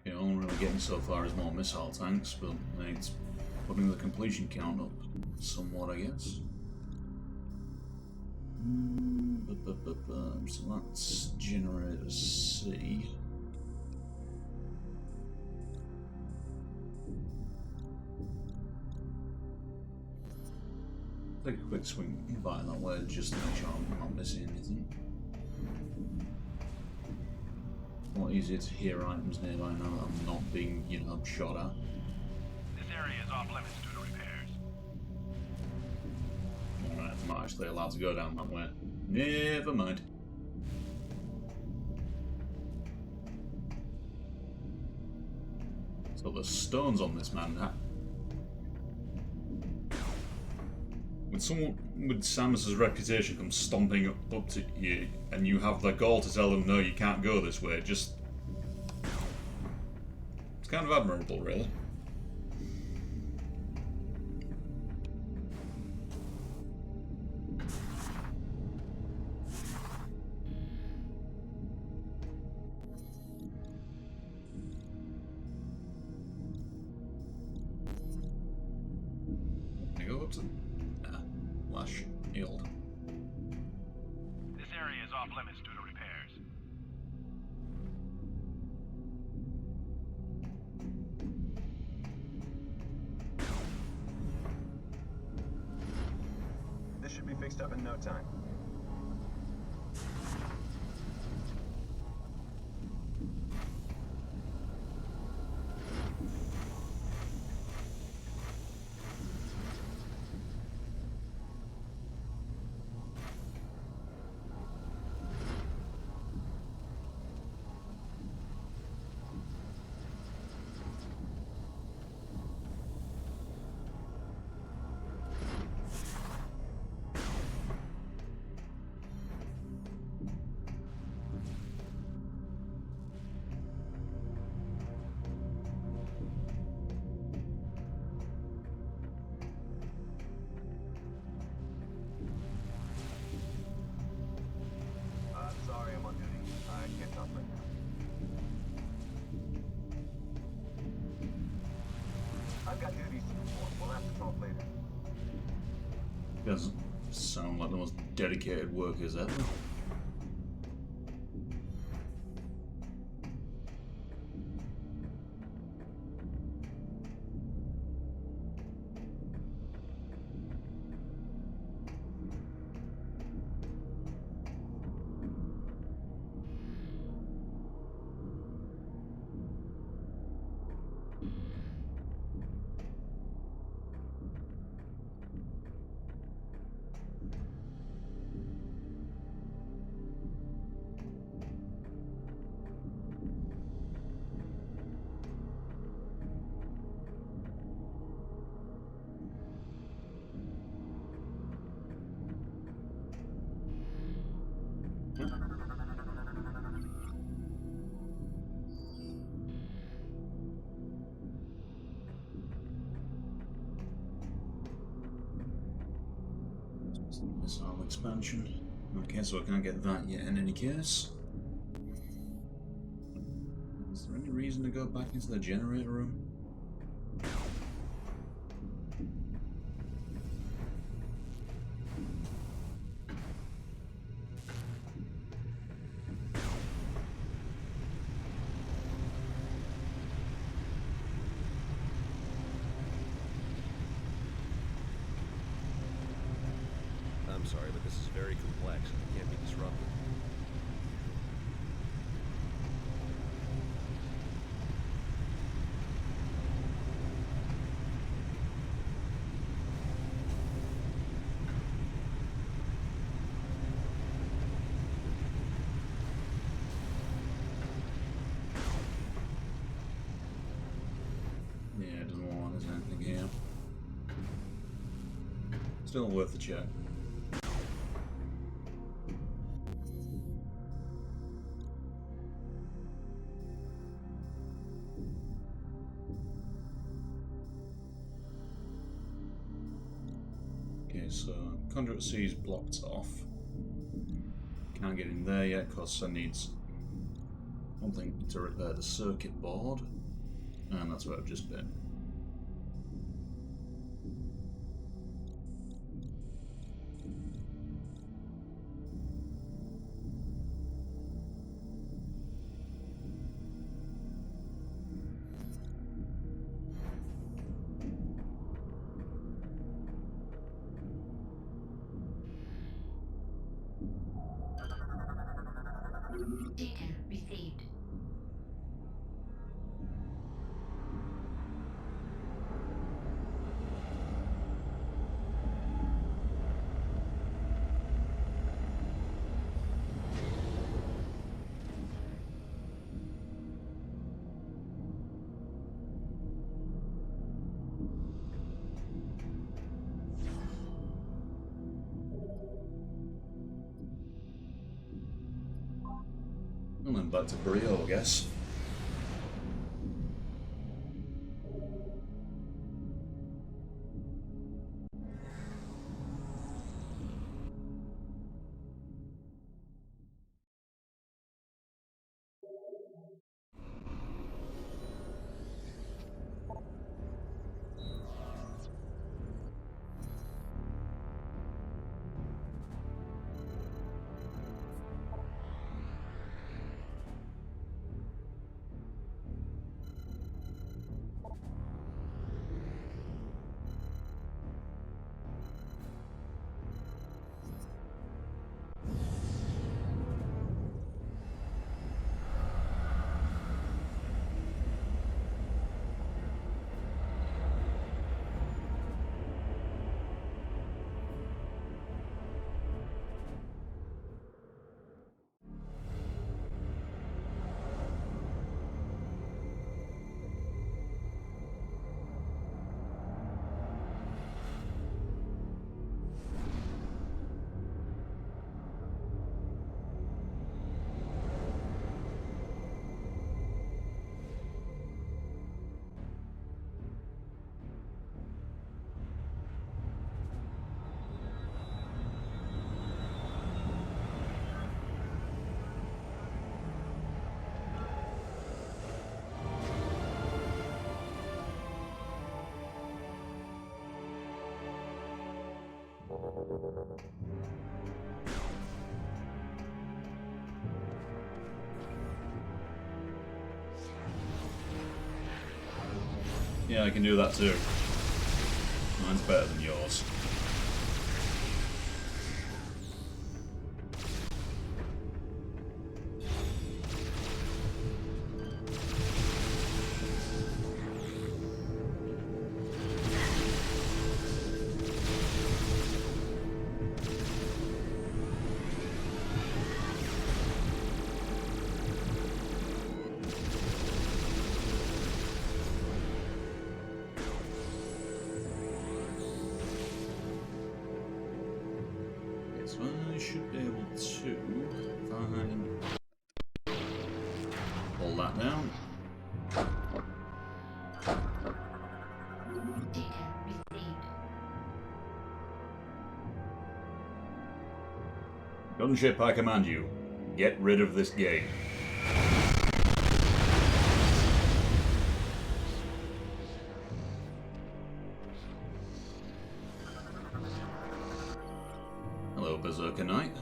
You know, all I'm really getting so far is more missile tanks, but it's putting the completion count up somewhat, I guess. So that's generator C. Take a quick swing by that way just to make sure I'm not missing anything. A lot easier to hear items nearby now that I'm not being, you know, shot at. This area is off limits due to repairs. Alright, I'm not actually allowed to go down that way. Never mind. So the stones on this man. When someone with Samus's reputation comes stomping up to you and you have the gall to tell them no, you can't go this way, it's kind of admirable, really. Can I go up to Lash Yield? This area is off limits due to repairs. This should be fixed up in no time. Talk later. Doesn't sound like the most dedicated workers ever. Missile expansion. Okay, so I can't get that yet in any case. Is there any reason to go back into the generator room? I'm sorry, but this is very complex. It can't be disrupted. Yeah, it doesn't look like there's anything here. Still worth the check. Okay, so Conduit C is blocked off. Can't get in there yet because I need something to repair the circuit board, and that's where I've just been. Data received. And then back to Brio, I guess. Yeah, I can do that too. Mine's better than yours. So I should be able to pull that down. Gunship, I command you. Get rid of this game. Hello, Berserker Knight.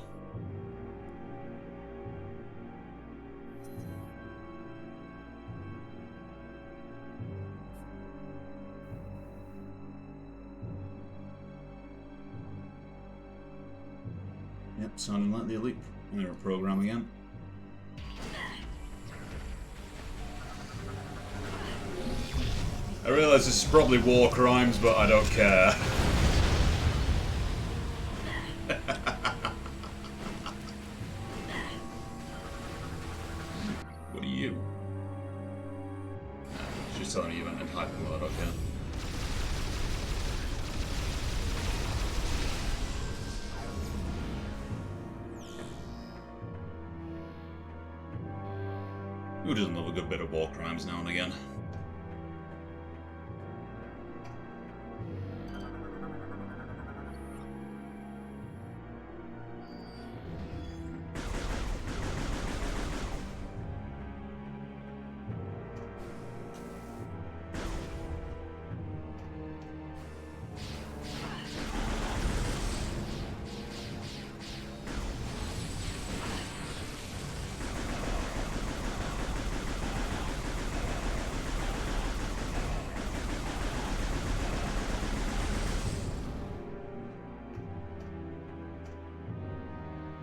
Yep, sounding like the Elite Era program again. I realise this is probably war crimes, but I don't care. What are you? She's telling me you went in hyper mode, okay. Who doesn't love a good bit of war crimes now and again?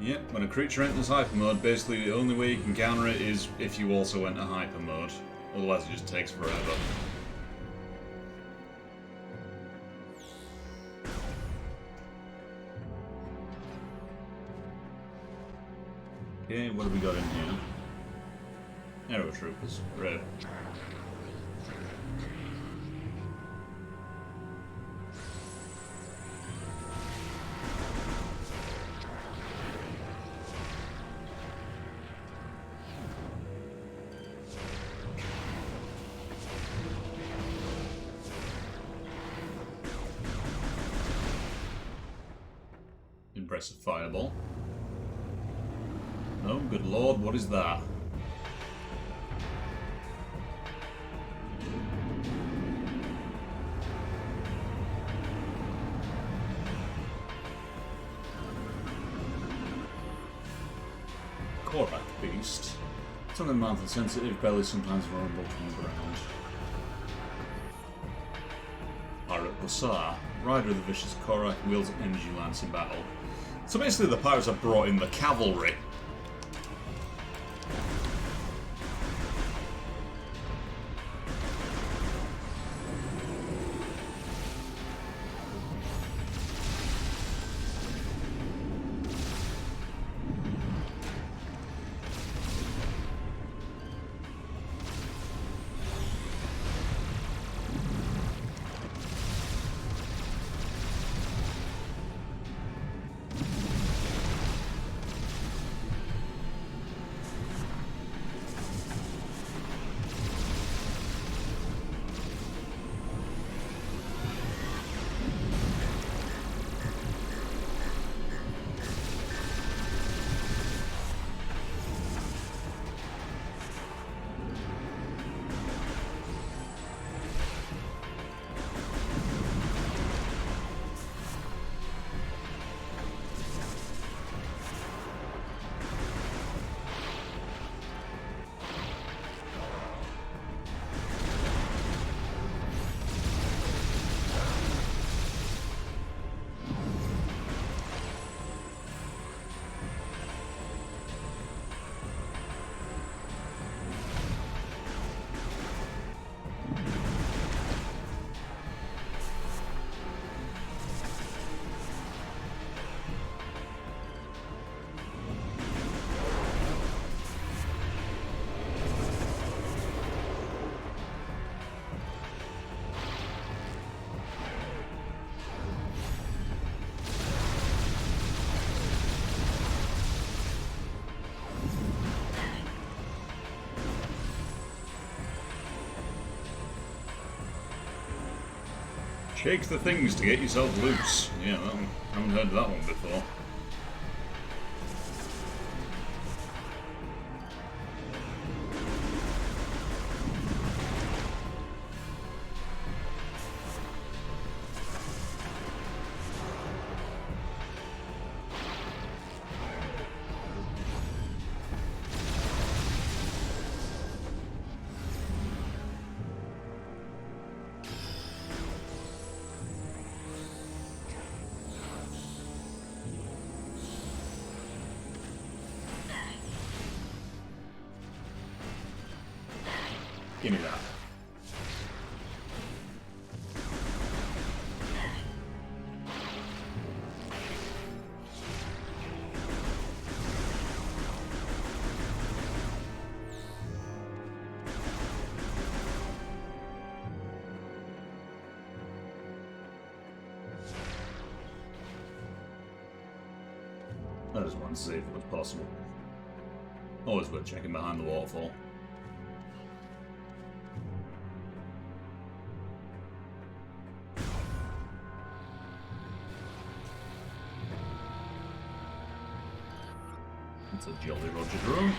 Yep, when a creature enters hyper mode, basically the only way you can counter it is if you also enter hyper mode. Otherwise it just takes forever. Okay, what have we got in here? Arrow troopers, red. Impressive fireball. Oh, good lord, what is that? Korak beast. Something mouth and sensitive, belly sometimes vulnerable to the ground. Pirate Hussar. Rider of the vicious Korak wields an energy lance in battle. So basically the pirates have brought in the cavalry. Shake the things to get yourself loose. Yeah, that one, I haven't heard that one before. Give me that. I just want to see if it was possible. Always worth checking behind the waterfall. It's a Jolly Roger drone.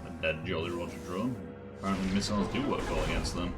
A dead Jolly Roger drone. Apparently missiles do work well against them.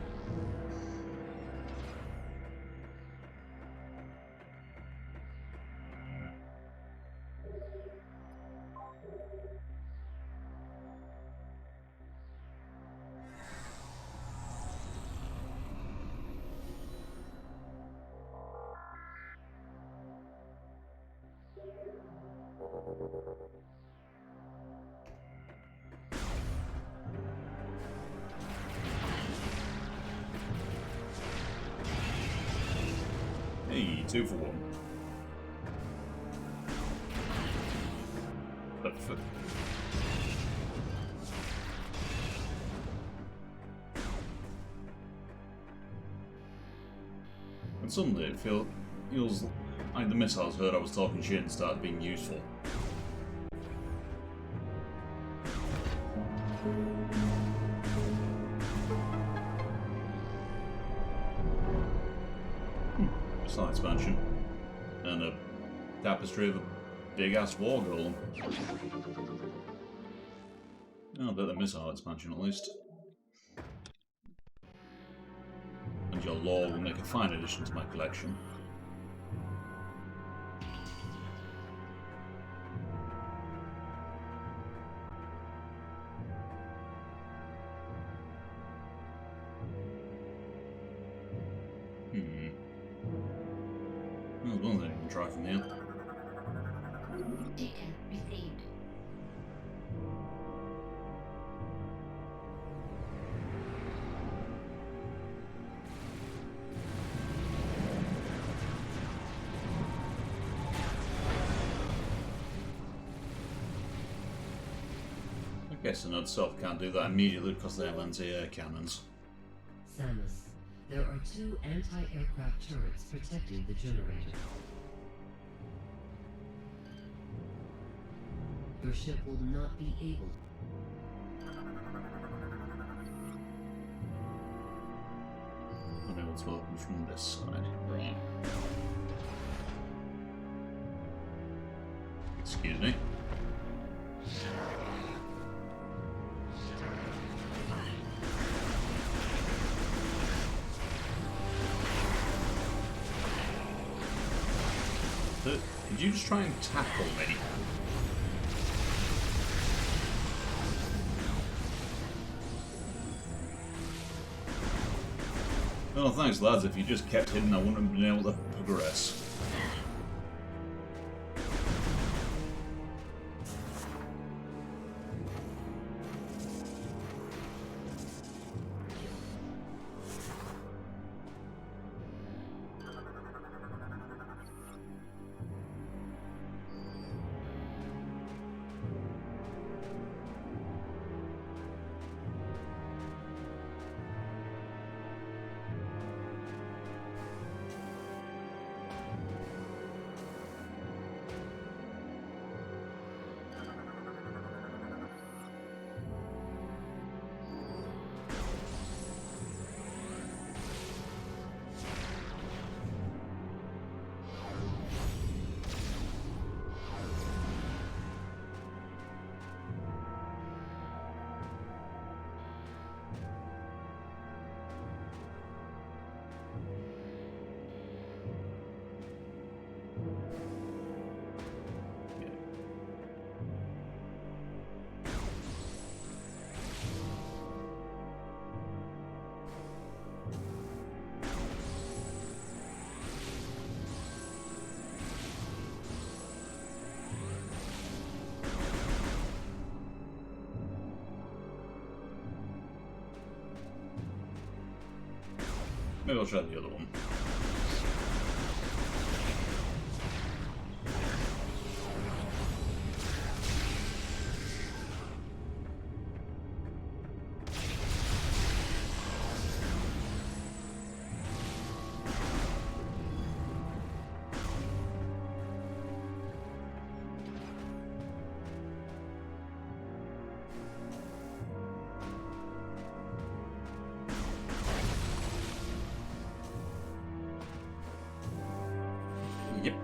Hey, 2 for 1. Perfect. And suddenly it feels like the missiles heard I was talking shit and started being useful. Slight expansion. And a tapestry of a big ass war golem. Oh, a bit of the missile expansion at least. And your lore will make a fine addition to my collection. There's one thing we can try from here. Data received. I guess the Node itself can't do that immediately because they have anti-air cannons. Samus, there are 2 anti-aircraft turrets protecting the generator. Your ship will not be able Unable to open from this side. Right. Excuse me. Did you just try and tackle me? Oh, thanks lads. If you just kept hidden, I wouldn't have been able to progress. Maybe I'll try the other one. Yep.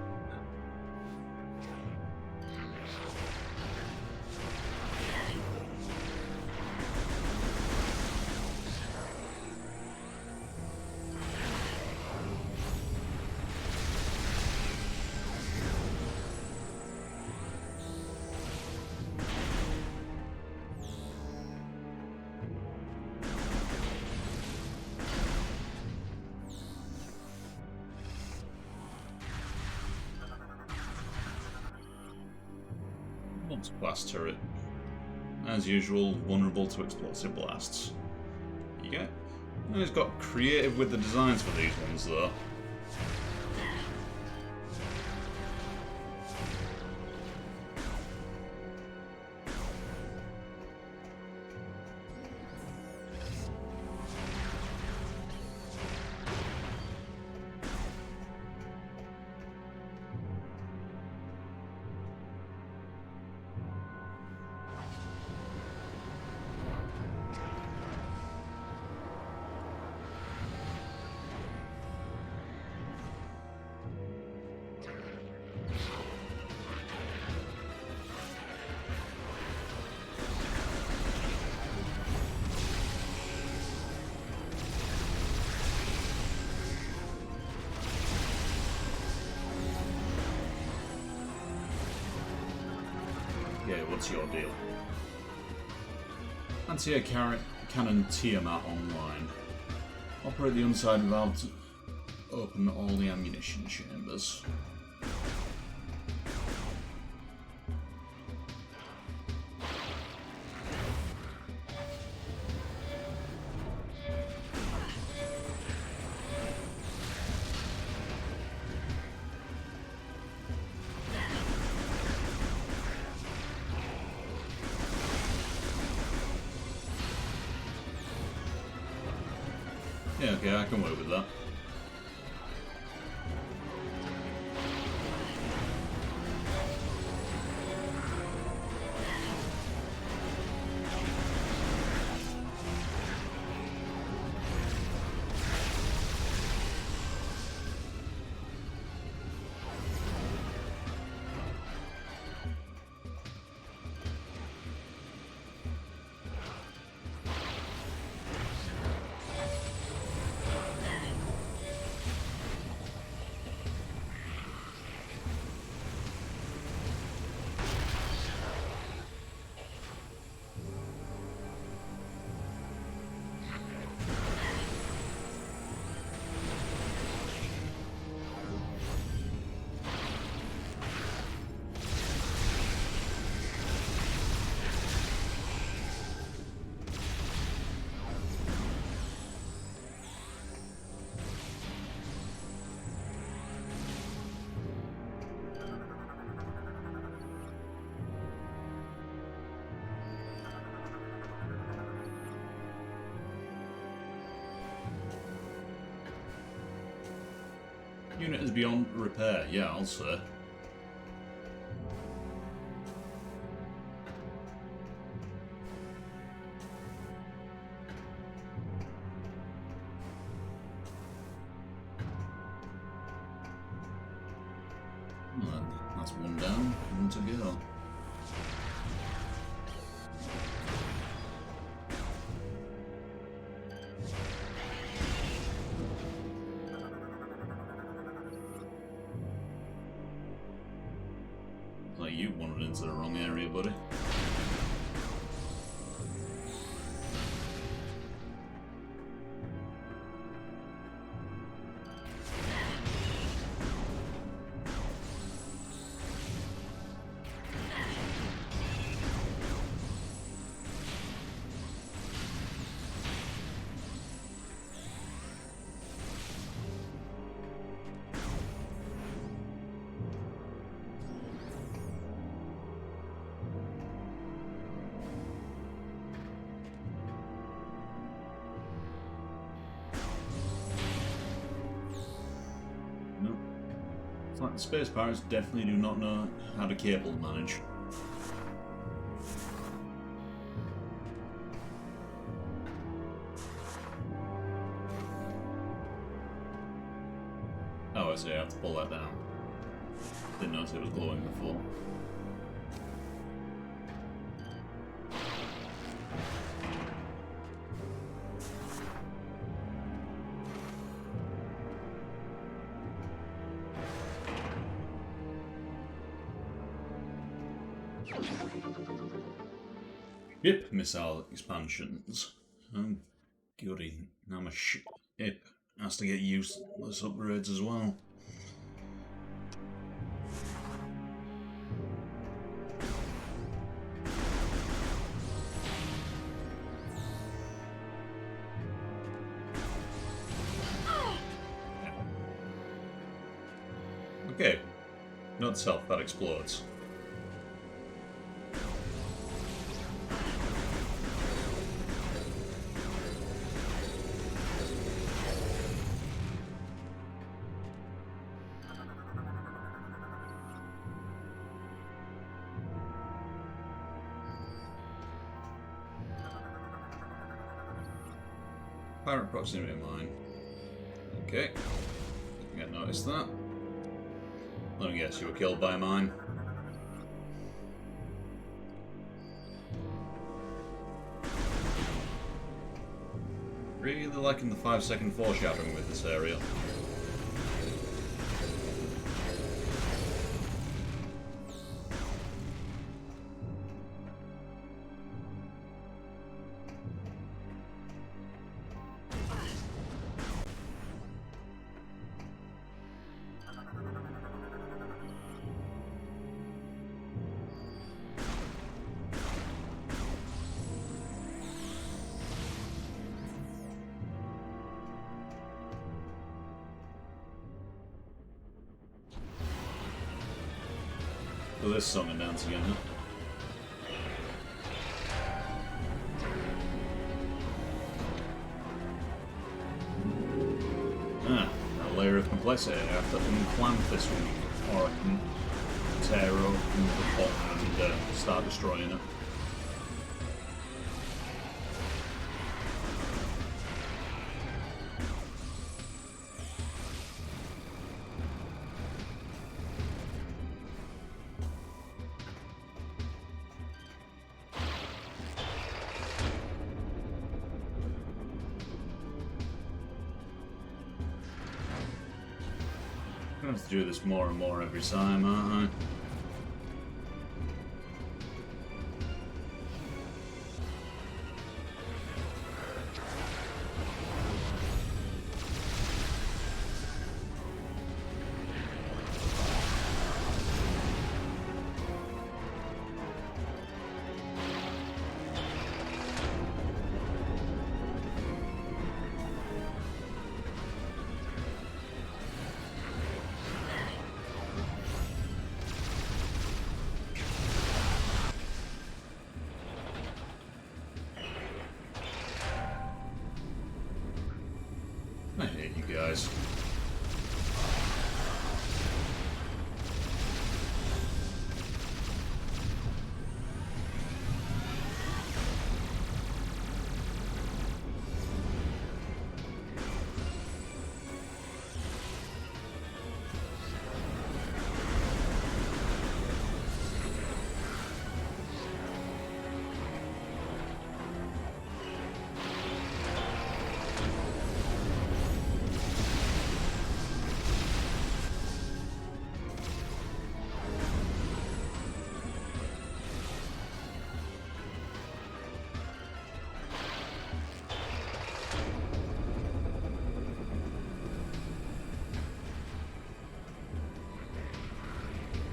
Blast turret. As usual, vulnerable to explosive blasts. You get. He's got creative with the designs for these ones, though. Yeah, what's your deal? Anti-air cannon Tiamat online. Operate the unside valve to open all the ammunition chambers. Yeah, okay, I can work with that. Unit is beyond repair. Yeah, I'll say. Well, that's one down, one to go. Like you wandered into the wrong area, buddy. It's like the space pirates definitely do not know how to cable manage. Oh, I see, I have to pull that down. Didn't notice it was glowing before. Ship missile expansions. Oh, goody. Now my ship has to get useless upgrades as well. Okay. Not self, that explodes. Pirate proximity mine. Okay. I think I noticed that. Let me guess, you were killed by mine. Really liking the 5-second foreshadowing with this area. So this song and dance again, huh? Ah, a layer of complexity. I have to unclamp this one, or I can tear open the bottom and start destroying it. I have to do this more and more every time, aren't I? I hate you guys.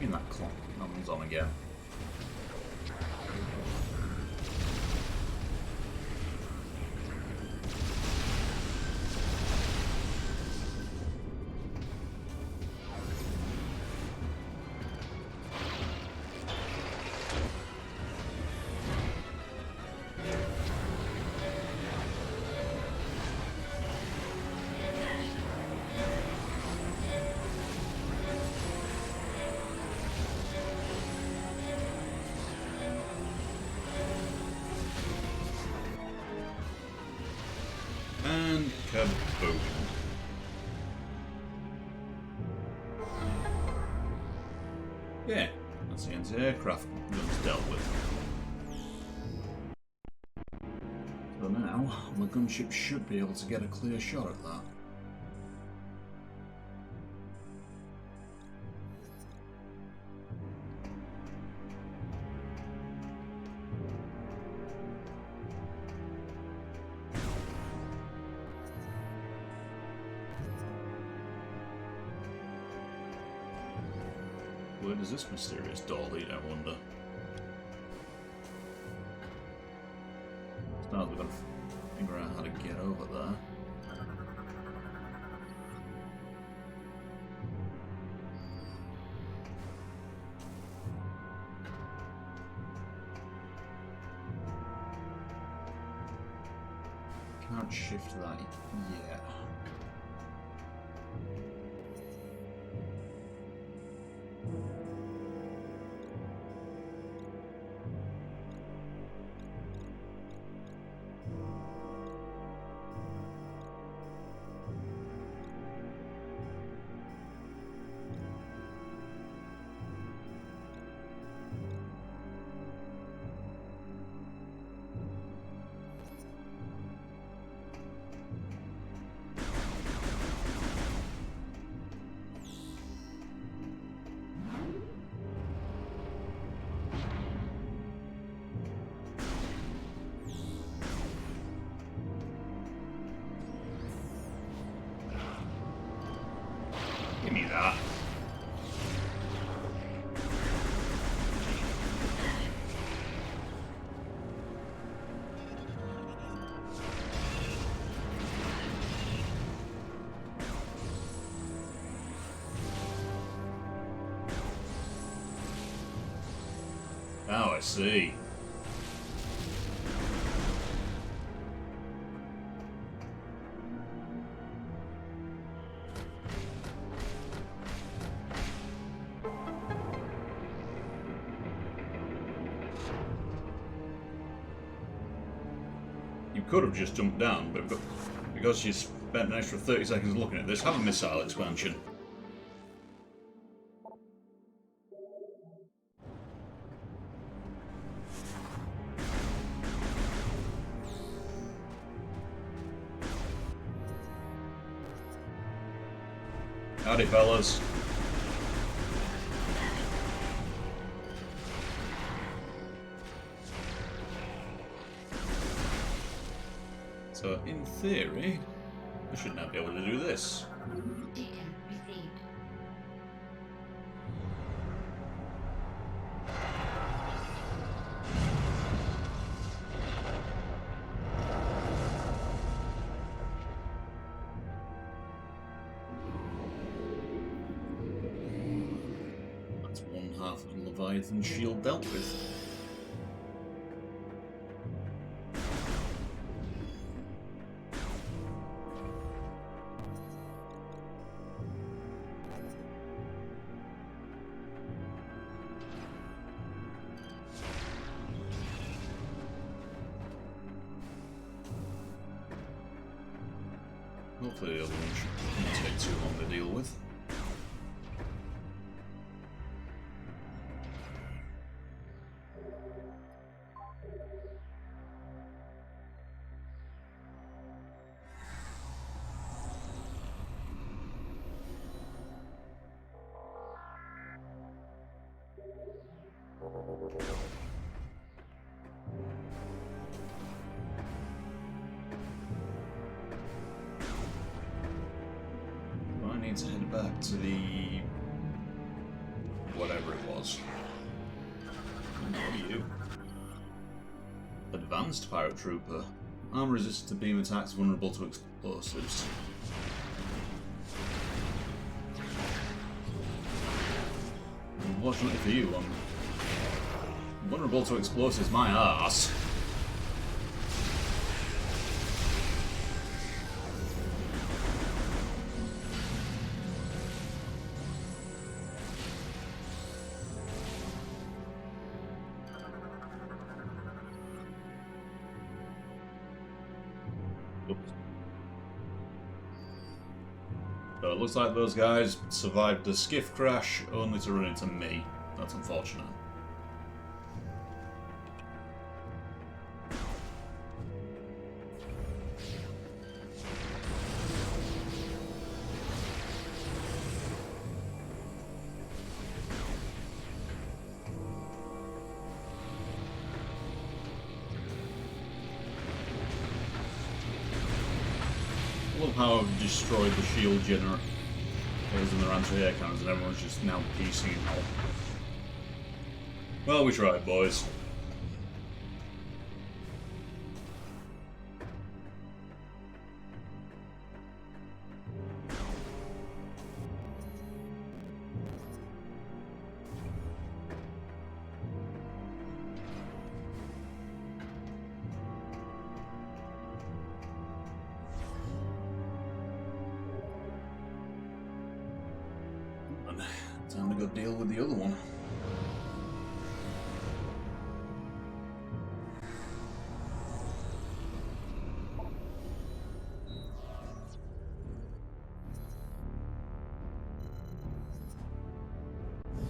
In that clock, that one's on again. Yeah, that's the anti-aircraft guns dealt with. So now, the gunship should be able to get a clear shot at that. Where does this mysterious door lead, I wonder? Now we've got to figure out how to get over there. Can't shift that yet. Give me that. Now I see. You could have just jumped down, but because you spent an extra 30 seconds looking at this, have a missile expansion. Howdy, fellas. So, in theory, I should now be able to do this. Data received. That's one half of the Leviathan shield dealt with. Hopefully the other one shouldn't take too long to deal with. I need to head back to the... whatever it was. What are you? Advanced pirate trooper. Arm resistant to beam attacks, vulnerable to explosives. Unfortunately for you, I'm vulnerable to explosives, my arse. So it looks like those guys survived a skiff crash only to run into me. That's unfortunate. I love how I've destroyed the shield generators and their anti-air cannons and everyone's just now piecing out. Well, we tried, boys. Time to go deal with the other one.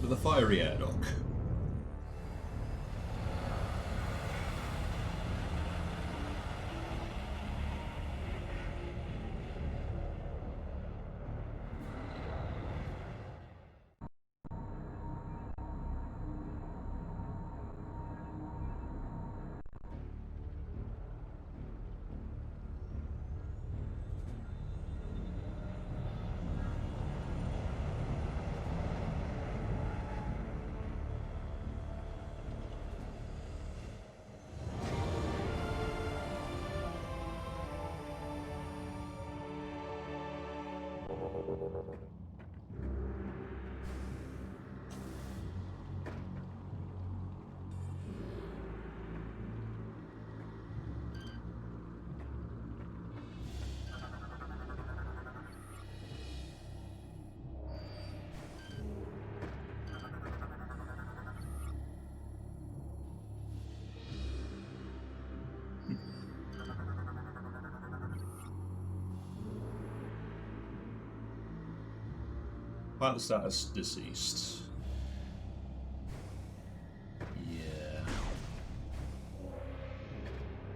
To the fiery air dock. Pilot status deceased. Yeah.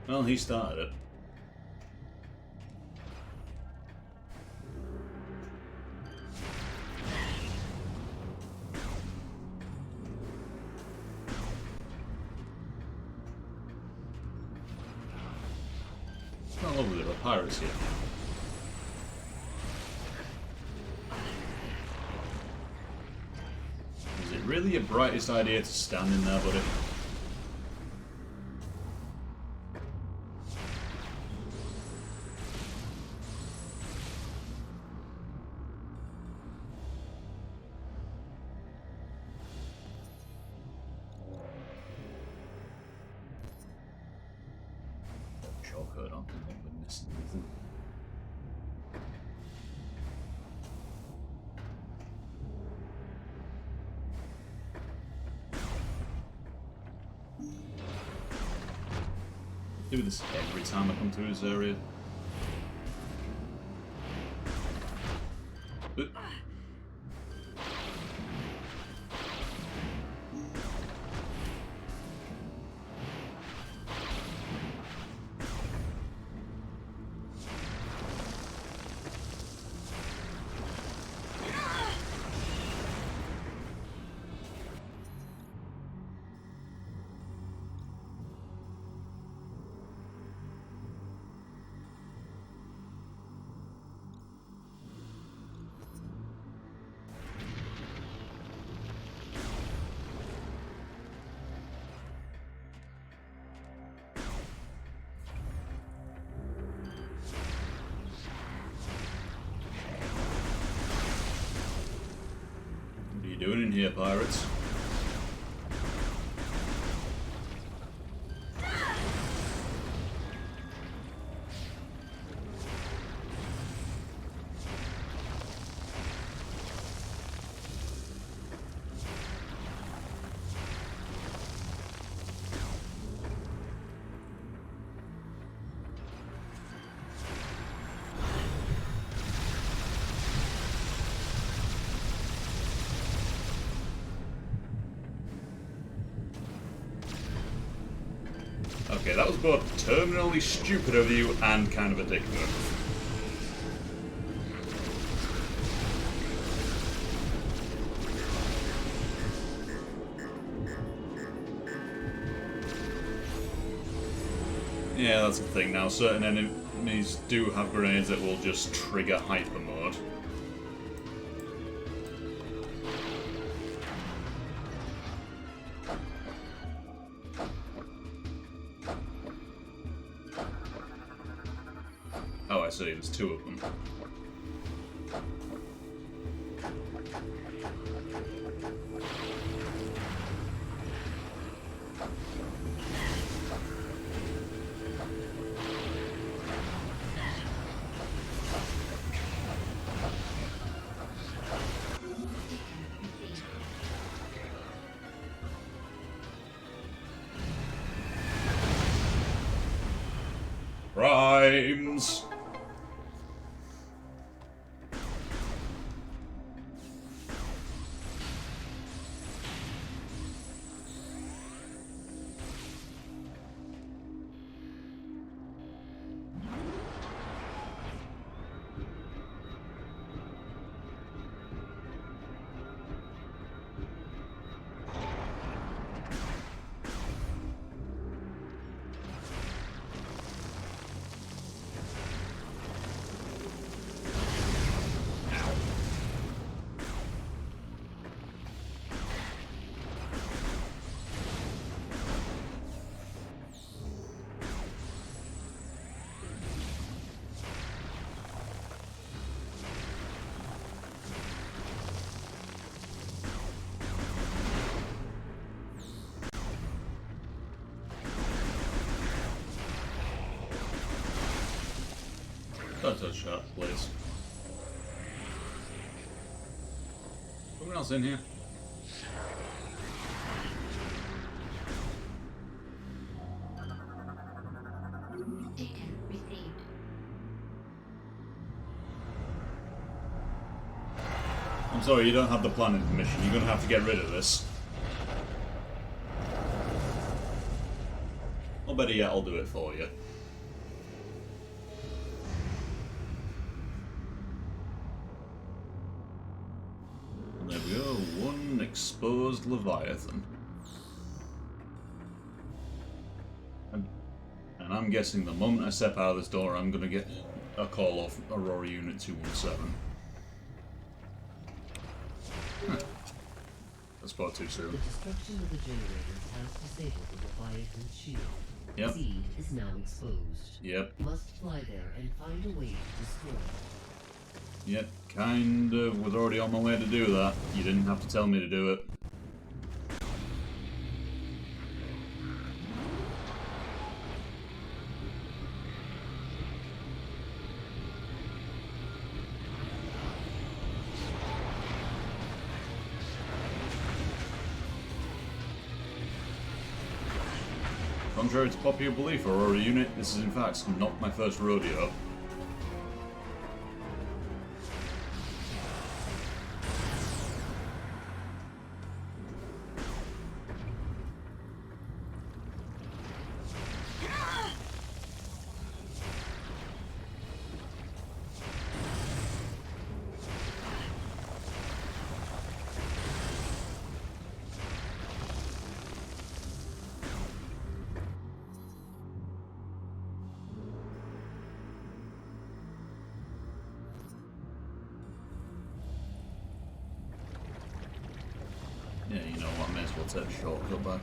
Well, he started it. Not lovely little pirates here. Is it really your brightest idea to stand in there, buddy? Choker, I don't think we're missing anything. Do this every time I come through this area. What are you doing in here, pirates? Okay, that was both terminally stupid of you and kind of a dick move. Yeah, that's the thing now. Certain enemies do have grenades that will just trigger hyper mode. Oh, I see. There's two of them. Rhymes! That's a shot, please. Someone else in here? Data received. I'm sorry, you don't have the planning permission. You're gonna have to get rid of this. Or better yet, I'll do it for you. And there we go, one exposed Leviathan. And I'm guessing the moment I step out of this door, I'm gonna get a call off Aurora Unit 217. Huh. That's far too soon. The destruction of the generators has disabled the Leviathan's shield. Yep. Seed is now exposed. Yep. Must fly there and find a way to destroy it. Yep, kind of was already on my way to do that. You didn't have to tell me to do it. Contrary to popular belief, Aurora Unit, this is in fact not my first rodeo. Yeah, you know what, I may as well take a shortcut back.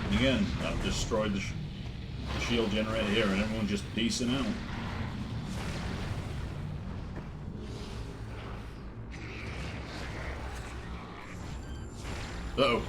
And again, I've destroyed the shield generator here and everyone's just piecing out. Uh-oh.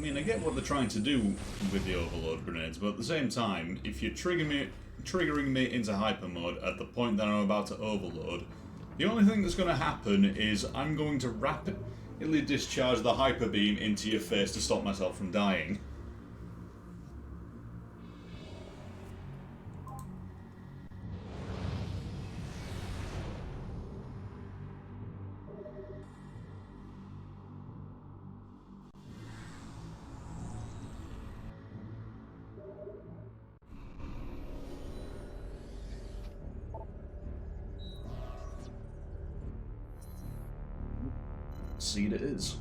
mean, I get what they're trying to do with the overload grenades, but at the same time, if you're triggering me into hyper mode at the point that I'm about to overload, the only thing that's going to happen is I'm going to rapidly discharge the hyper beam into your face to stop myself from dying. Seed it is.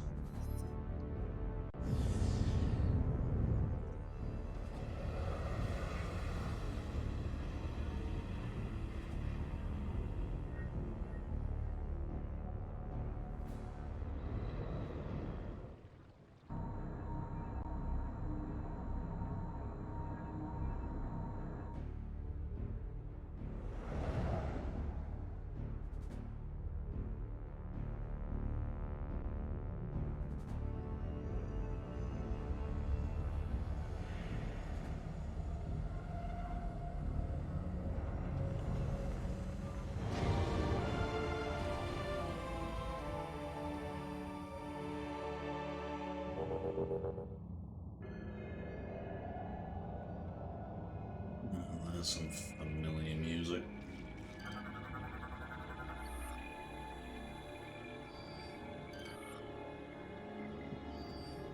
There's some familiar music.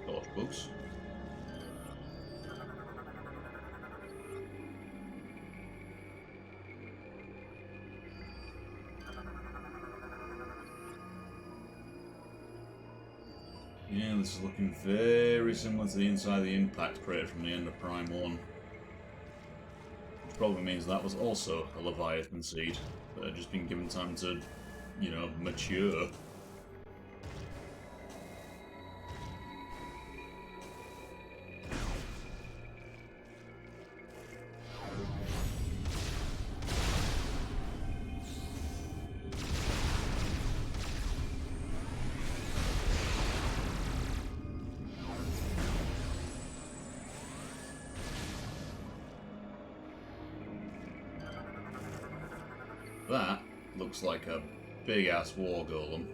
Torch books. Yeah, this is looking very similar to the inside of the impact crater from the end of Prime 1. Which probably means that was also a Leviathan seed that had just been given time to, you know, mature. That looks like a big-ass war golem.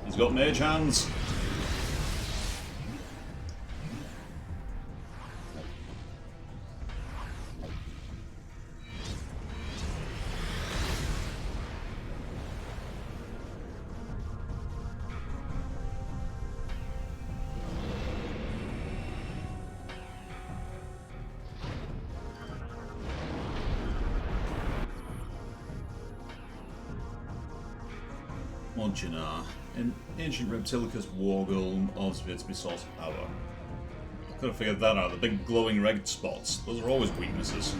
He's got mage hands. Modular. An ancient Reptilicus war golem also appears to be source of power. I could have figured that out. The big glowing red spots. Those are always weaknesses.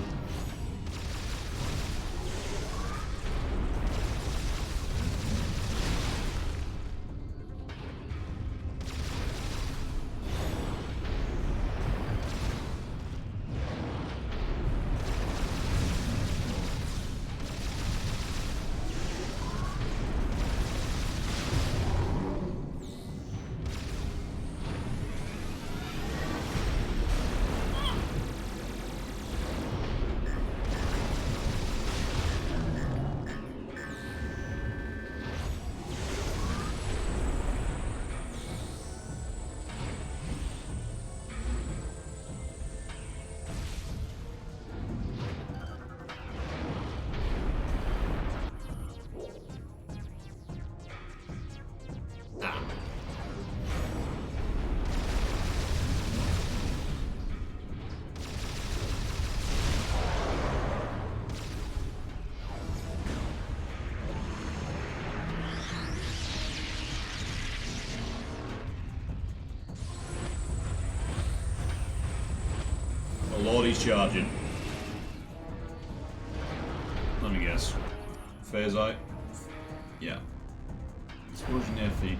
Lord, he's charging. Let me guess. Phasite? Yeah. Explosion near feet.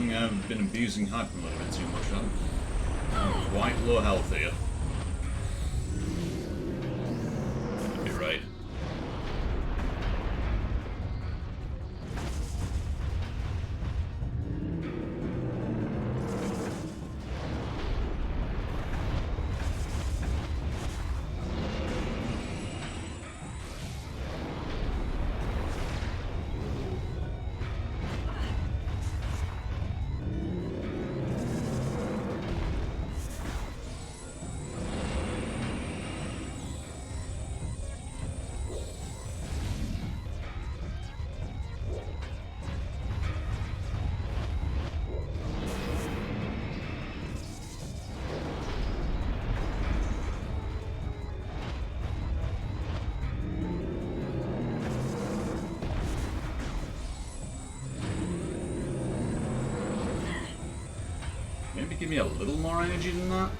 I've been abusing hyper a little bit too much. I'm quite low health here. You're right. Maybe give me a little more energy than that?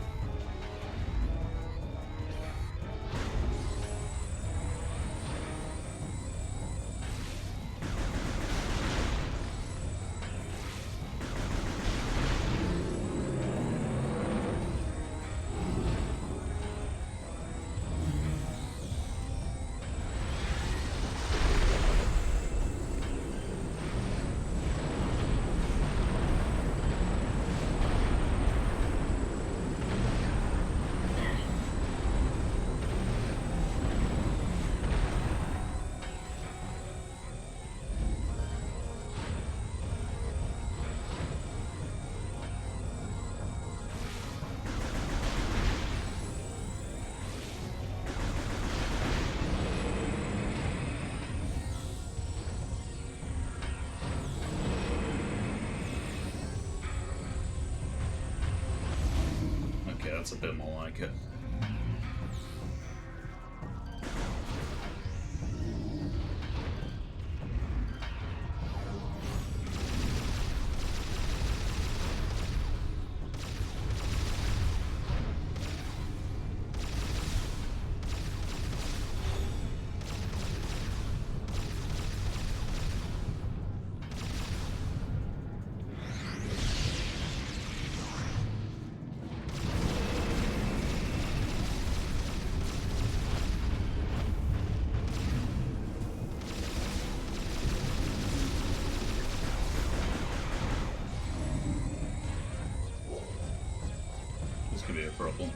That's a bit more like it. Could be a problem.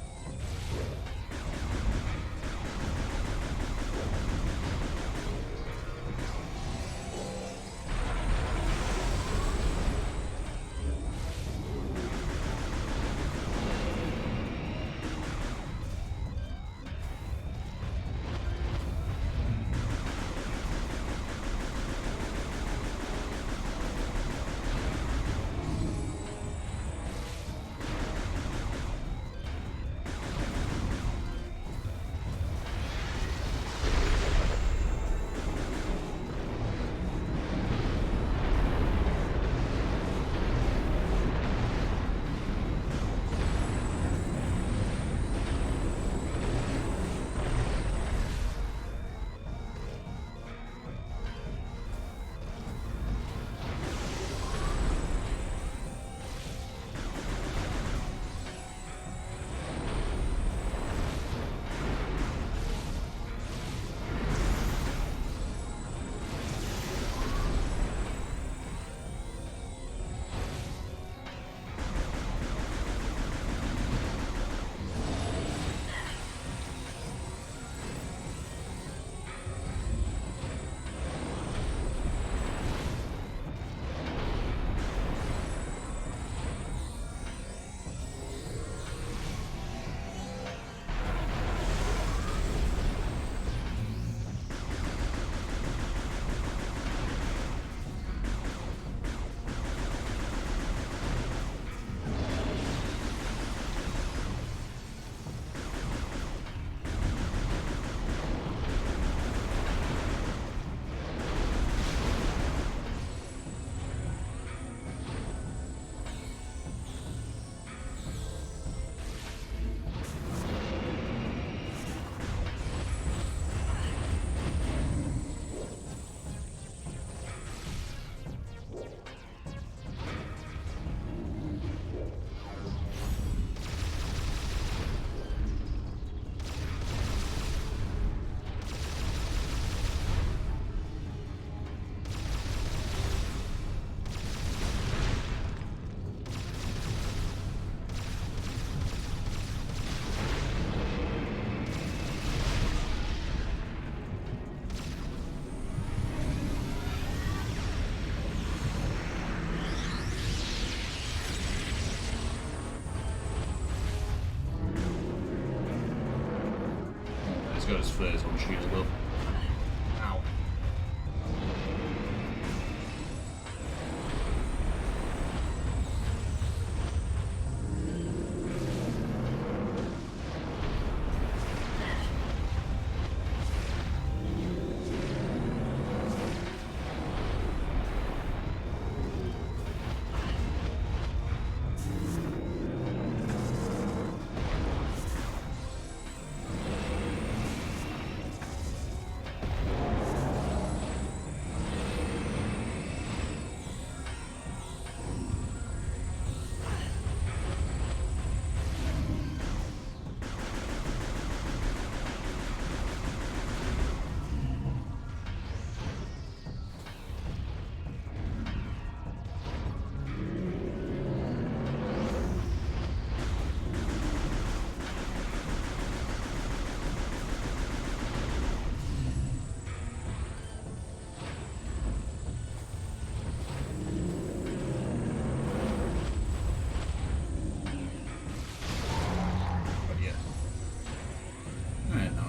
phase on shield up. Ow.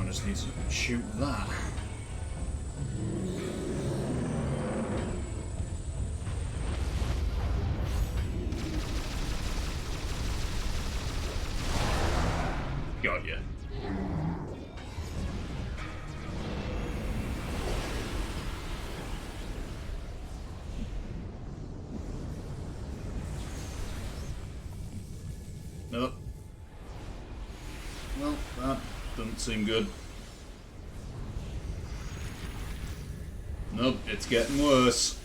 Just need to shoot that. Got ya. Nope. Well, that doesn't seem good. Nope, it's getting worse.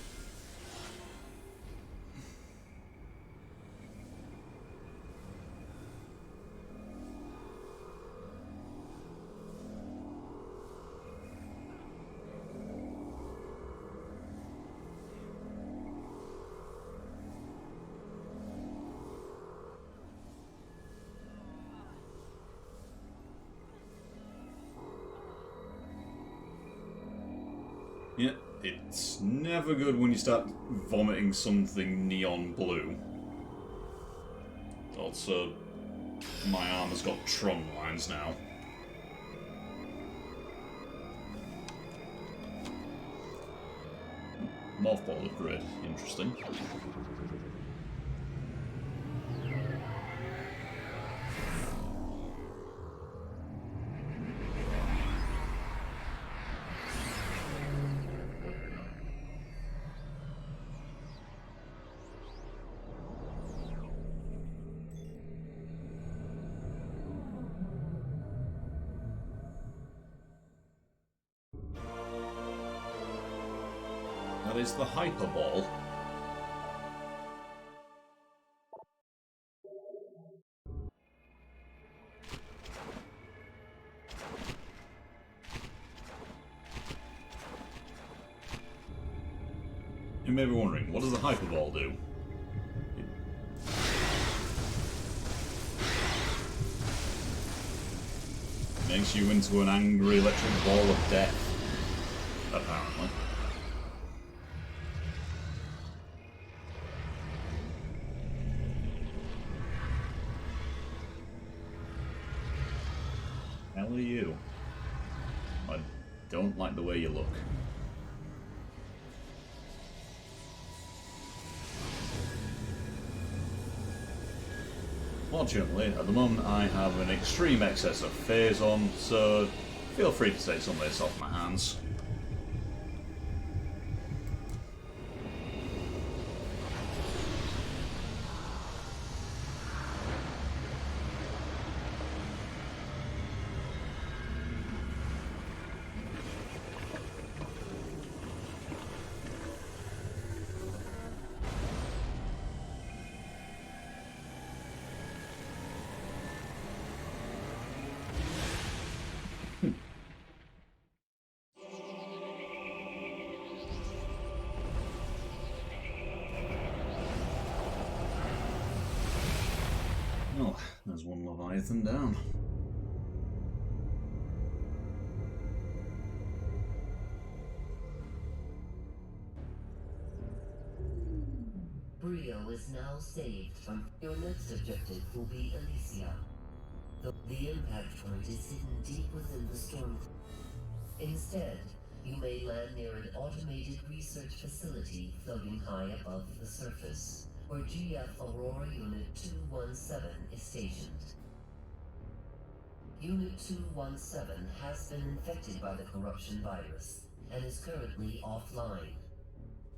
Yeah, it's never good when you start vomiting something neon blue. Also, my arm has got Tron lines now. Mothball upgrade, interesting. That is the Hyperball. You may be wondering, what does the Hyperball do? It makes you into an angry electric ball of death, apparently. Hell are you? I don't like the way you look. Fortunately, at the moment I have an extreme excess of phase on, so feel free to take some of this off my hands. Oh, there's one Leviathan down. Brio is now saved from your next objective will be Elysia. The impact point is hidden deep within the storm. Instead, you may land near an automated research facility floating high above the surface, where GF Aurora Unit 217 is stationed. Unit 217 has been infected by the corruption virus and is currently offline.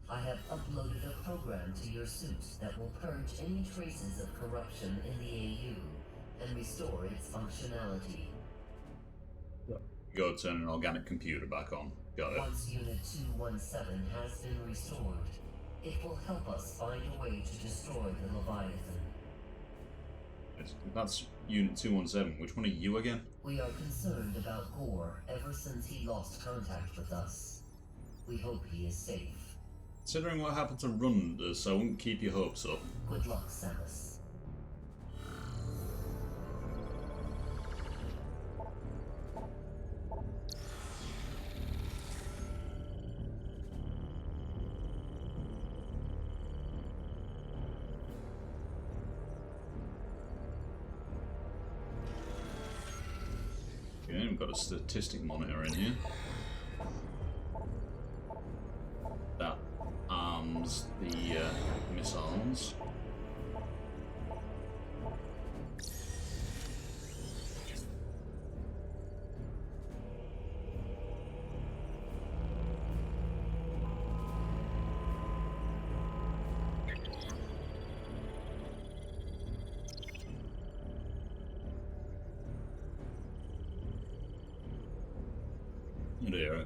I have uploaded a program to your suit that will purge any traces of corruption in the AU and restore its functionality. Go turn an organic computer back on. Got it. Once Unit 217 has been restored, it will help us find a way to destroy the Leviathan. That's Unit 217. Which one are you again? We are concerned about Gore ever since he lost contact with us. We hope he is safe. Considering what happened to Runders, I won't keep your hopes up. Good luck, Samus. Okay, we've got a statistic monitor in here. That arms the missiles.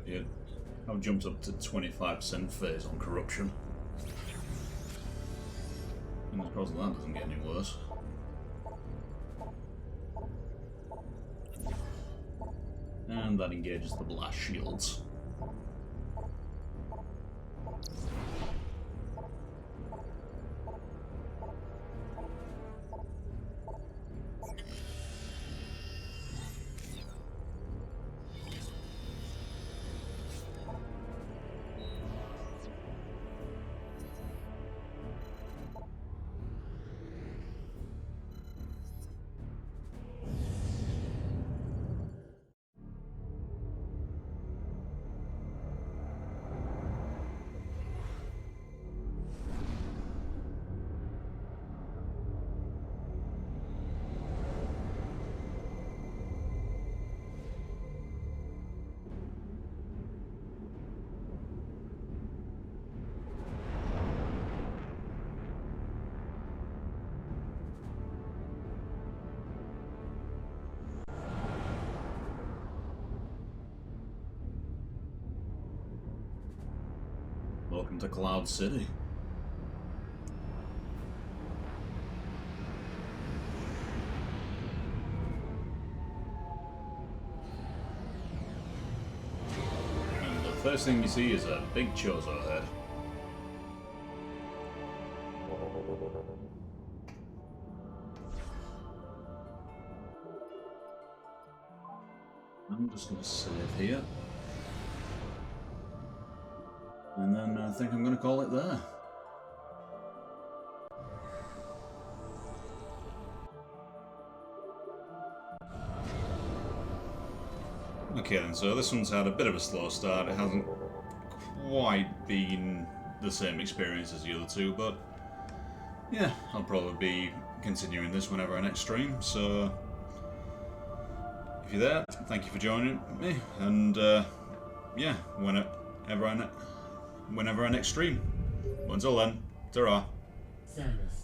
Yeah, I've jumped up to 25% phase on corruption. And of course that doesn't get any worse. And that engages the blast shields. Welcome to Cloud City. And the first thing you see is a big Chozo head. I'm just going to save here. And then I think I'm going to call it there. Okay then, so this one's had a bit of a slow start. It hasn't quite been the same experience as the other two, but yeah, I'll probably be continuing this whenever I next stream, so if you're there, thank you for joining me, and yeah, whenever I next stream. Until then, ta-ra. Samus.